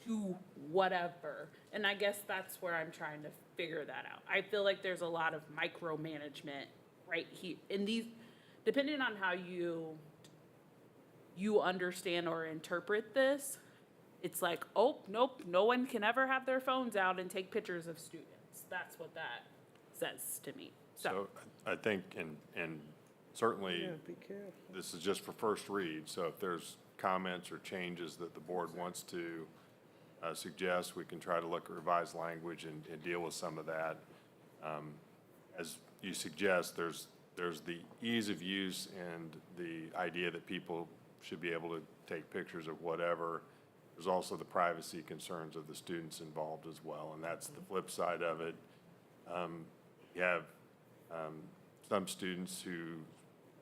to whatever. And I guess that's where I'm trying to figure that out. I feel like there's a lot of micromanagement right here. In these, depending on how you understand or interpret this, it's like, oh, nope, no one can ever have their phones out and take pictures of students. That's what that says to me. So I think, and certainly, Yeah, be careful. this is just for first read, so if there's comments or changes that the board wants to suggest, we can try to look at revised language and deal with some of that. As you suggest, there's the ease of use and the idea that people should be able to take pictures of whatever. There's also the privacy concerns of the students involved as well, and that's the flip side of it. You have some students who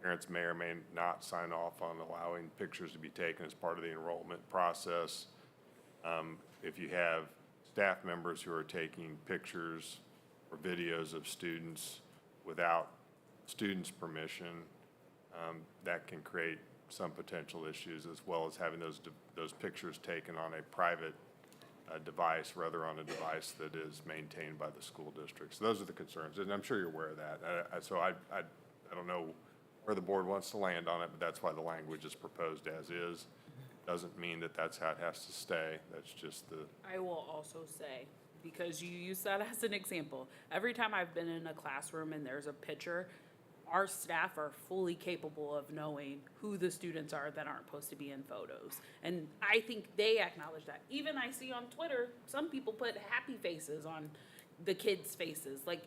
parents may or may not sign off on allowing pictures to be taken as part of the enrollment process. If you have staff members who are taking pictures or videos of students without students' permission, that can create some potential issues, as well as having those pictures taken on a private device rather on a device that is maintained by the school district. So those are the concerns, and I'm sure you're aware of that. So I don't know where the board wants to land on it, but that's why the language is proposed as is. Doesn't mean that that's how it has to stay. That's just the. I will also say, because you use that as an example, every time I've been in a classroom and there's a picture, our staff are fully capable of knowing who the students are that aren't supposed to be in photos. And I think they acknowledge that. Even I see on Twitter, some people put happy faces on the kids' faces. Like,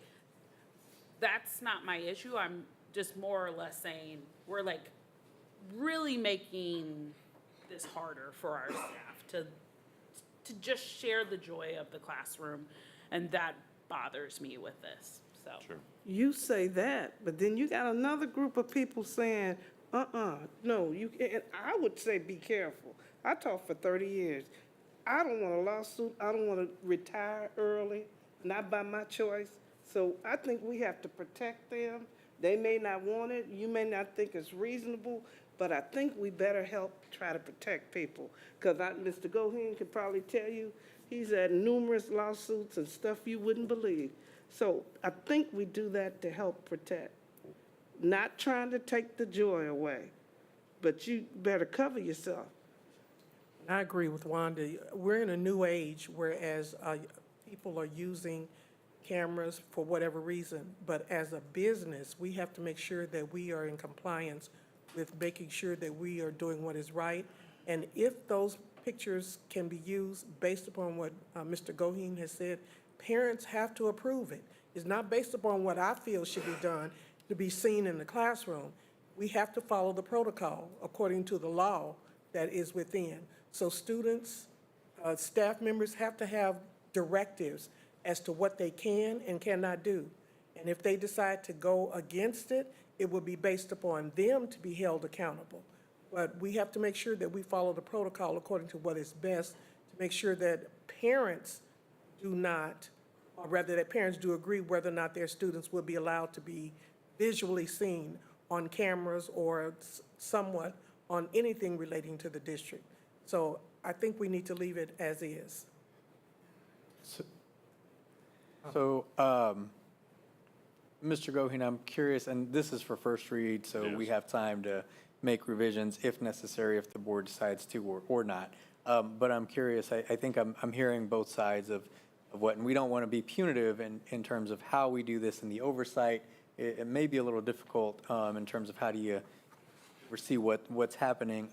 that's not my issue. I'm just more or less saying we're like really making this harder for our staff to just share the joy of the classroom. And that bothers me with this, so. Sure. You say that, but then you got another group of people saying, no, you can't. I would say be careful. I taught for 30 years. I don't want a lawsuit. I don't want to retire early, not by my choice. So I think we have to protect them. They may not want it. You may not think it's reasonable, but I think we better help try to protect people. Because Mr. Goheen could probably tell you, he's had numerous lawsuits and stuff you wouldn't believe. So I think we do that to help protect. Not trying to take the joy away, but you better cover yourself. I agree with Wanda. We're in a new age, whereas people are using cameras for whatever reason. But as a business, we have to make sure that we are in compliance with making sure that we are doing what is right. And if those pictures can be used based upon what Mr. Goheen has said, parents have to approve it. It's not based upon what I feel should be done to be seen in the classroom. We have to follow the protocol according to the law that is within. So students, staff members have to have directives as to what they can and cannot do. And if they decide to go against it, it will be based upon them to be held accountable. But we have to make sure that we follow the protocol according to what is best to make sure that parents do not, or rather that parents do agree whether or not their students will be allowed to be visually seen on cameras or somewhat on anything relating to the district. So I think we need to leave it as is. So, Mr. Goheen, I'm curious, and this is for first read, so we have time to make revisions if necessary, if the board decides to or not. But I'm curious, I think I'm hearing both sides of what, and we don't want to be punitive in terms of how we do this and the oversight. It may be a little difficult in terms of how do you foresee what's happening.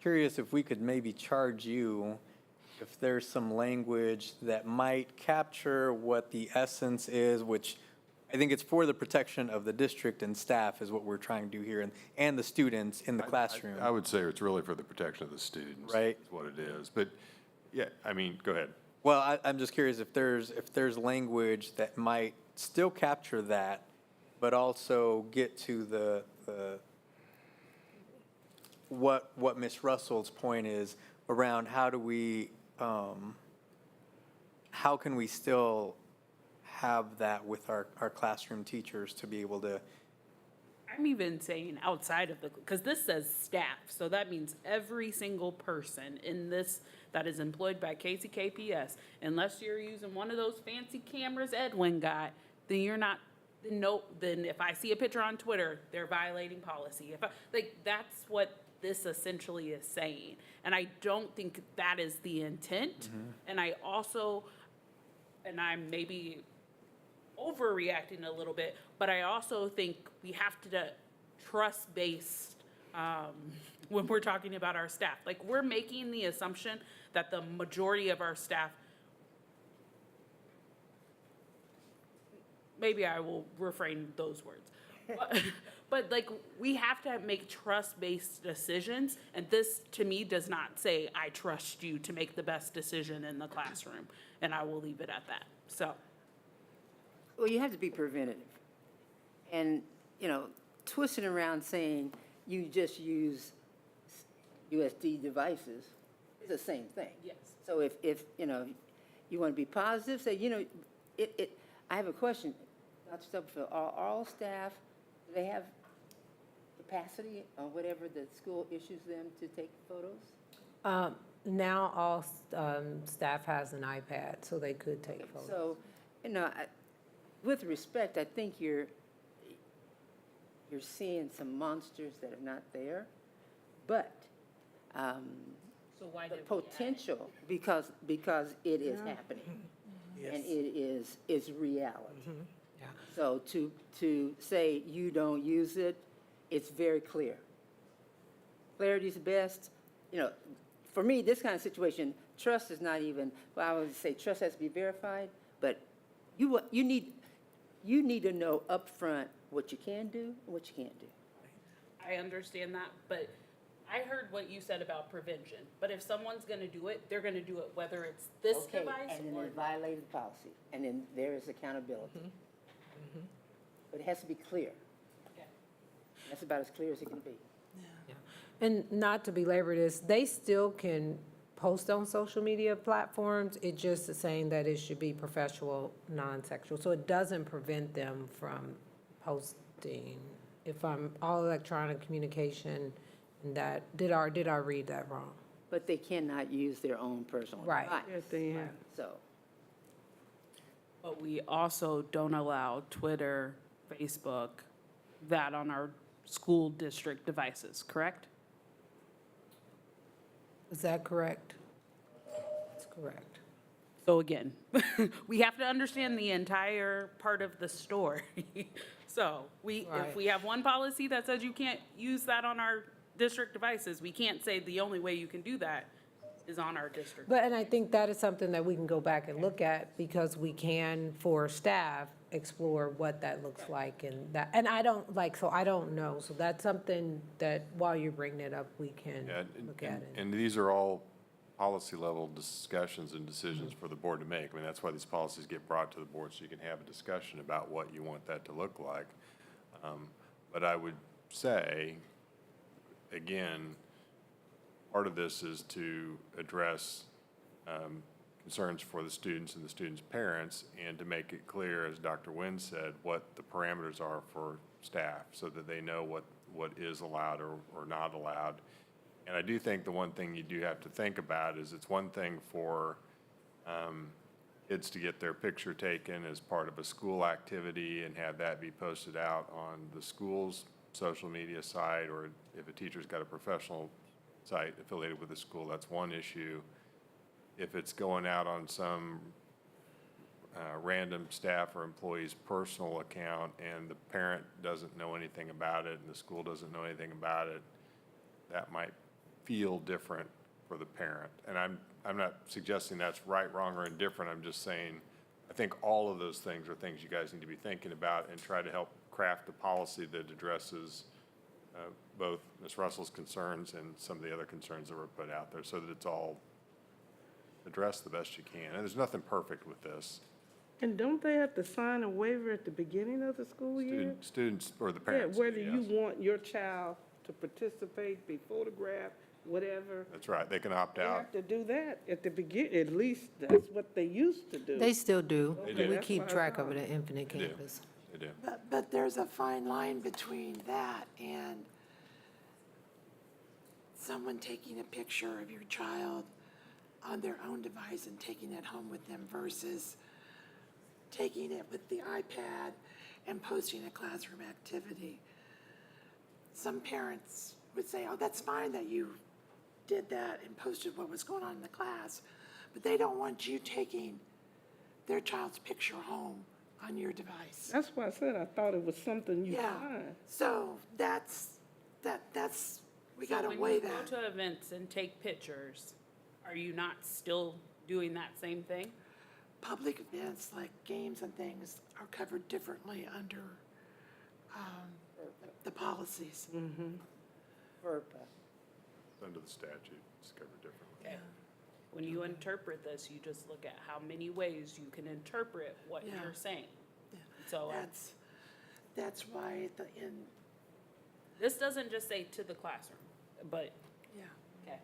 Curious if we could maybe charge you if there's some language that might capture what the essence is, which I think it's for the protection of the district and staff is what we're trying to do here, and the students in the classroom. I would say it's really for the protection of the students. Right. Is what it is. But, yeah, I mean, go ahead. Well, I'm just curious if there's language that might still capture that, but also get to the what Ms. Russell's point is around how do we, how can we still have that with our classroom teachers to be able to, I'm even saying outside of the, because this says staff, so that means every single person in this that is employed by KCKPS, unless you're using one of those fancy cameras Edwin got, then you're not, then if I see a picture on Twitter, they're violating policy. That's what this essentially is saying. And I don't think that is the intent. And I also, and I'm maybe overreacting a little bit, but I also think we have to trust-based when we're talking about our staff. Like, we're making the assumption that the majority of our staff, maybe I will refrain those words, but like, we have to make trust-based decisions, and this, to me, does not say, I trust you to make the best decision in the classroom, and I will leave it at that, so. Well, you have to be preventative. And, twisting around saying you just use USD devices is the same thing. Yes. So if you want to be positive, say, I have a question. Dr. Stubblefield, are all staff, do they have capacity or whatever the school issues them to take photos? Now all staff has an iPad, so they could take photos. So, with respect, I think you're seeing some monsters that are not there, but So why the did we add it? potential, because it is happening, and it is reality. So to say you don't use it, it's very clear. Clarity is best. For me, this kind of situation, trust is not even, well, I would say trust has to be verified, but you need to know upfront what you can do and what you can't do. I understand that, but I heard what you said about prevention. But if someone's going to do it, they're going to do it whether it's this Okay, device and then or they violated the policy, and then there is accountability. But it has to be clear. That's about as clear as it can be. And not to belabor this, they still can post on social media platforms. It just is saying that it should be professional, non-sexual. So it doesn't prevent them from posting. If I'm all electronic communication, and that, did I read that wrong? But they cannot use their own personal Right. device. Yes, they have. So, But we also don't allow Twitter, Facebook, that on our school district devices, correct? Is that correct? That's correct. So again, we have to understand the entire part of the story. So if Right. we have one policy that says you can't use that on our district devices, we can't say the only way you can do that is on our district. But, and I think that is something that we can go back and look at, because we can, for staff, explore what that looks like, and I don't know. So that's something that, while you're bringing it up, we can Yeah, look at it. and these are all policy-level discussions and decisions for the board to make. I mean, that's why these policies get brought to the board, so you can have a discussion about what you want that to look like. But I would say, again, part of this is to address concerns for the students and the students' parents, and to make it clear, as Dr. Nguyen said, what the parameters are for staff, so that they know what is allowed or not allowed. And I do think the one thing you do have to think about is, it's one thing for kids to get their picture taken as part of a school activity and have that be posted out on the school's social media site, or if a teacher's got a professional site affiliated with the school. That's one issue. If it's going out on some random staff or employee's personal account and the parent doesn't know anything about it and the school doesn't know anything about it, that might feel different for the parent. And I'm not suggesting that's right, wrong, or indifferent. I'm just saying, I think all of those things are things you guys need to be thinking about and try to help craft a policy that addresses both Ms. Russell's concerns and some of the other concerns that were put out there so that it's all addressed the best you can. And there's nothing perfect with this. And don't they have to sign a waiver at the beginning of the school year? Students or the Yeah, parents. whether yes. you want your child to participate, be photographed, whatever. That's right. They can opt They out. have to do that at the beginning, at least that's what they used to do. They still do. They do. We That's keep what I track of thought. it at Infinite They do. Campus. They do. But there's a fine line between that and someone taking a picture of your child on their own device and taking it home with them versus taking it with the iPad and posting a classroom activity. Some parents would say, oh, that's fine that you did that and posted what was going on in the class, but they don't want you taking their child's picture home on your device. That's why I said I thought it was something you Yeah. signed. So that's, we gotta So weigh when you that. go to events and take pictures, are you not still doing that same thing? Public events like games and things are covered differently under the policies. Under the statute, it's covered differently. Okay. When you interpret this, you just look at how many ways you can interpret what Yeah. you're saying. So That's why at the end, this doesn't just say to the classroom, but, yeah, okay.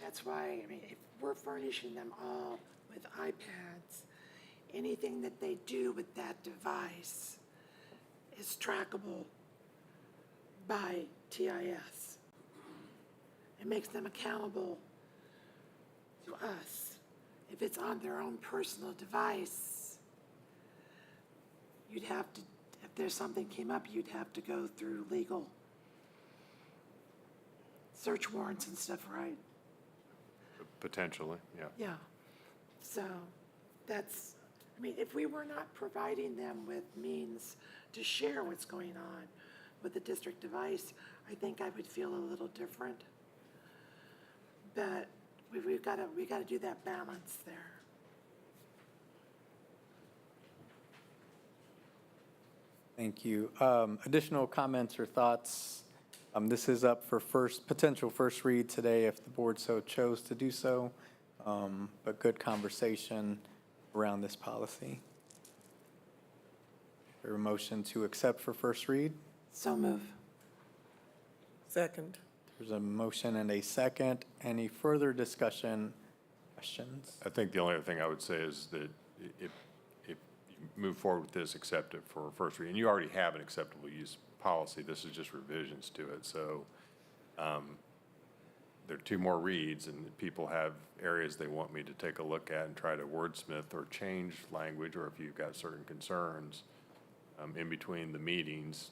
that's why, I mean, if we're furnishing them all with iPads, anything that they do with that device is trackable by TIS. It makes them accountable to us. If it's on their own personal device, you'd have to, if there's something came up, you'd have to go through legal search warrants and stuff, right? Potentially, yeah. Yeah. So that's, I mean, if we were not providing them with means to share what's going on with the district device, I think I would feel a little different. But we gotta do that balance there. Thank you. Additional comments or thoughts? This is up for potential first read today if the board so chose to do so, but good conversation around this policy. Is there a motion to accept for first read? So move. Second. There's a motion and a second. Any further discussion, questions? I think the only other thing I would say is that if you move forward with this, accept it for first reading. You already have an acceptable use policy. This is just revisions to it. So there are two more reads, and people have areas they want me to take a look at and try to wordsmith or change language, or if you've got certain concerns in between the meetings,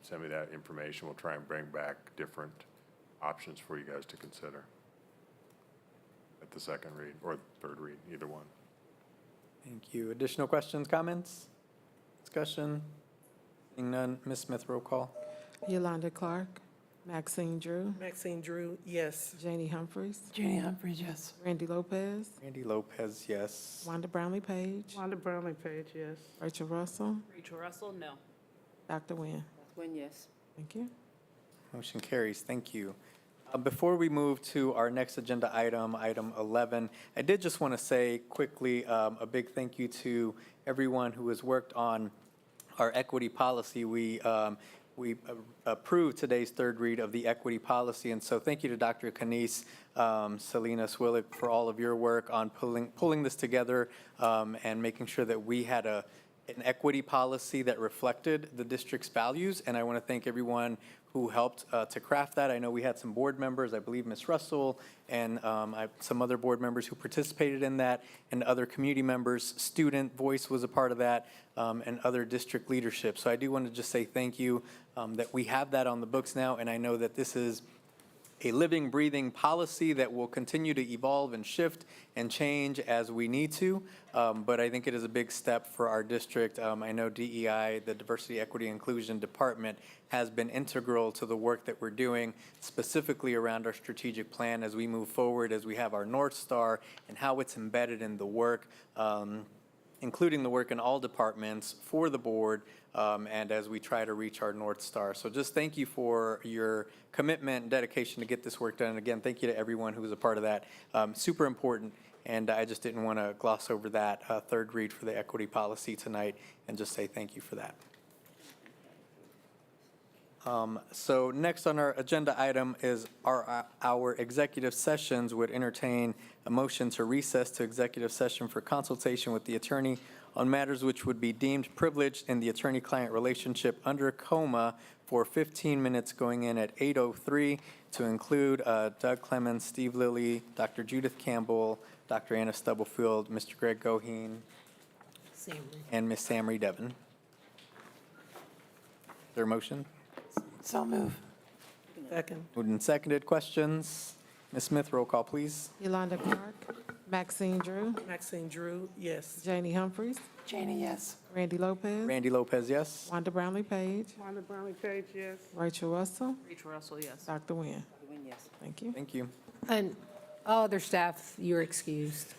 send me that information. We'll try and bring back different options for you guys to consider at the second read or third read, either one. Thank you. Additional questions, comments, discussion? Seeing none, Ms. Smith, roll call. Yolanda Clark, Maxine Drew, Maxine Drew, yes. Janie Humphries, Jenny Humphries, yes. Randy Lopez, Randy Lopez, yes. Wanda Brownlee Page, Wanda Brownlee Page, yes. Rachel Russell, Rachel Russell, no. Dr. Nguyen. When yes. Thank you. Motion carries. Thank you. Before we move to our next agenda item, item 11, I did just want to say quickly a big thank you to everyone who has worked on our equity policy. We approved today's third read of the equity policy, and so thank you to Dr. Kanice, Selena Swillick for all of your work on pulling this together and making sure that we had an equity policy that reflected the district's values. And I want to thank everyone who helped to craft that. I know we had some board members, I believe Ms. Russell, and some other board members who participated in that, and other community members. Student voice was a part of that, and other district leadership. So I do want to just say thank you that we have that on the books now, and I know that this is a living, breathing policy that will continue to evolve and shift and change as we need to. But I think it is a big step for our district. I know DEI, the Diversity, Equity, Inclusion Department, has been integral to the work that we're doing, specifically around our strategic plan as we move forward, as we have our North Star and how it's embedded in the work, including the work in all departments for the board, and as we try to reach our North Star. So just thank you for your commitment and dedication to get this work done. And again, thank you to everyone who was a part of that. Super important, and I just didn't want to gloss over that third read for the equity policy tonight, and just say thank you for that. So next on our agenda item is our executive sessions. Would entertain a motion to recess to executive session for consultation with the attorney on matters which would be deemed privileged in the attorney-client relationship under coma for 15 minutes going in at 8:03 to include Doug Clemens, Steve Lilly, Dr. Judith Campbell, Dr. Anna Stubblefield, Mr. Greg Goheen, and Ms. Samry Devon. Is there a motion? So move. Second. Moved and seconded. Questions? Ms. Smith, roll call, please. Yolanda Clark, Maxine Drew, Maxine Drew, yes. Janie Humphries, Janie, yes. Randy Lopez, Randy Lopez, yes. Wanda Brownlee Page, Wanda Brownlee Page, yes. Rachel Russell, Rachel Russell, yes. Dr. Nguyen. Yes. Thank you. Thank you. And all other staff, you're excused.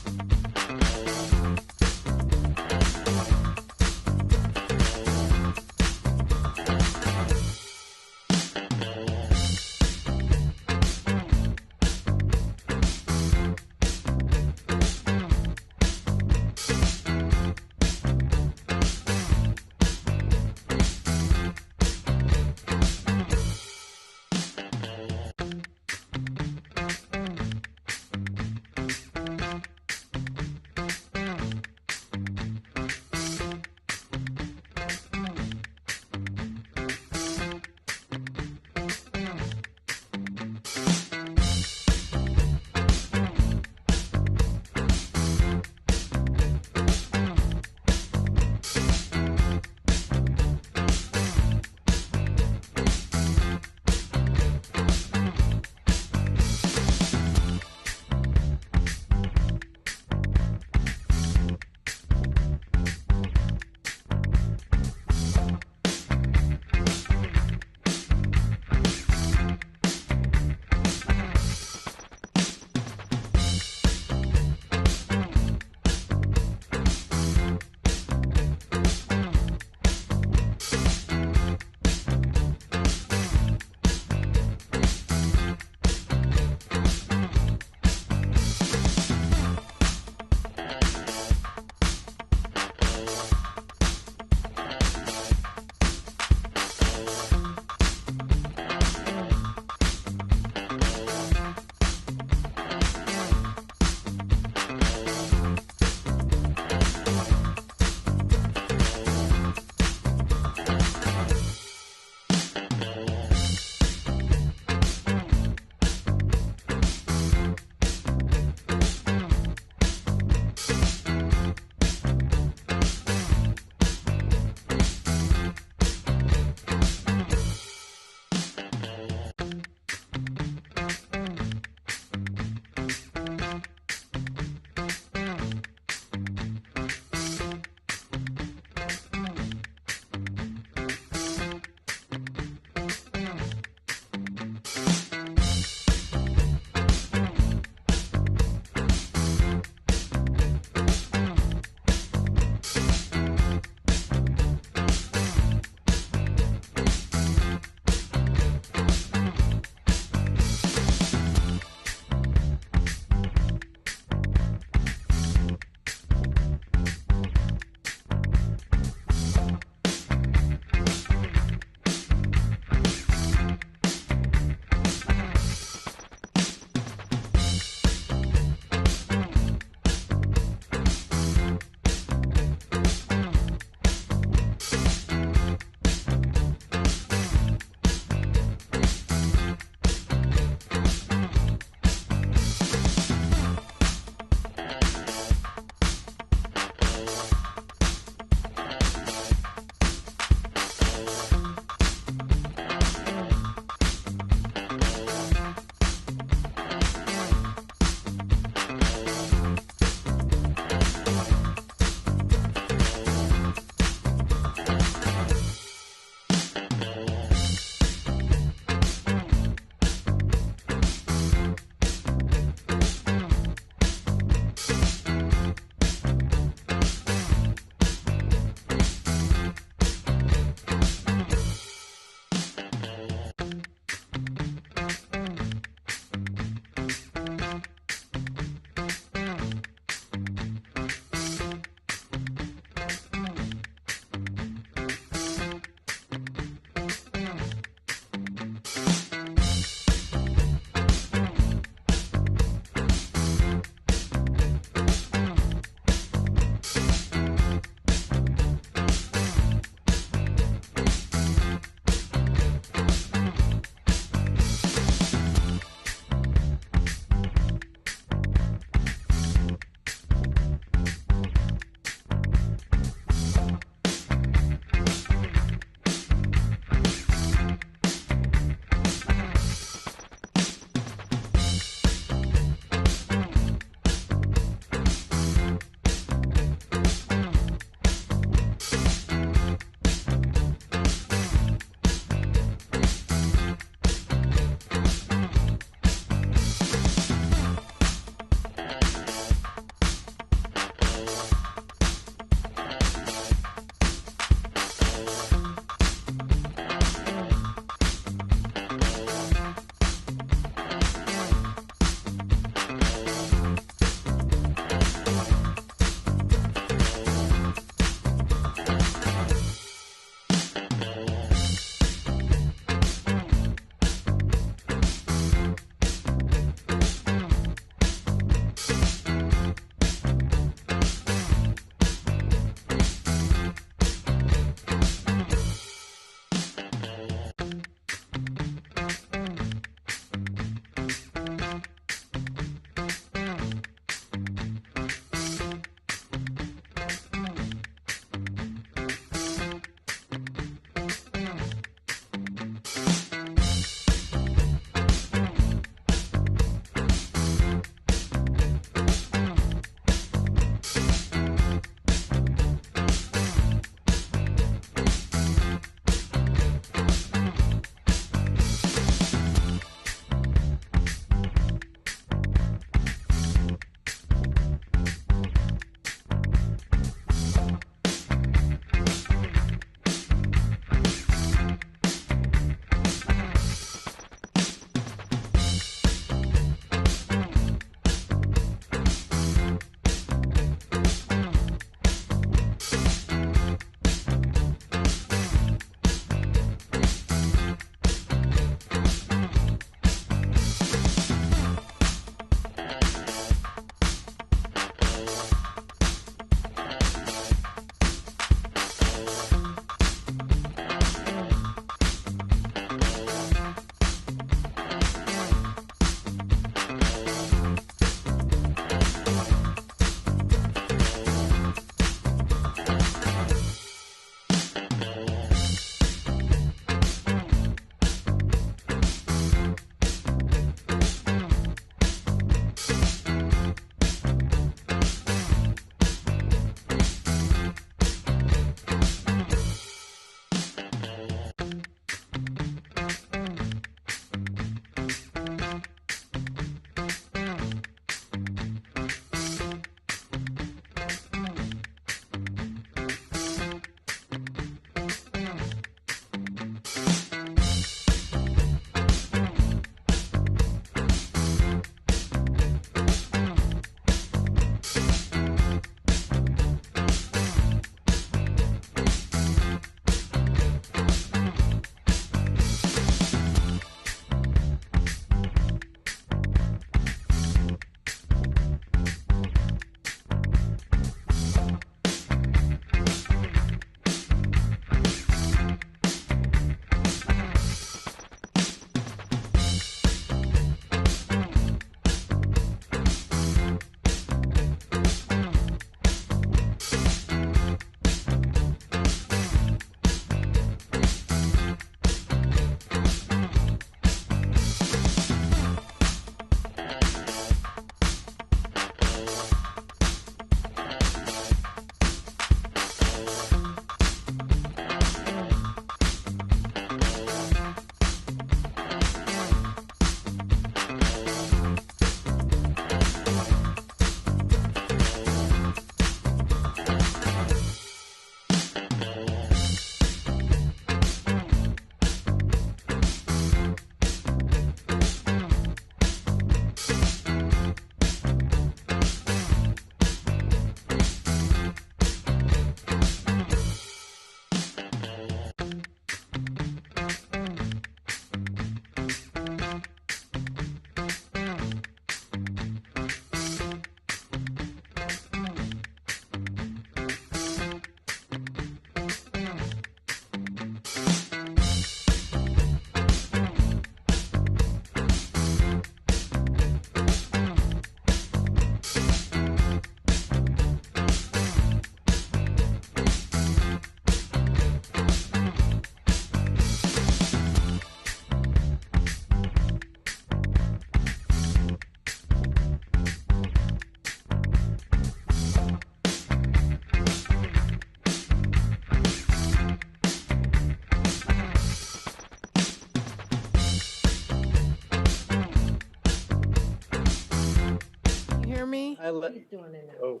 doing it now. Oh.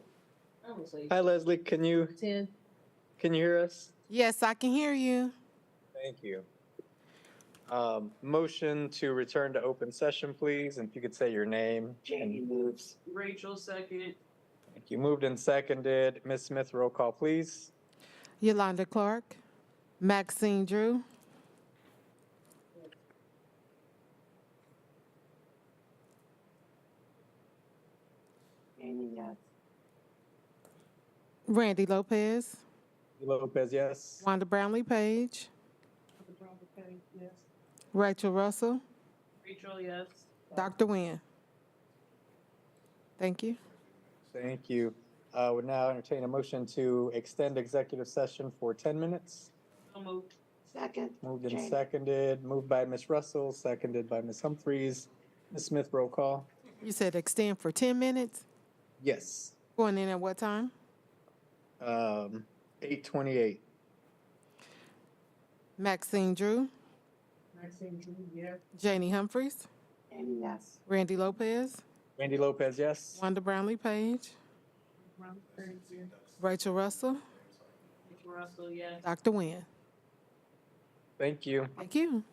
Hi, Leslie. Can you hear us? Yes, I can hear you. Thank you. Motion to return to open session, please. And if you could say your name. Jamie moves. Rachel, second. Thank you. Moved and seconded. Ms. Smith, roll call, please. Yolanda Clark, Maxine Drew, Randy Lopez, Lopez, yes. Wanda Brownlee Page, Rachel Russell, Rachel, yes. Dr. Nguyen. Thank you. Thank you. Would now entertain a motion to extend executive session for 10 minutes. So moved. Second. Moved and seconded. Moved by Ms. Russell, seconded by Ms. Humphries. Ms. Smith, roll call. You said extend for 10 minutes? Yes. Going in at what time? 8:28. Maxine Drew, Yes. Janie Humphries, Yes. Randy Lopez, Randy Lopez, yes. Wanda Brownlee Page, Rachel Russell, Rachel Russell, yes. Dr. Nguyen. Thank you. Thank you.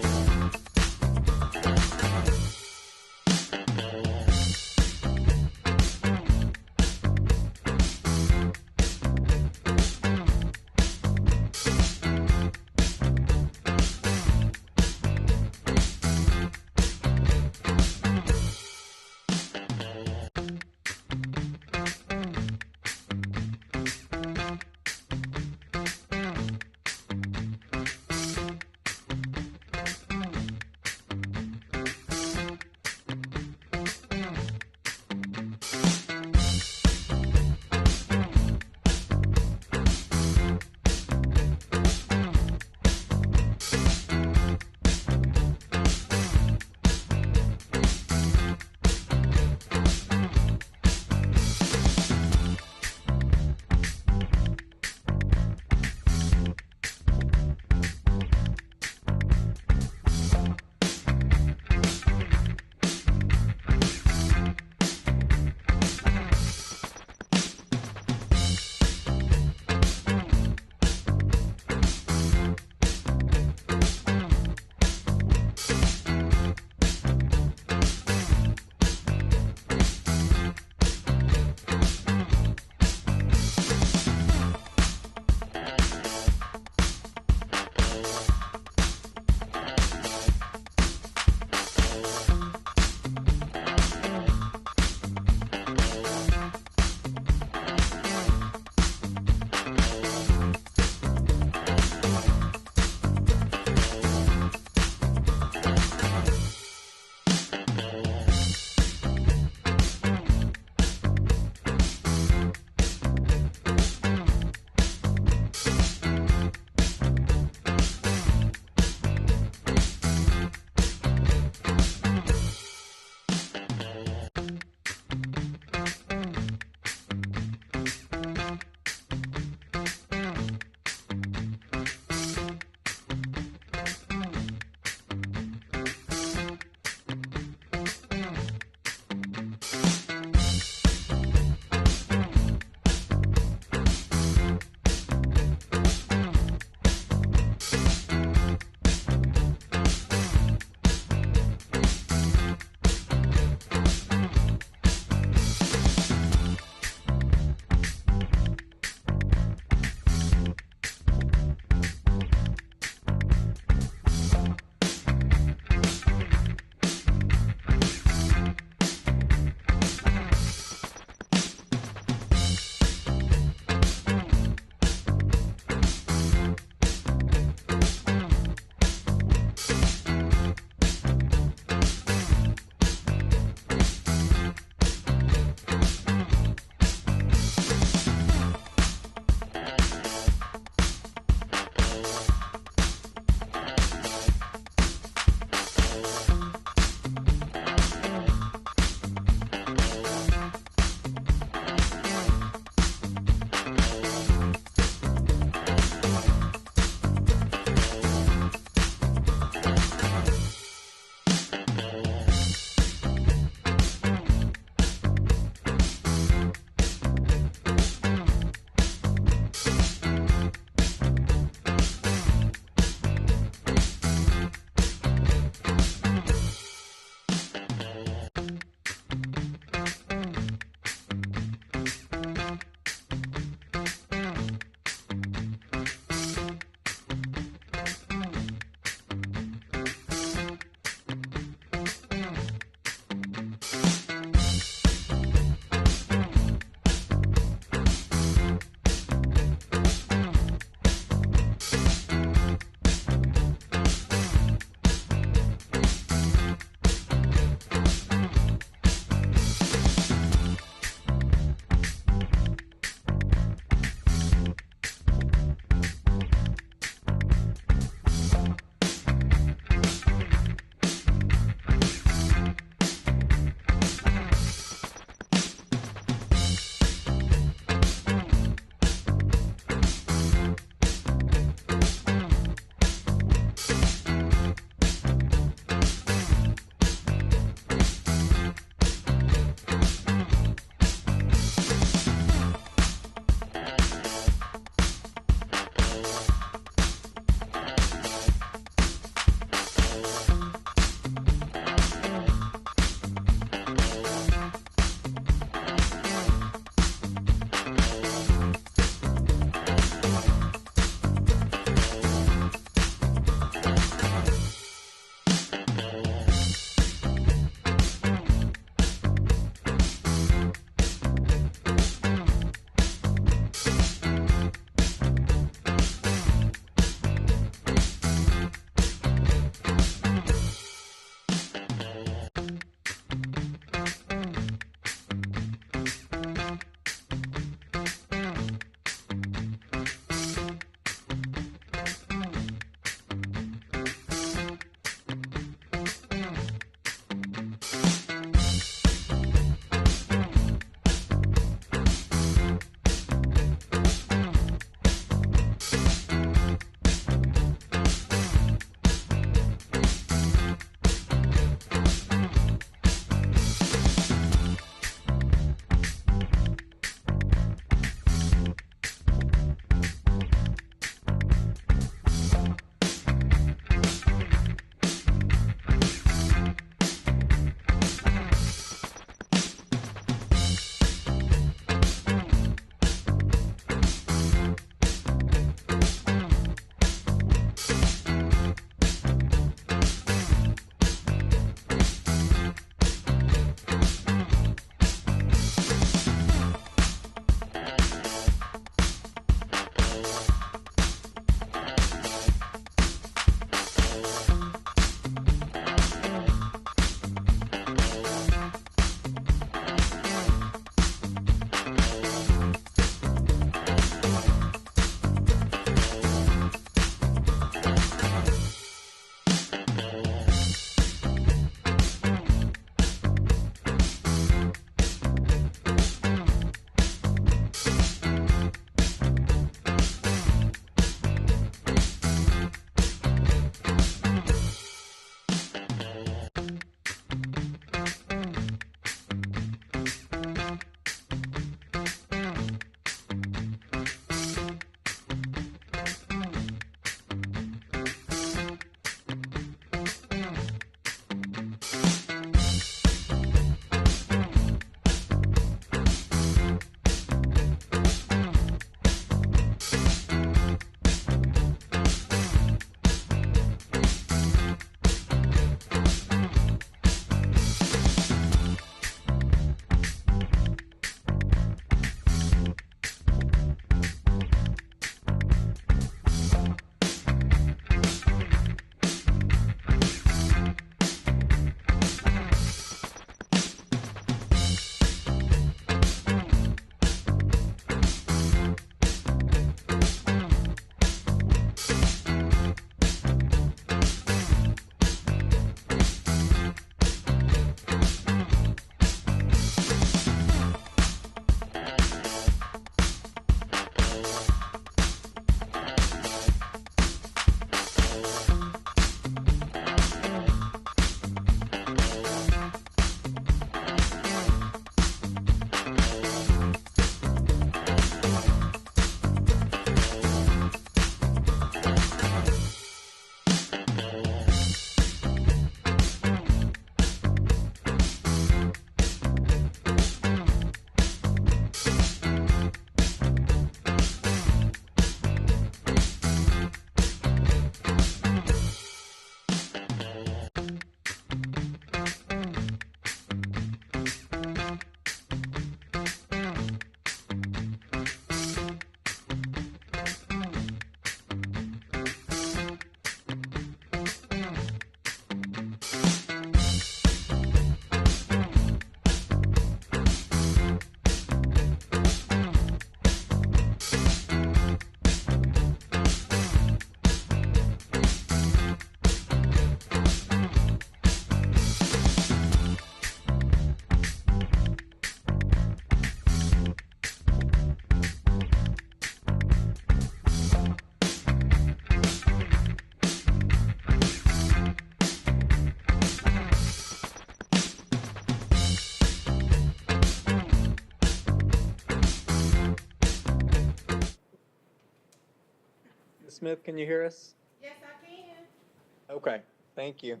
Smith, can you hear us? Yes, I can. Okay, thank you.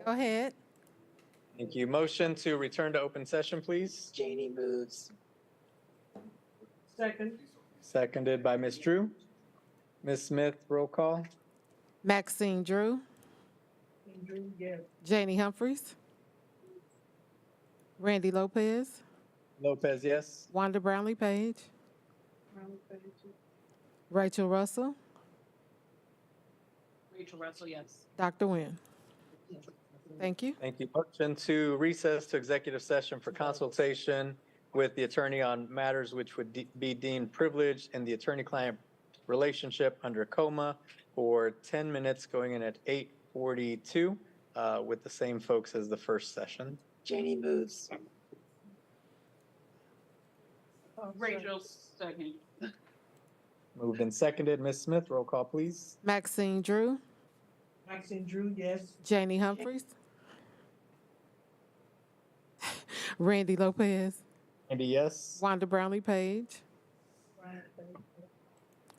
Go ahead. Thank you. Motion to return to open session, please. Janie moves. Second. Seconded by Ms. Drew. Ms. Smith, roll call. Maxine Drew, Janie Humphries, Randy Lopez, Lopez, yes. Wanda Brownlee Page, Rachel Russell, Rachel Russell, yes. Dr. Nguyen. Thank you. Thank you. Motion to recess to executive session for consultation with the attorney on matters which would be deemed privileged in the attorney-client relationship under COMA for 10 minutes going in at 8:42 with the same folks as the first session. Janie moves. Rachel, second. Moved and seconded. Ms. Smith, roll call, please. Maxine Drew, Maxine Drew, yes. Janie Humphries, Randy Lopez, Andy, yes. Wanda Brownlee Page,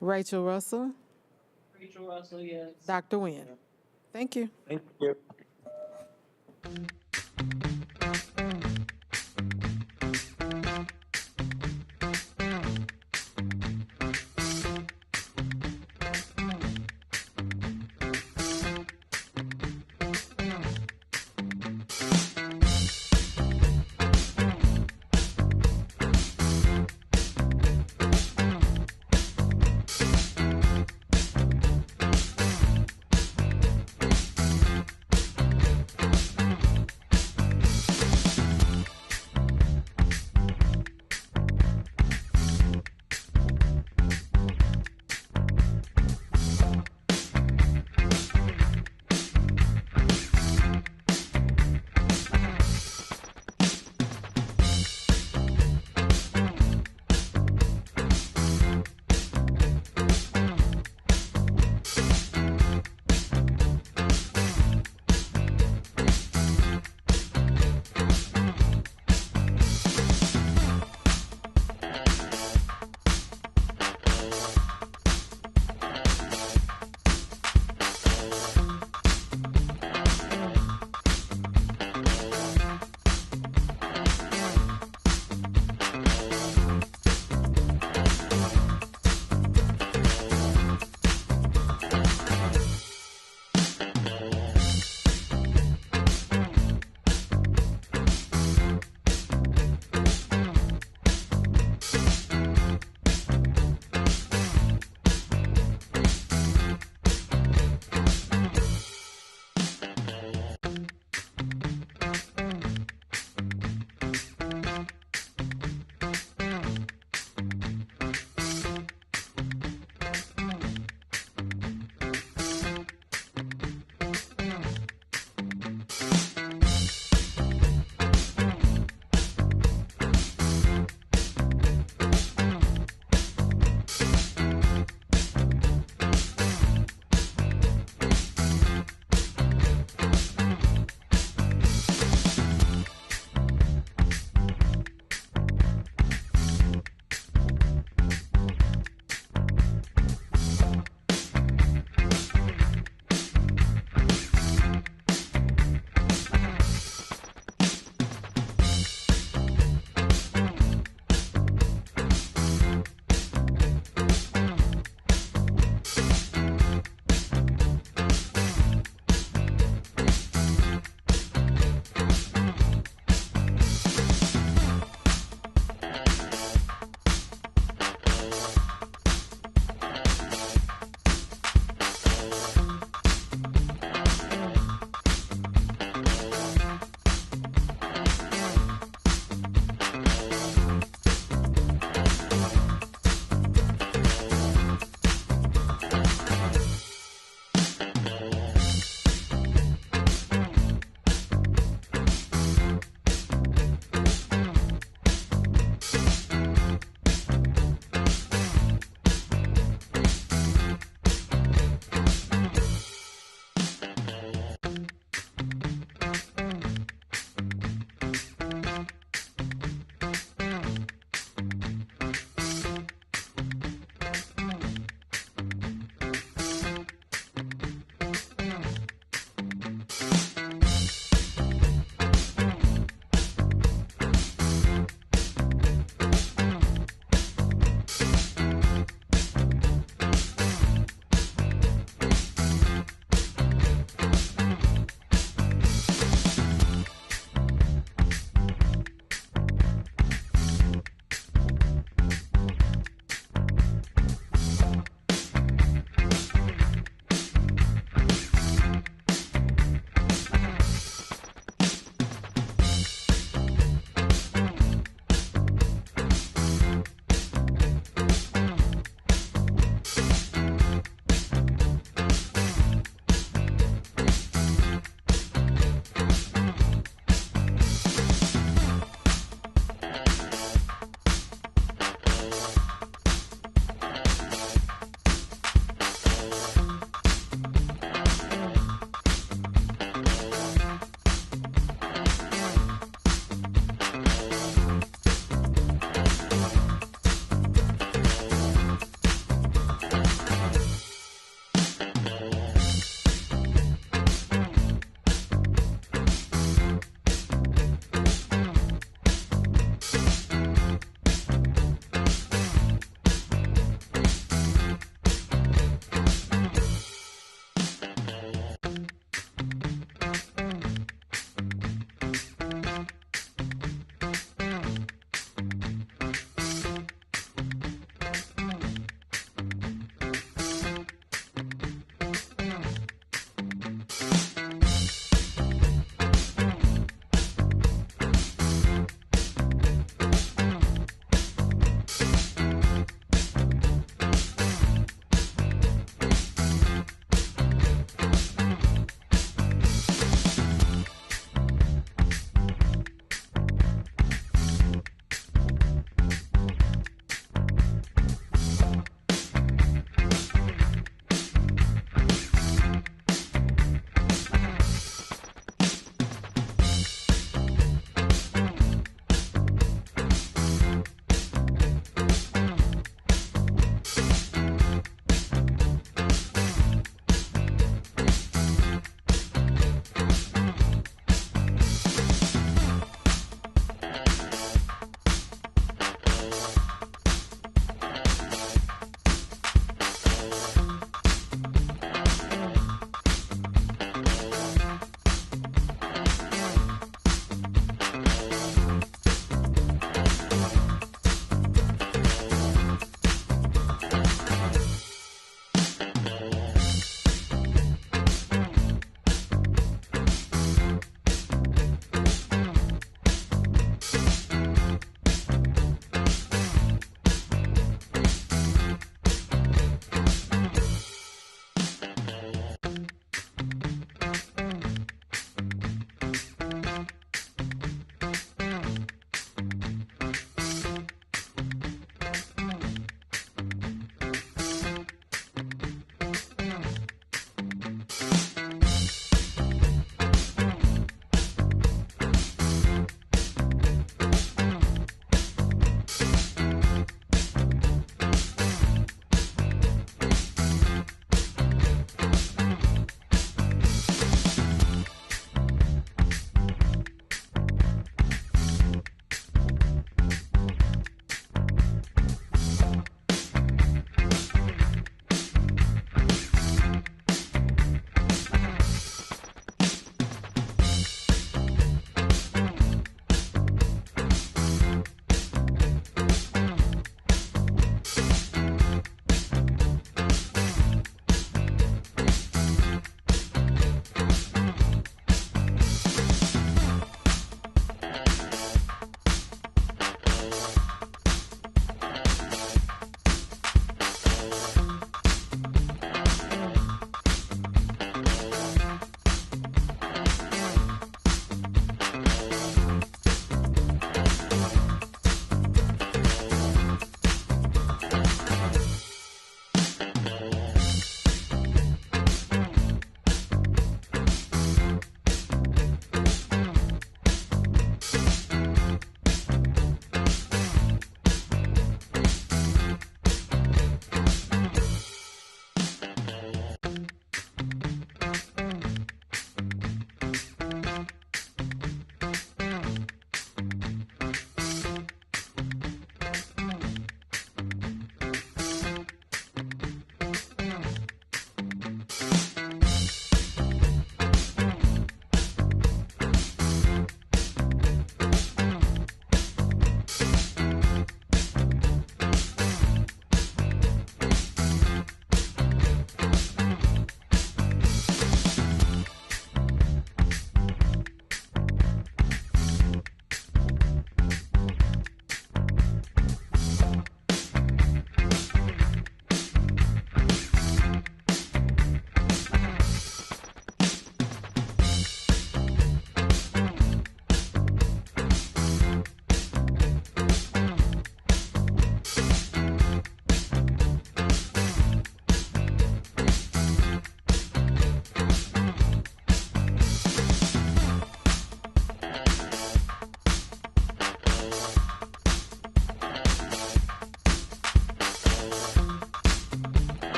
Rachel Russell, Rachel Russell, yes. Dr. Nguyen. Thank you. Thank you.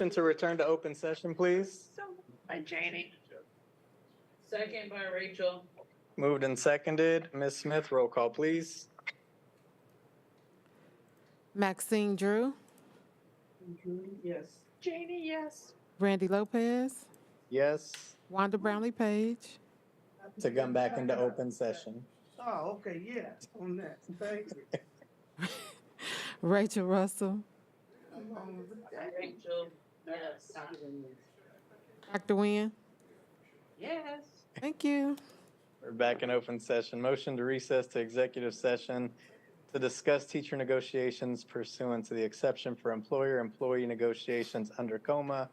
motion to return to open session, please? By Janie. Second by Rachel. Moved and seconded. Ms. Smith, roll call, please. Maxine Drew, Yes. Janie, yes. Randy Lopez, Yes, Wanda Brownlee Page, to come back into open session. Oh, okay, yeah, on that, thank you. Rachel Russell, Rachel, yes. Dr. Nguyen. Yes. Thank you. We're back in open session. Motion to recess to executive session to discuss teacher negotiations pursuant to the exception for employer-employee negotiations under COMA,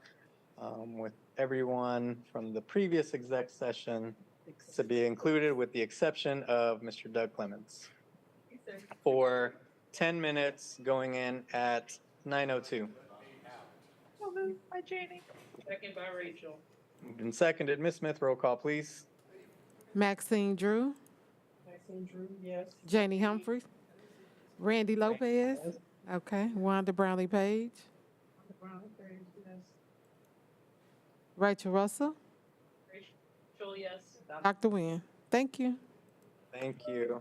with everyone from the previous exec session to be included with the exception of Mr. Doug Clements for 10 minutes going in at 9:02. So moved by Janie. Second by Rachel. Moved and seconded. Ms. Smith, roll call, please. Maxine Drew, Maxine Drew, yes. Janie Humphries, Randy Lopez. Okay. Wanda Brownlee Page, Rachel Russell, Rachel, yes. Dr. Nguyen. Thank you. Thank you.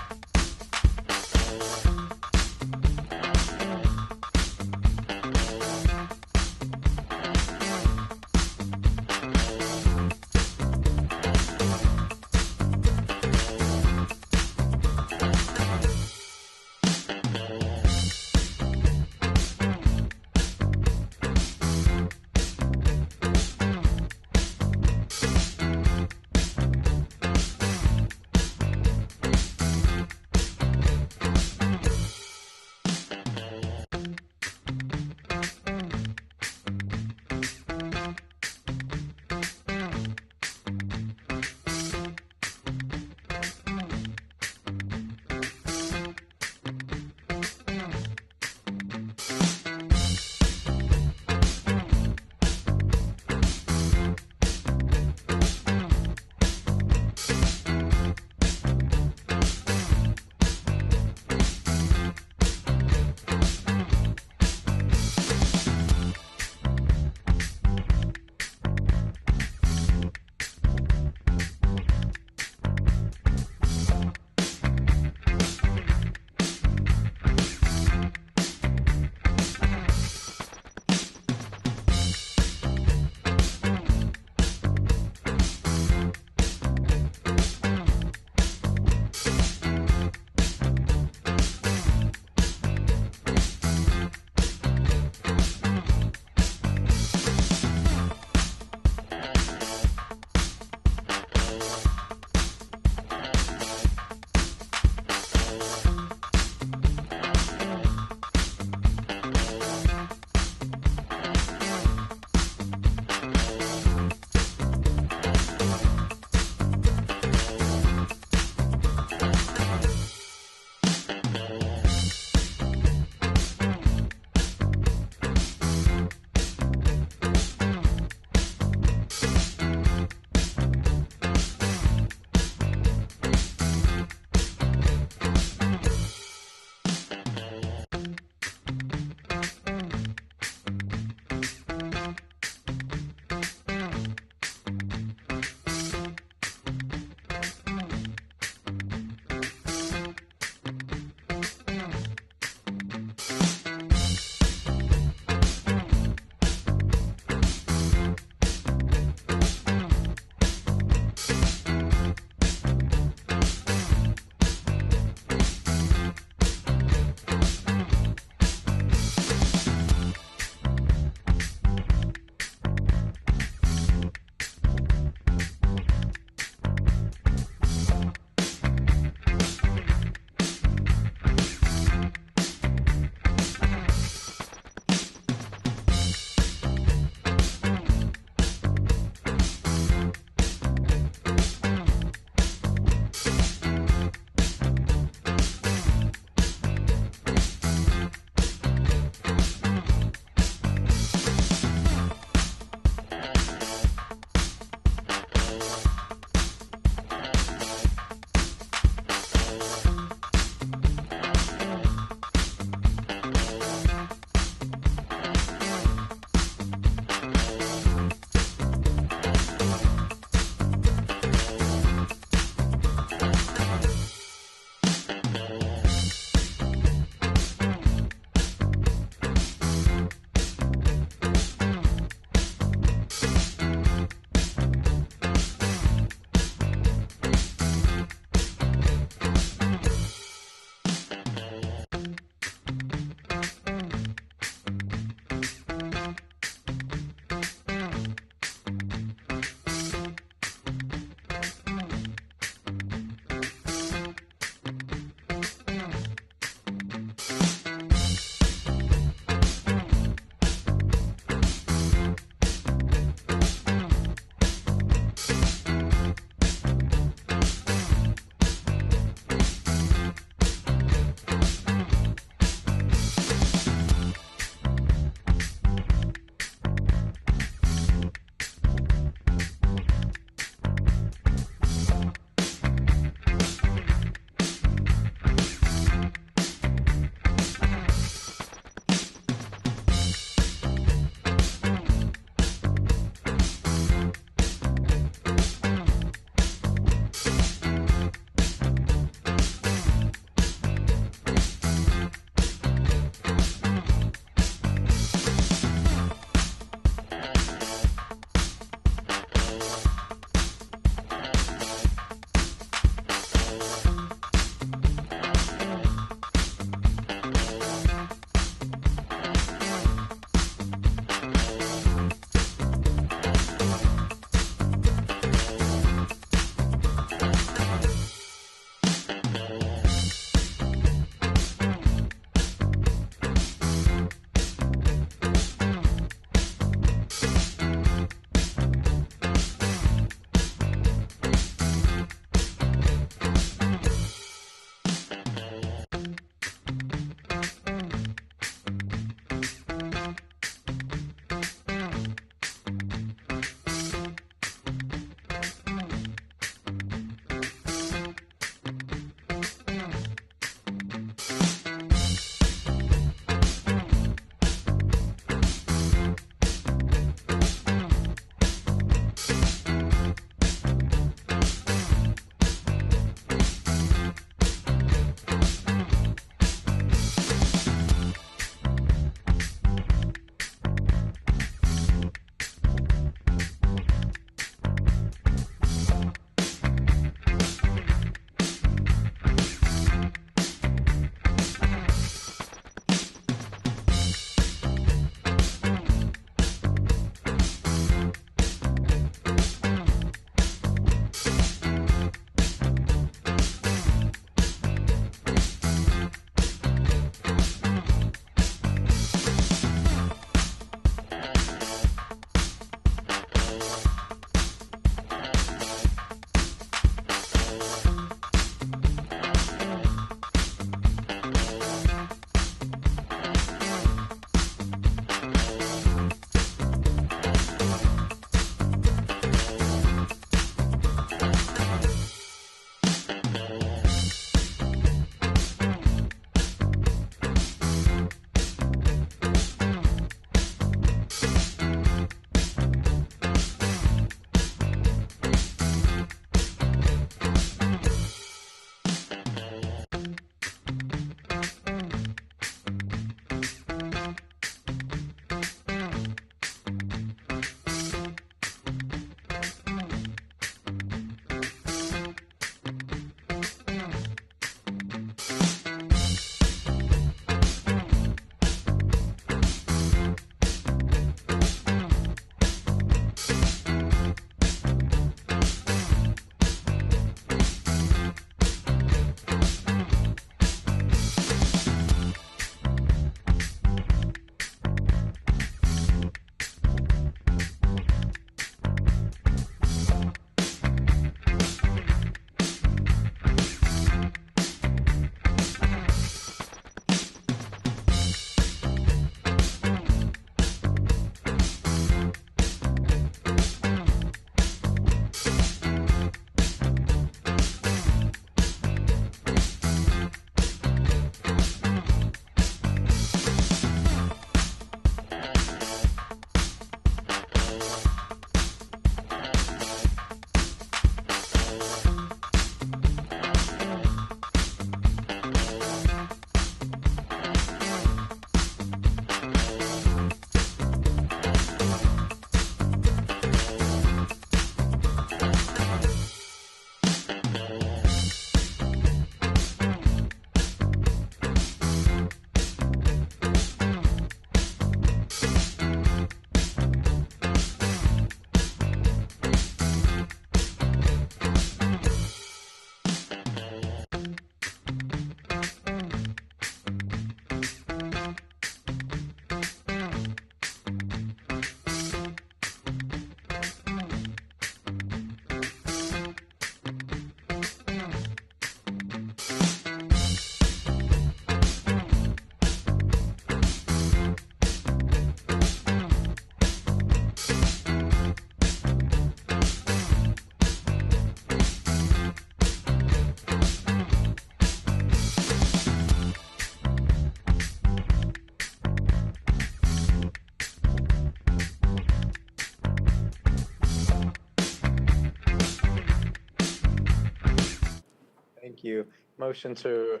you. Motion to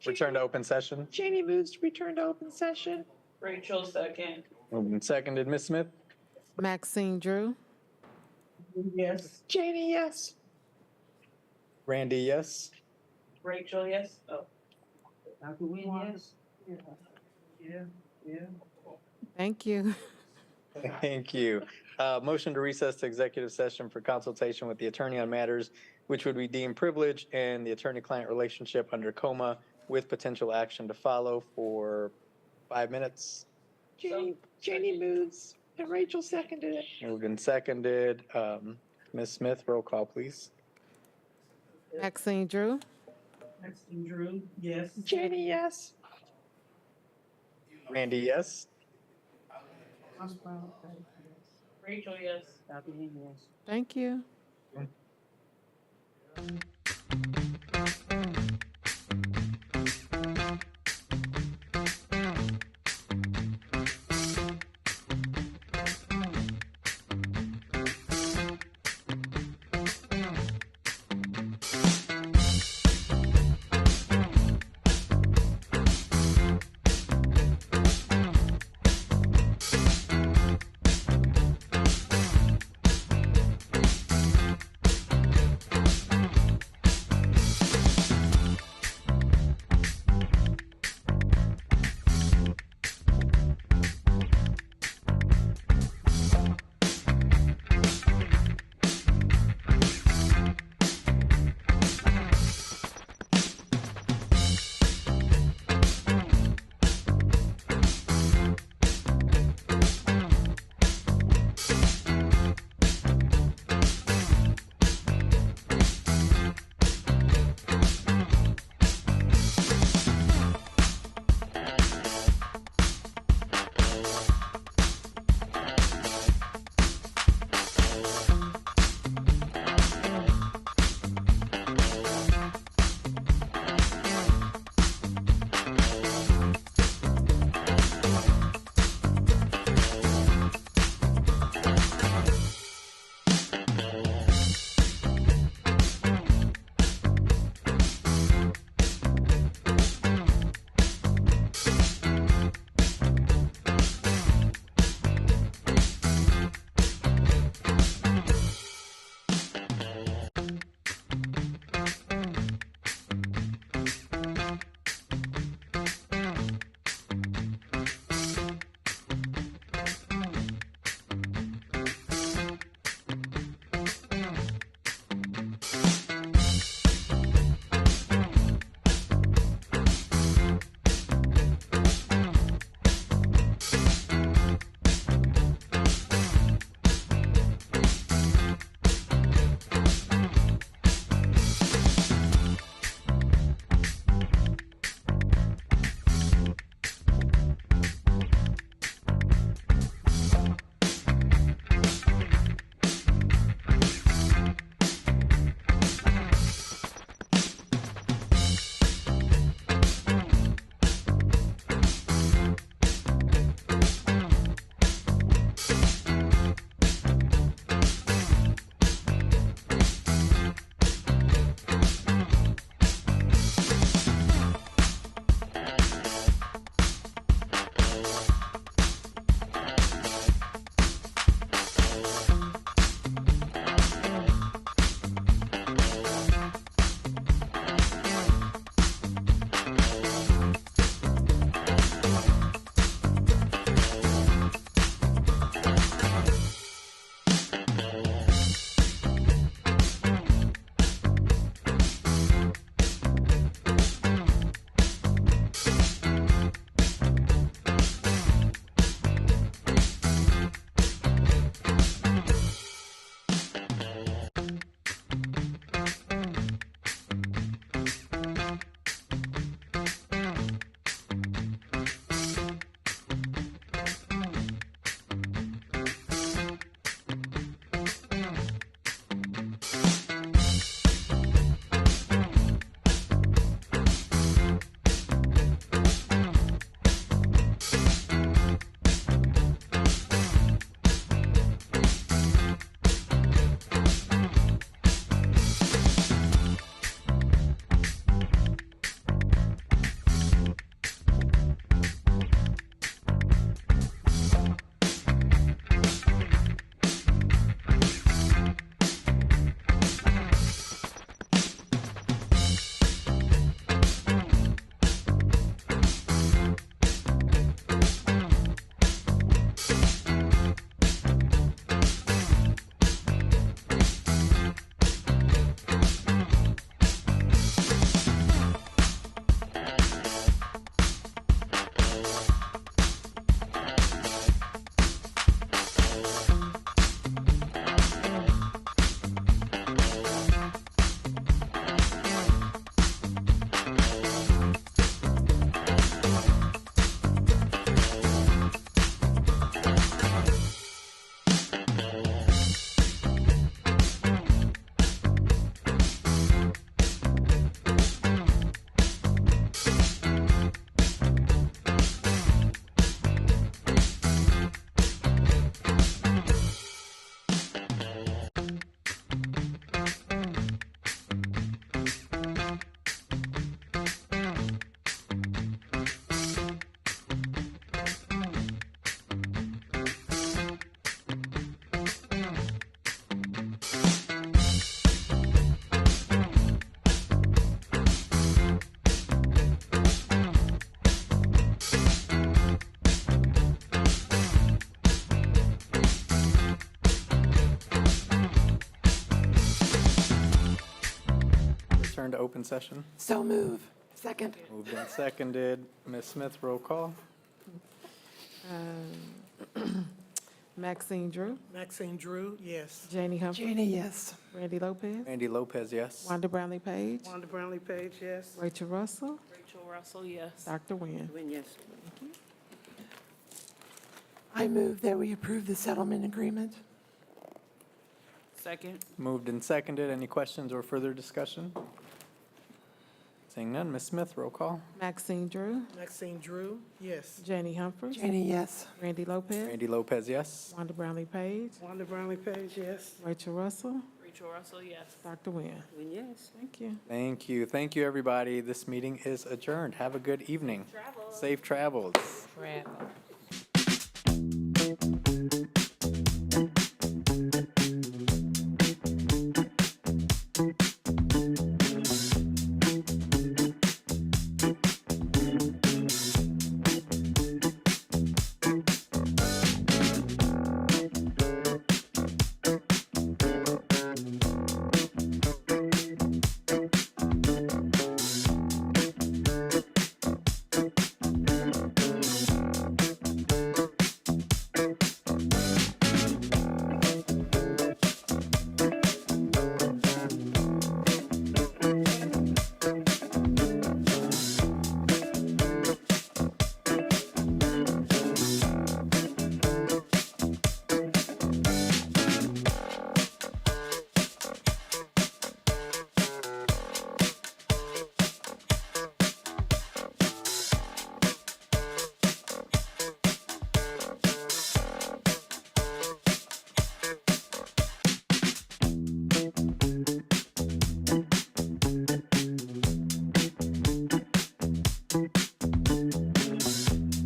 return to open session. Cheney moves to return to open session. Rachel, second. Moved and seconded. Ms. Smith? Maxine Drew, Yes. Cheney, yes. Randy, yes. Rachel, yes? Oh. Dr. Wynn, yes? thank you. Thank you. Motion to recess to executive session for consultation with the attorney on matters which would be deemed privileged and the attorney-client relationship under coma with potential action to follow for 5 minutes. Cheney moves and Rachel seconded it. Moved and seconded. Ms. Smith, roll call, please. Maxine Drew, Cheney, yes. Randy, yes. Rachel, yes. thank you. return to open session? So move. Second. Moved and seconded. Ms. Smith, roll call. Maxine Drew, Maxine Drew, yes. Janie Humphries. Janie, yes. Randy Lopez, Randy Lopez, yes. Wanda Brownlee Page, Wanda Brownlee Page, yes. Rachel Russell, Rachel Russell, yes. Dr. Nguyen. Yes. I move that we approve the settlement agreement. Second. Moved and seconded. Any questions or further discussion? Seeing none, Ms. Smith, roll call. Maxine Drew, Maxine Drew, yes. Janie Humphries. Janie, yes. Randy Lopez, Randy Lopez, yes. Wanda Brownlee Page, Wanda Brownlee Page, yes. Rachel Russell, Rachel Russell, yes. Dr. Nguyen. Yes. Thank you. Thank you. Thank you, everybody. This meeting is adjourned. Have a good evening. Travel. Safe travels. Travel.